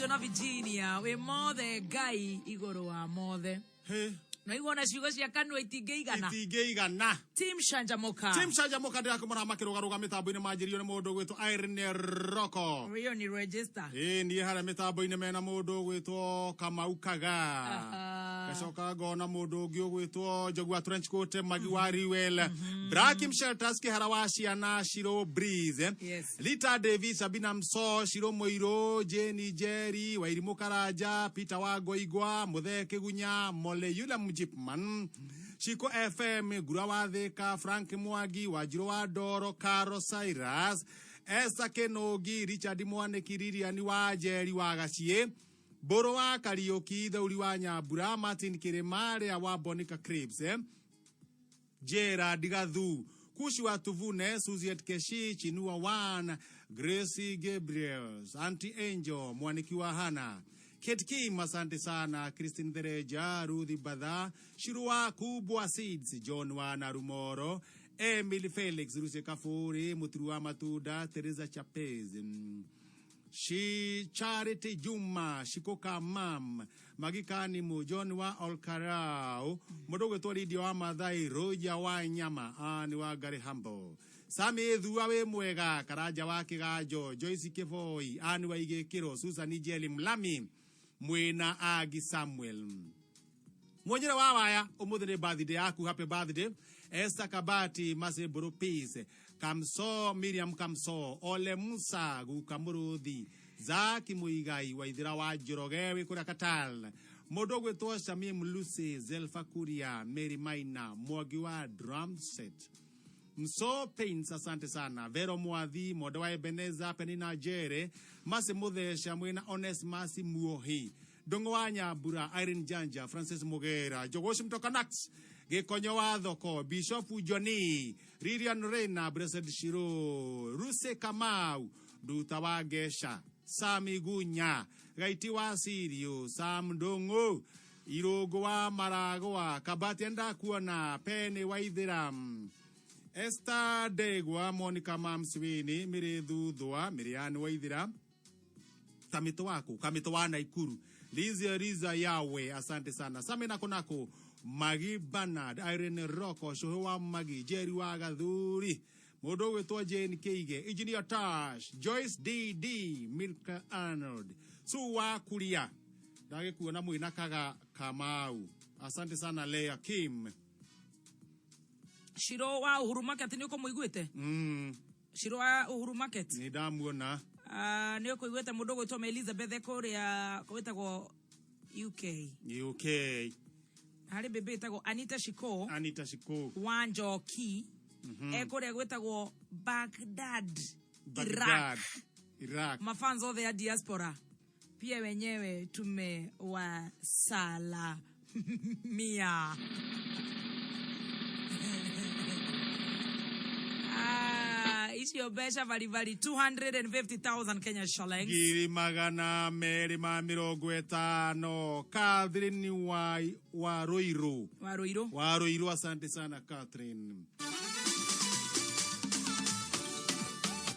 Na Virginia, we more the guy igoro wa mothe. Hey. Na iwona ciugo cia kanwa itingeigana. Itingeigana. Team Canjamuka. Team Canjamuka ndio akumara makirugaruga mitambo-ini manjirio ni mundu gwitwo Irene Roko. Rio ni register. Ni hara mitambo-ini mena mundu gwitwo Kamaukaga. Gacoka ngona mundu ungi gwitwo Jogua Trench Coat Magi wa Riwel. Brakim Shelters kihara wa ciana Shiro Breeze. Yes. Lita Davis Sabina Mso Shiro Moiro Jenny Jerry Wairimu Karaja Peter Wagoigwa Mutheke Gunya Mole Yula Mujipman Shiko FM Gura wa Thika Frank Mwagi Wajiro wa Doro Karo Cyrus Esa Kenogi Richard Mwane Kiriri ani wa Jerry wa Gachie Boro wa Karioki Dhauri wa Nyabura Martin Kiremare wa Bonica Cribs Jera Digadhu Kushi wa Tuvune Suziet Keshi Chinua Wan Gracie Gabriels Auntie Angel Mwaniki wa Hana Kate Kim asante sana Christine Dereja Ruthi Badha Shirua Kubwa Seeds John Wana Rumoro Emily Felix Ruse Kafuri Mutrua Matuda Teresa Chapez Shi Charity Juma Shikoka Mam Magikani Mu John wa Olkarao Modogo Tori Dio Madai Roja wa Nyama Ani wa Gari Hambo Sami Dhuawe Mwega Karaja wa Kigajo Joyce Kefoi Ani wa Igekiro Susan Ijeli Mlami Mwena Agi Samuel Mwonyera wawaya Umudhine birthday aku happy birthday Esther Kabati Mase Buropise Kamso Miriam Kamso Ole Musa Gukamurudhi Zaki Muigai Waidira wa Jorogewe Kura Katal Modogwe Tosha Mim Lucy Zelfa Kuria Mary Maina Mwagiwa Drum Set Mso Paints asante sana Vero Muadhi Modawa Ebeneza Penina Jere Mase Mudhesha Mwena Honest Masi Muohi Dongo wa Nyambura, Irene Janja, Francis Mugera, Jogosim Tokanax, Gekonyo wa Thoko, Bishop Johnny, Ririan Reina, Blessed Shiro, Ruse Kamau, Dutawa Gesha, Sami Gunya, Gaiti wa Sirio, Sam Dongo, Irogo wa Maragoa, Kabati enda kuona, Pene wa Idhiram, Esther Degwa, Monica Mamswini, Miredudua, Miriam wa Idhiram, Tamito wako, Kamito wa Naikuru, Lizia Riza Yawe, asante sana. Samina Konako, Magi Bernard, Irene Rocco, Showa Magi, Jerry Wagaduri, Modo weto Jane Keige, Engineer Tash, Joyce D.D., Milka Arnold, Suwa Kuria, Dage kuona muinakaga Kamau, asante sana Leah Kim. Shiro wa Uhuru Market ni uko muiguete? Shiro wa Uhuru Market? Ni damuona. Ni uko muiguete mudogo itome Elizabeth Korea, koweta ko UK. Hari bebe itago Anita Shiko. Wanjoki. Korea gweta go Baghdad. Iraq. Mafans of the diaspora. Pia wenyewe tumewasalamia. Your besha valivali 250,000 Kenya shillings. Giri magana meri mamirogo etano. Catherine Waroiro. Waroiro, asante sana Catherine.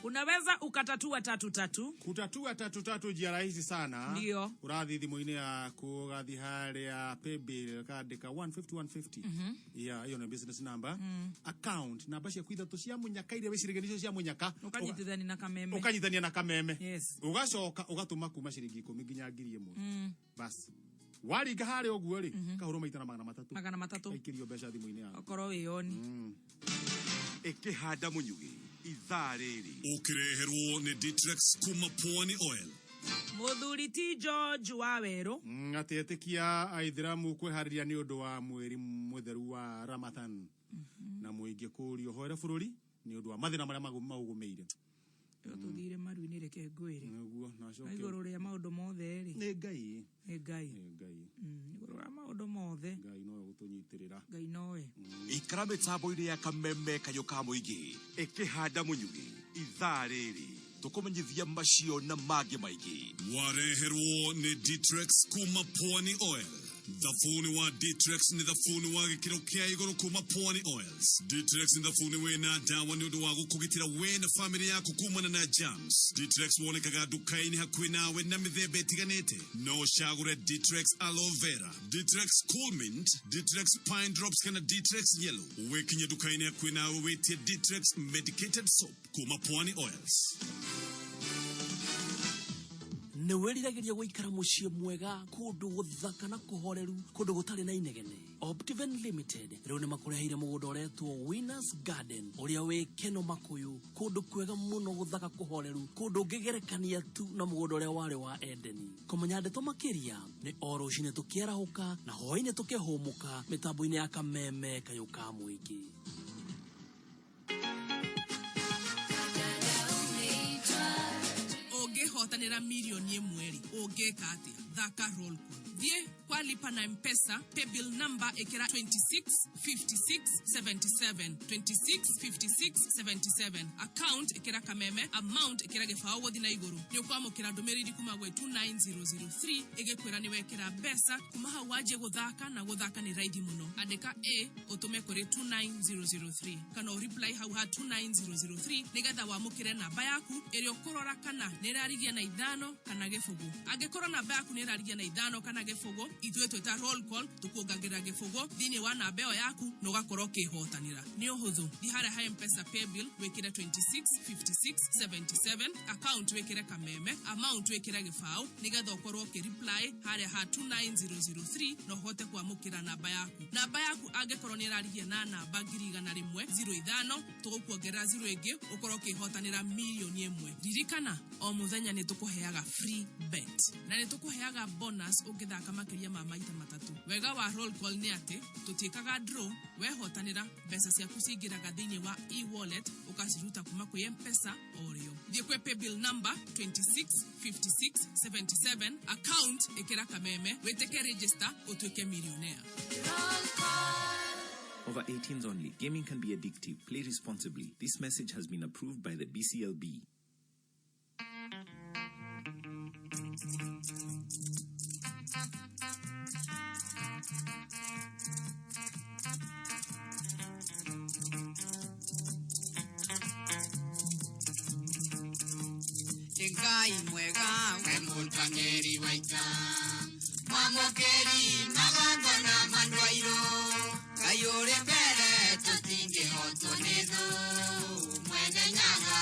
Unaweza ukatatua 3-3. Kutatua 3-3 jia rahisi sana. Ndio. Urathi thimuni ya kugathi hali ya paybill kadika 150. Yeah, hiyo na business number. Account na bashi ya kuitha to cia munyaka ile weciriganisho cia munyaka. Ukanyitithania na Kameme. Ukanyitithania na Kameme. Yes. Ugacoka ugatuma kuma ciringi 10 nginya 1,000. Bas. Wali gahari oguo ri kahuro maita na magana matatu. Aikirio besha thimu-ini yako. Okoro yoni. Ekihanda munyugi. Ithariri. Ukireherwo ni Ditrex kuma Pwani Oil. Muthuri ti George Wawero. Atetekia aithiramu kwehariria ni undu wa mweri mutheru wa Ramadhan. Na muingi kurio hore bururi ni undu wa mathina maria magumeire. Tuthire maru-ini reke ngwire. Niguo nacoke. Iguru ria maundu mothe ri. Ni Ngai. Iguru ria maundu mothe. Ngai no gutunyitirira. Ngai noe. Ikara mitambo-ini ya Kameme kayuka muingi. Ikihanda munyugi. Ithariri. Tukumenyithia macio na magi maigi. Wareherwo ni Ditrex kuma Pwani Oil. Thafuni wa Ditrex ni thafuni wa gikiro kia iguru kuma Pwani Oils. Ditrex ni thafuni wena dawa ni undu wa gukugitira we na family yako kumana na germs. Ditrex wonekaga dukaini hakuhi nawe na mithemba itiganite. No shagure Ditrex aloe vera, Ditrex cool mint, Ditrex pine drops kana Ditrex yellow. Uwekinye dukaini hakuhi nawe wetie Ditrex medicated soap kuma Pwani Oils. Nĩ wĩriragĩria gũikara mũciĩ mwega kũndũ gũthaka na kũhoreru kũndũ gũtarĩ na inegene. Optiven Limited rĩu nĩ makũreheire mũgũnda ũretwo Winners Garden ũrĩa wĩ Keno Makuyu, kũndũ kwega mũno gũthaka kũhoreru, kũndũ ũngĩgerekania tu na mũgũnda ũrĩa warĩ wa Edeni. Kũmenya ndeto makĩria nĩ o rũcinĩ tũkĩarahũka na hwaĩ-inĩ tũkĩhũmũka mĩtambo-inĩ ya Kameme kayuka mũingĩ. Hotanira milioni mweri ogeka atia thaka roll call die kwa lipa na M-Pesa paybill number ekera 265677 account ekera Kameme amount ekera gefao wothi na iguru ni kwamo kira ndumiriri kuma gwe 29003 egekwera ni wekera pesa kuma hawaje guthaka na guthaka ni raithi muno andika a utume kuri 29003 kana reply hau ha 29003 nigetha wamukire namba yaku eri okorora kana nerarigia na ithano kana gefugo angekora namba yaku nerarigia na ithano kana gefugo itwe tweta roll call tukuongagira gefugo thini wa namba yaku no gakoro kihotanira ni uhuthu dihara ha M-Pesa paybill wekira 265677 account wekira Kameme amount wekira gefao nigetha okorwo ki reply hare ha 29003 no hote kwamukira namba yaku angekoro nerarigia na namba 1,105 tugukuongerera 0 ingi okorwo kihotanira milioni 1 ririkana o muthenya ni tukuheaga free bet na ni tukuheaga nĩũheaga bonus ũngĩthaka makĩria ma maita matatu. Wega wa roll call nĩ atĩ tũtĩkaga draw, wehotanĩra mbeca ciaku cingĩraga thĩinĩ wa e-wallet ũkaciruta kuma kwĩ M-Pesa orĩo. Thiĩ kwĩ paybill number 265677 account ĩkĩra Kameme, wĩtĩke register ũtuĩke millionaire. Over 18s only. Gaming can be addictive. Play responsibly. This message has been approved by the BCLB. Ngai mwega we mutangeri waita mamokeri magandana mandwairo kayore mbere tutinge hotonedo mwene nyaga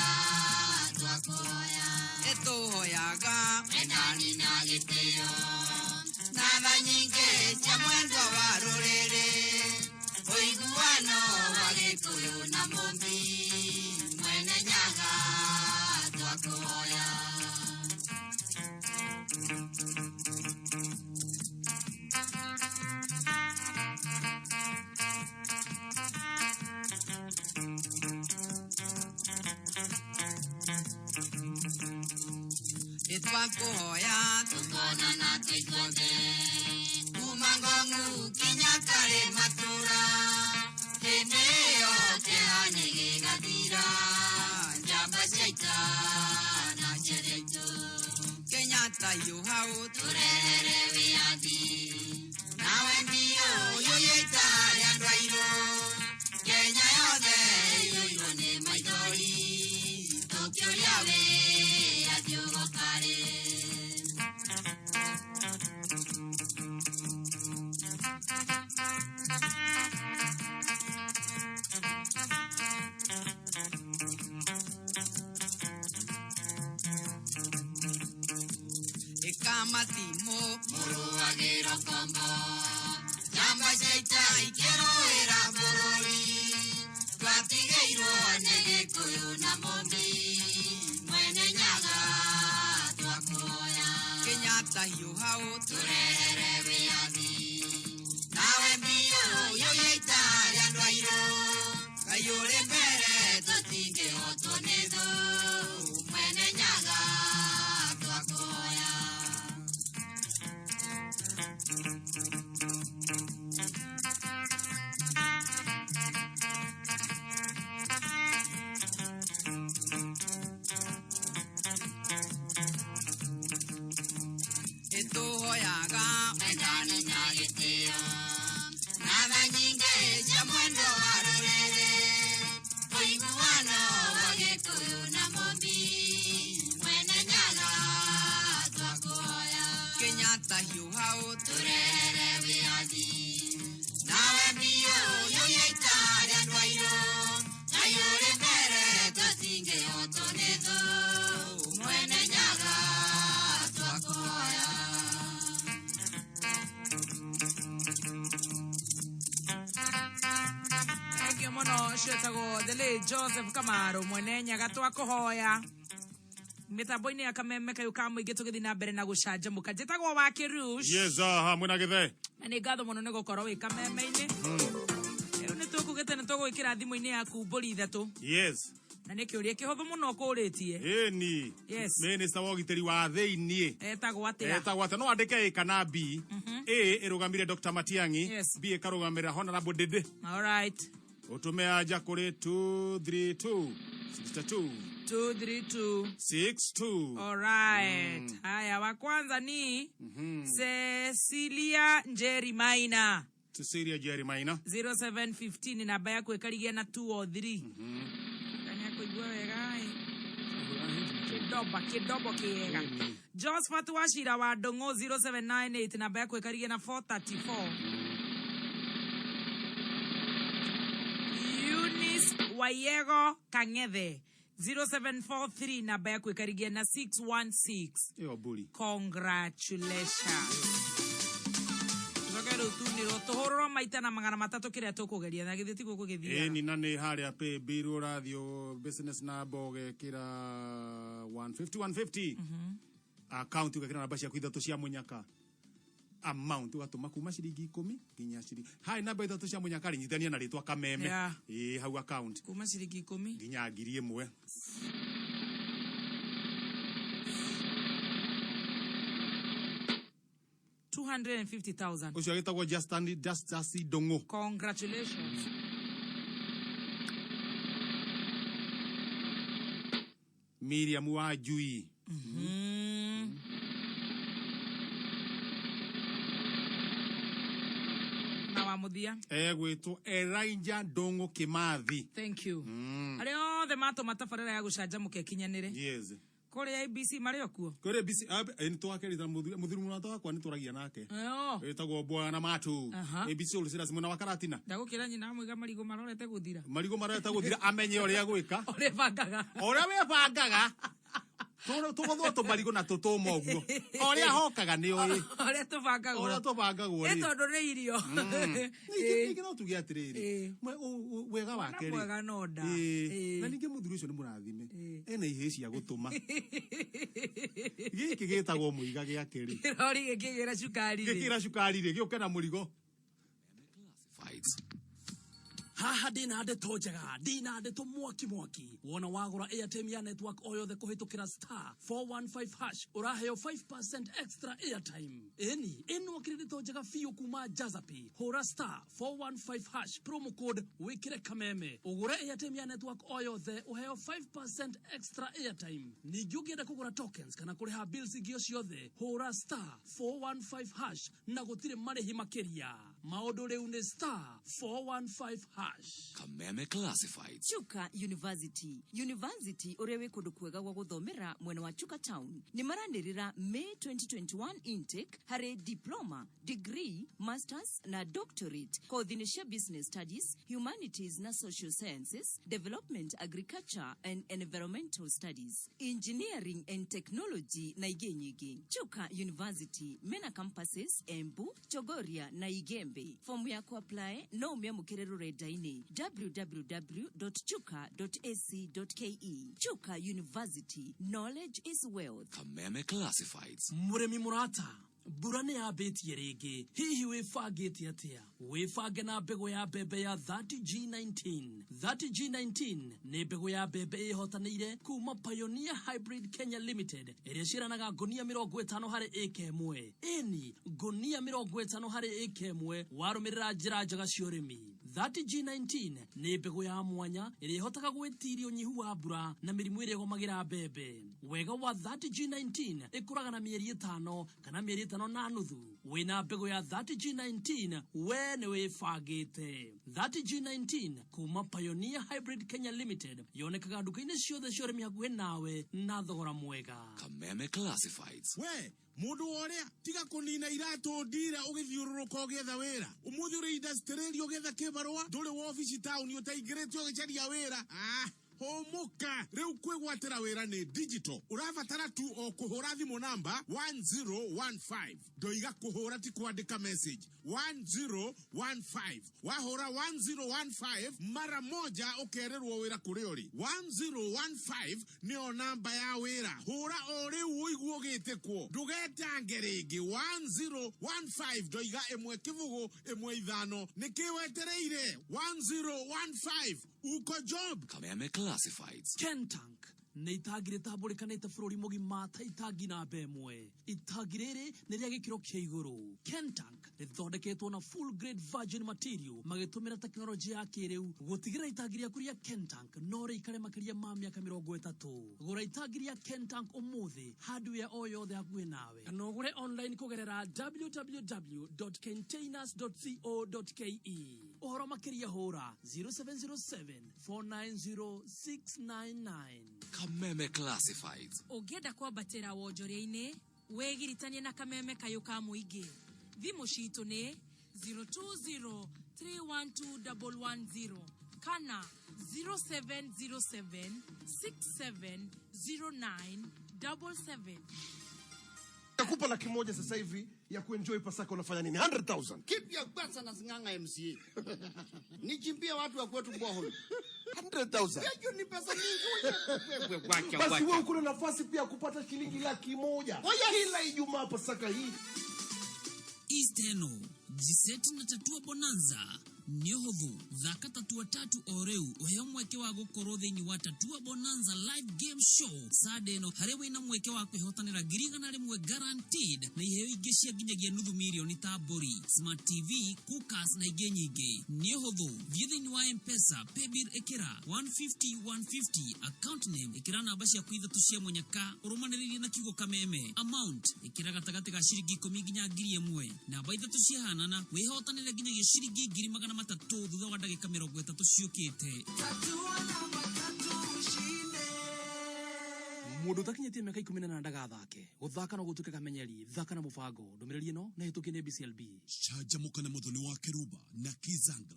twakoya etohoyaga endani na giteo naba nyinge cia mwendo wa rorere oiguano wagikuyu na mombi mwene nyaga twakoya. Twakoya tukona na tuikode umangongu kinyakare matura heneo tehane gadira jamba shaita na chereto Kenyatta yuhau turere viadi nawe mbio yoyeta yandrairo Kenya yode yoyone maidori Tokyo yawe adiogokare. Matimo moro agero kombo jamba shaita ikero era borori twatigeiro nege koyo na mombi mwene nyaga twakoya Kenyatta yuhau turere viadi nawe mbio yoyeta yandwairo kayore mbere tutinge otonedo mwene nyaga twakoya. Joseph Kamaro mwene nyaga twakohoya mitambo-ini ya Kameme kayuka muingi tugithi na mbere na gucanjamuka njitagwo wa Kirush. Yes, hamwe na githe na ni ngatho muno ni gukorwo wi Kameme-ini riu ni tukugite ni tugwikira thimu-ini yaku mburi ithatu. Yes, na ni kiuria kihuthu muno kuritie. Ni yes, minister wa ugiteri wa thiini etagwo atia no andike kana B. A irugamire Dr. Matiangi. Yes. B ikarugamira Honorable Dede. All right. Utume aja kuri 232 62 232 62. All right. Haya, wa kwanza ni Cecilia Njeri Maina. Cecilia Njeri Maina 0715 namba yako ikarigia na 203. Kanya kuigua wega kidobo kiega. Josephat Washira wa Dongo 0798 namba yako ikarigia na 434. Wayego Kangethe 0743 namba yako ikarigia na 616. Yo buli. Congratulations. Tukero tu ni rotohoro maita na magana matatu kiria tukugeria na githiti gukugithia. Ni nani haria pe biro radio business na boge kira 150. account ugakira namba cia kwithatu cia munyaka amount ugatuma kuma ciringi 10 nginya ciringi hai namba ithatu cia munyaka rinyitania na ritwa Kameme hau account kuma ciringi 10 nginya 1000 250,000 ucio agitagwo just dongo. Congratulations. Miriam wa Jui. Na wa muthia gwitwo Elijah Dongo Kimathi. Thank you. Areo the mato matafarira ya gucanjamuka kinyanire. Yes. Kore ABC Mario kuo. Kore ABC ni twakerita muthuri munata wakwa ni turagia nake. Etagwo bwana Matu. ABC ulisira simuna wakaratina. Ndagukira nyina amwiga marigo marorete guthira. Marigo marorete guthira amenye uria gwika. Ore bangaga. Ore we bangaga. Tugo marigo na tutuma oguo. Oria hokaga ni oi. Ore tubanga guo. Ore tubanga guo. Eto ri irio. Niki no tugia atiriri. Wega wake ri. Wega no nda. Na ninge muthuri ucio ni murathime. Ena ihe cia gutuma. Giki gitagwo muiga giake ri. Kirori gikigira cukari ri. Gikira cukari ri gioke na murigo. Haha dina ndeto njega dina ndeto mwaki wona wagura airtime ya network o yothe kuhitukira star 415# uraheo 5% extra airtime eno ndeto njega fiu kuma Jazapi hora star 415# promo code wikire Kameme ugure airtime ya network o yothe uheo 5% extra airtime ningi ugienda kugura tokens kana kuriha bills igio ciothe hora star 415# na gutire marihi makiria maundu riu ni star 415#. Kameme Classified. Chuka University urewe kundu kwega gwa guthomera mwena wa Chuka Town ni maranirira May 2021 intake hare diploma, degree, masters na doctorate coordination business studies, humanities na social sciences, development, agriculture and environmental studies, engineering and technology na igenyigi. Chuka University mena campuses Embu, Chogoria na Igembe. Form ya apply no umia mukereru redaini www.chuka.ac.ke. Chuka University, knowledge is wealth. Kameme Classifieds. Muremi murata burane ya beti rege hihi wefagete atia wefage na bego ya bebe ya 30G19 ne bego ya bebe hotanire kuma Pioneer Hybrid Kenya Limited ereshiranaga gonia 50 hari eke mwe gonia 50 hari eke mwe warumirira njira njaga cioremi 30G19 ne bego ya mwanya erehotaga gwetirio nyihu wa mbura na mirimu iregomagira bebe wega wa 30G19 ikuraga na mieri 5 kana mieri 5 na nuthu wina bego ya 30G19 wene wefagite 30G19 kuma Pioneer Hybrid Kenya Limited yonekaga nduka-ini ciothe cioremi hakuhe nawe na thogora mwega. Kameme Classifieds. We mundu oria tiga kunina iratu ndira ugithiururuka ugetha wira umuthi uri industry ugetha kibarua nduri wa office town utaingirite ugicaria wira homoka riu kwigwatira wira ni digital urabatara tu o kuhura thimu namba 1015 ndoiga kuhura ti kuandika message 1015 wahura 1015 mara moja ukererwo wira kuri uri 1015 nio namba ya wira hura ori uiguo gitikwo ndugetange ringi 1015 ndoiga imwe kivugu imwe ithano nikiwetereire 1015 uko job. Kameme Classifieds. Kentank neitagire tabulikanite furori mogi mata itagi na bemwe itagirere neria gikiro kia iguru. Kentank nithondeketwo na full grade virgin material magitumira teknology ya kiriu gutigira itagiria kuria Kentank nore ikare makiria ma miaka 30 gura itagiria Kentank umuthi hardware o yothe hakuhe nawe kana ugure online kugerera www.containers.co.ke ohoro makiria hora 0707490699. Kameme Classifieds. Ogeda kwa batera wonjoria-ini wegiritanie na Kameme kayuka muigi thimu citu ni 0203121110 kana 0707670977. Nakupa $100,000 sasa hivi ya kuenjoy Pasaka, unafanya nini? 100,000. Kipi ya kwanza na zinganga MCA. Nichimbia watu wa kwetu bohol. 100,000. Hiyo ni pesa nyingi. Basi wewe uko na nafasi pia kupata shilingi 100,000. Kila Ijumaa Pasaka hii. Isteno, jiseti na tatua bonanza. Nyohovu, thaka tatua tatu oreu, uheo mweke wa gukoro thini wa tatua bonanza live game show. Sadeno, harewe na mweke wa kwehotanira girigana rimwe guaranteed, na iheo igeshia ginyagia nuthu milioni tabori, smart TV, kukas na ige nyingi. Nyohovu, thini wa M-Pesa, paybill ekera, 150, account name, ekera namba cia kuitha tushia mwenyaka, urumaniririe na kiugo Kameme. Amount, ekera gatagati ga shiringi 10 nginya 1,000, na baitha tushia hanana, wehotanire ginyagia shiringi 2,000 matatu thutha wa ndagika 30 ciukite. Mundu takinyetie miaka 18 ndagathake guthaka no gutuke kamenyeri thaka na mubango ndumiriri no na hituki ni BCLB. Canjamuka na Muthoni wa kirumba na kizangla.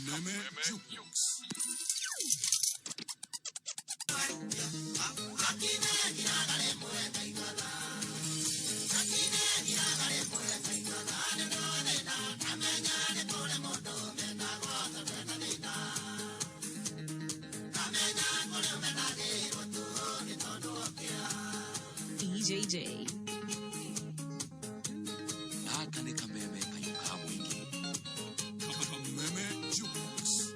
Kameme jukebox. JJ. Akane Kameme kayuka mwingi. Kameme jukebox.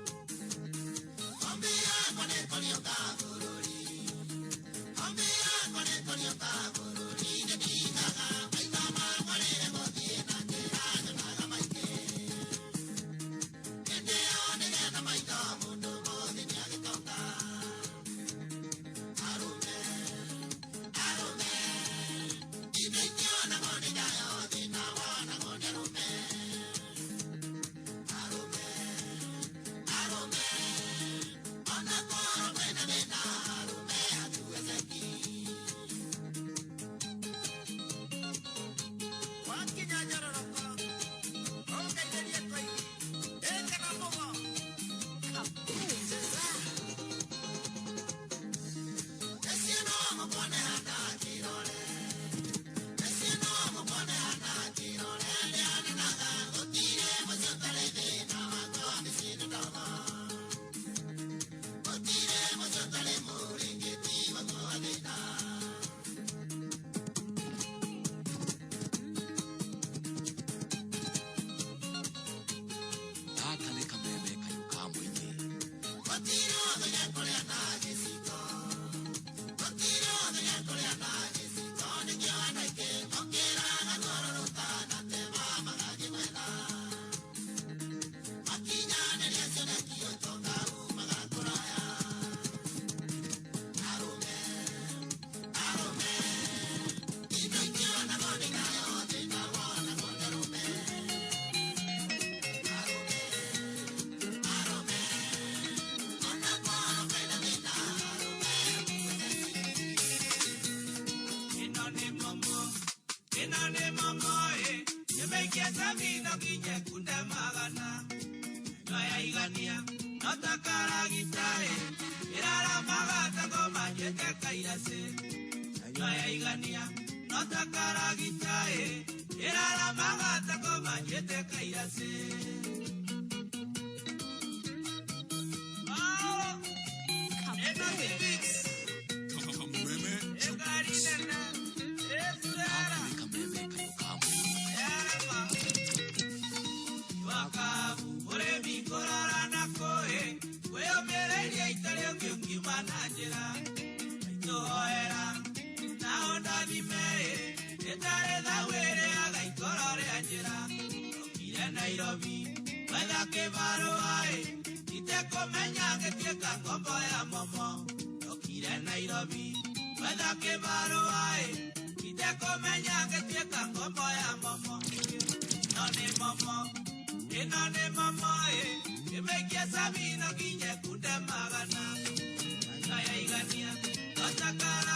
Sabino, Guinea, Kudemagana, Gaya Igania, Otakara.